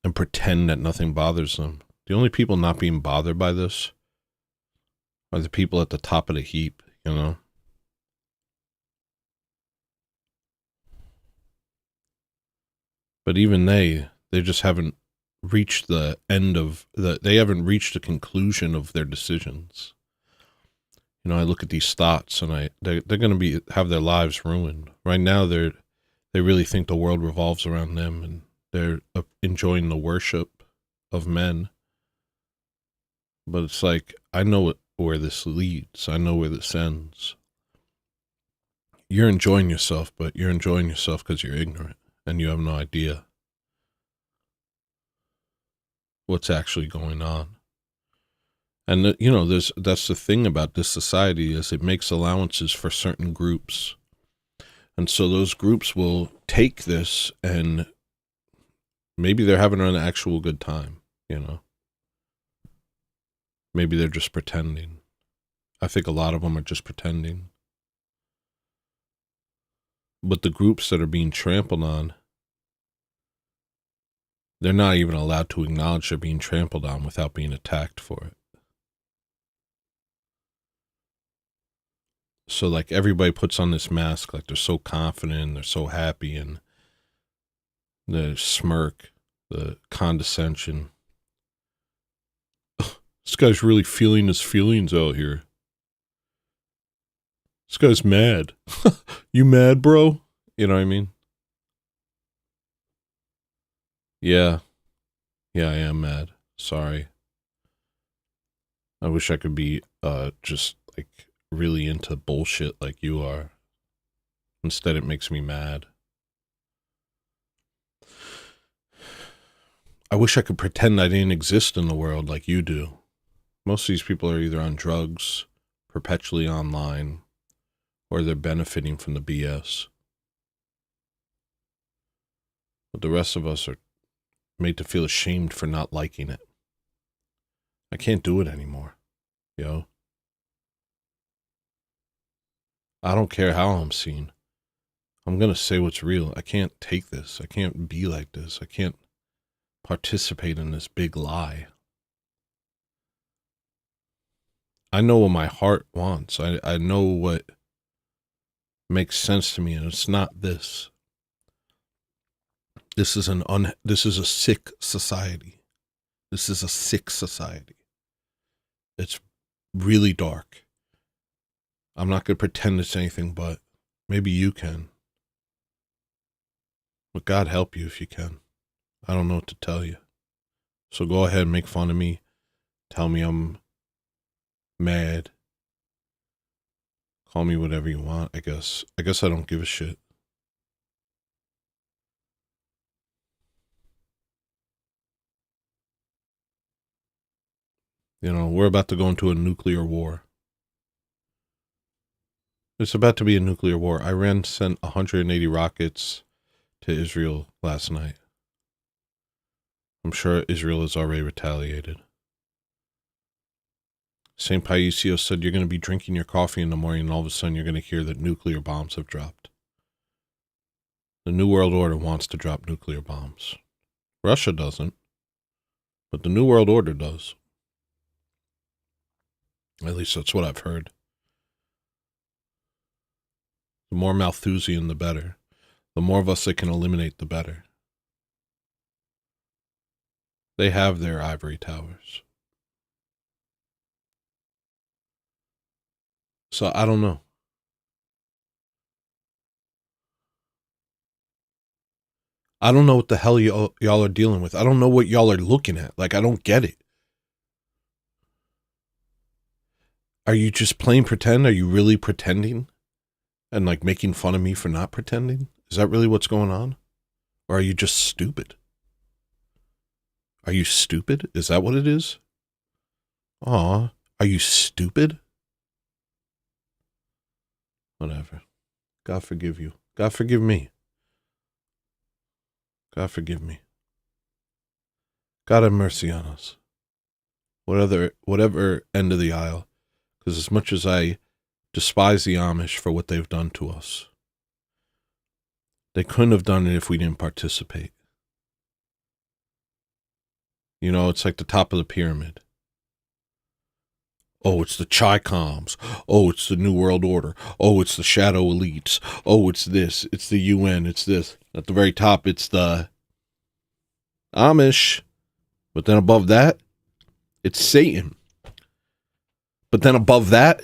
and pretend that nothing bothers them. The only people not being bothered by this are the people at the top of the heap, you know? But even they just haven't reached the end of they haven't reached the conclusion of their decisions. You know, I look at these thoughts and they're going to have their lives ruined. Right now they really think the world revolves around them, and they're enjoying the worship of men. But it's like, I know where this leads. I know where this ends. You're enjoying yourself, but you're enjoying yourself because you're ignorant and you have no idea what's actually going on. And, you know, that's the thing about this society, is it makes allowances for certain groups. And so those groups will take this, and maybe they're having an actual good time, you know. Maybe they're just pretending. I think a lot of them are just pretending. But the groups that are being trampled on, they're not even allowed to acknowledge they're being trampled on without being attacked for it. So like everybody puts on this mask, like they're so confident and they're so happy, and the smirk, the condescension. This guy's really feeling his feelings out here. This guy's mad. You mad, bro? You know what I mean? Yeah. Yeah, I am mad. Sorry. I wish I could be just like really into bullshit like you are. Instead, it makes me mad. I wish I could pretend I didn't exist in the world like you do. Most of these people are either on drugs, perpetually online, or they're benefiting from the BS. But the rest of us are made to feel ashamed for not liking it. I can't do it anymore, yo. I don't care how I'm seen. I'm going to say what's real. I can't take this. I can't be like this. I can't participate in this big lie. I know what my heart wants. I know what makes sense to me, and it's not this. This is a sick society. This is a sick society. It's really dark. I'm not going to pretend it's anything but. Maybe you can. But God help you if you can. I don't know what to tell you. So go ahead and make fun of me. Tell me I'm mad. Call me whatever you want, I guess. I guess I don't give a shit. You know, we're about to go into a nuclear war. It's about to be a nuclear war. Iran sent 180 rockets to Israel last night. I'm sure Israel has already retaliated. St. Paisios said you're going to be drinking your coffee in the morning and all of a sudden you're going to hear that nuclear bombs have dropped. The New World Order wants to drop nuclear bombs. Russia doesn't, but the New World Order does. At least that's what I've heard. The more Malthusian, the better. The more of us they can eliminate, the better. They have their ivory towers. So I don't know. I don't know what the hell y'all are dealing with. I don't know what y'all are looking at. Like, I don't get it. Are you just playing pretend? Are you really pretending? And like making fun of me for not pretending? Is that really what's going on? Or are you just stupid? Are you stupid? Is that what it is? Aw, are you stupid? Whatever. God forgive you. God forgive me. God forgive me. God have mercy on us. Whatever end of the aisle. Because as much as I despise the Amish for what they've done to us, they couldn't have done it if we didn't participate. You know, it's like the top of the pyramid. Oh, it's the Chi-Coms. Oh, it's the New World Order. Oh, it's the Shadow Elites. Oh, it's this. It's the UN. It's this. At the very top, it's the Amish. But then above that, it's Satan. But then above that,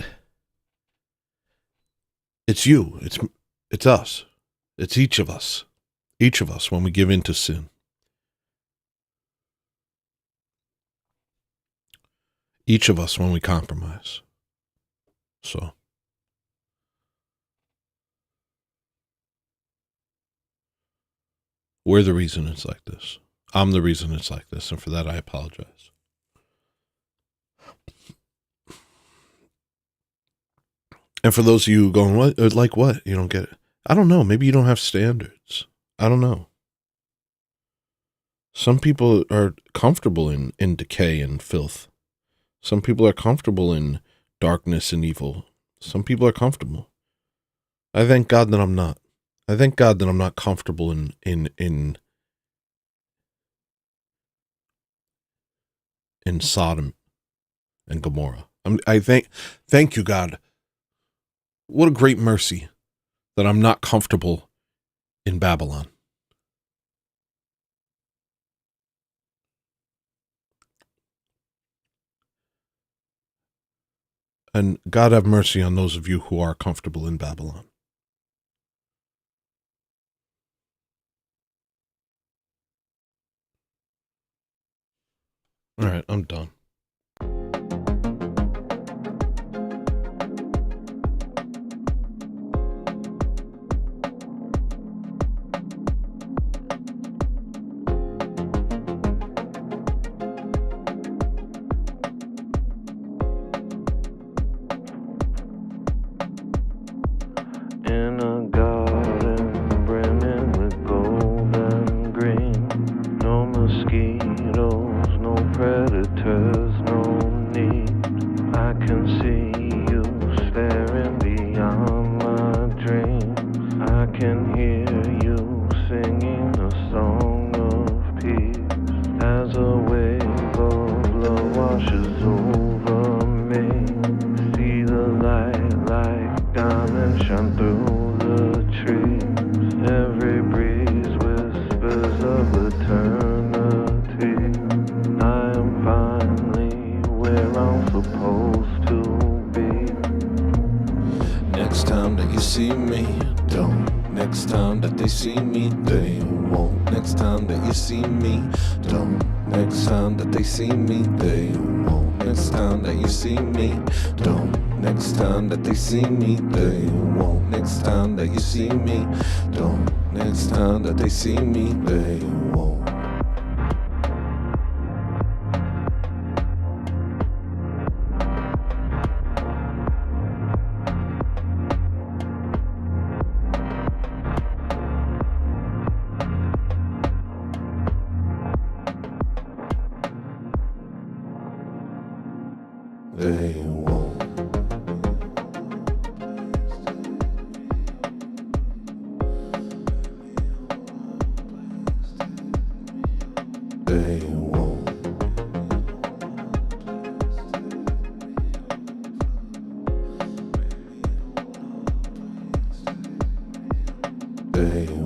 it's you. It's us. It's each of us. Each of us when we give in to sin. Each of us when we compromise. So. We're the reason it's like this. I'm the reason it's like this, and for that I apologize. And for those of you going, what? Like what? You don't get it. I don't know. Maybe you don't have standards. I don't know. Some people are comfortable in decay and filth. Some people are comfortable in darkness and evil. Some people are comfortable. I thank God that I'm not. I thank God that I'm not comfortable in Sodom and Gomorrah. I thank you, God. What a great mercy that I'm not comfortable in Babylon. And God have mercy on those of you who are comfortable in Babylon. All right, I'm done. In a garden brimming with gold and green. No mosquitoes, no predators, no need. I can see you staring beyond my dreams. I can hear you singing a song of peace. As a wave of love washes over me. See the light like diamonds shine through the trees. Every breeze whispers of eternity. I am finally where I'm supposed to be. Next time that you see me, don't. Next time that they see me, they won't. Next time that you see me, don't. Next time that they see me, they won't. Next time that you see me, don't. Next time that they see me, they won't. Next time that you see me, don't. Next time that they see me, they won't. They won't. They won't. They won't.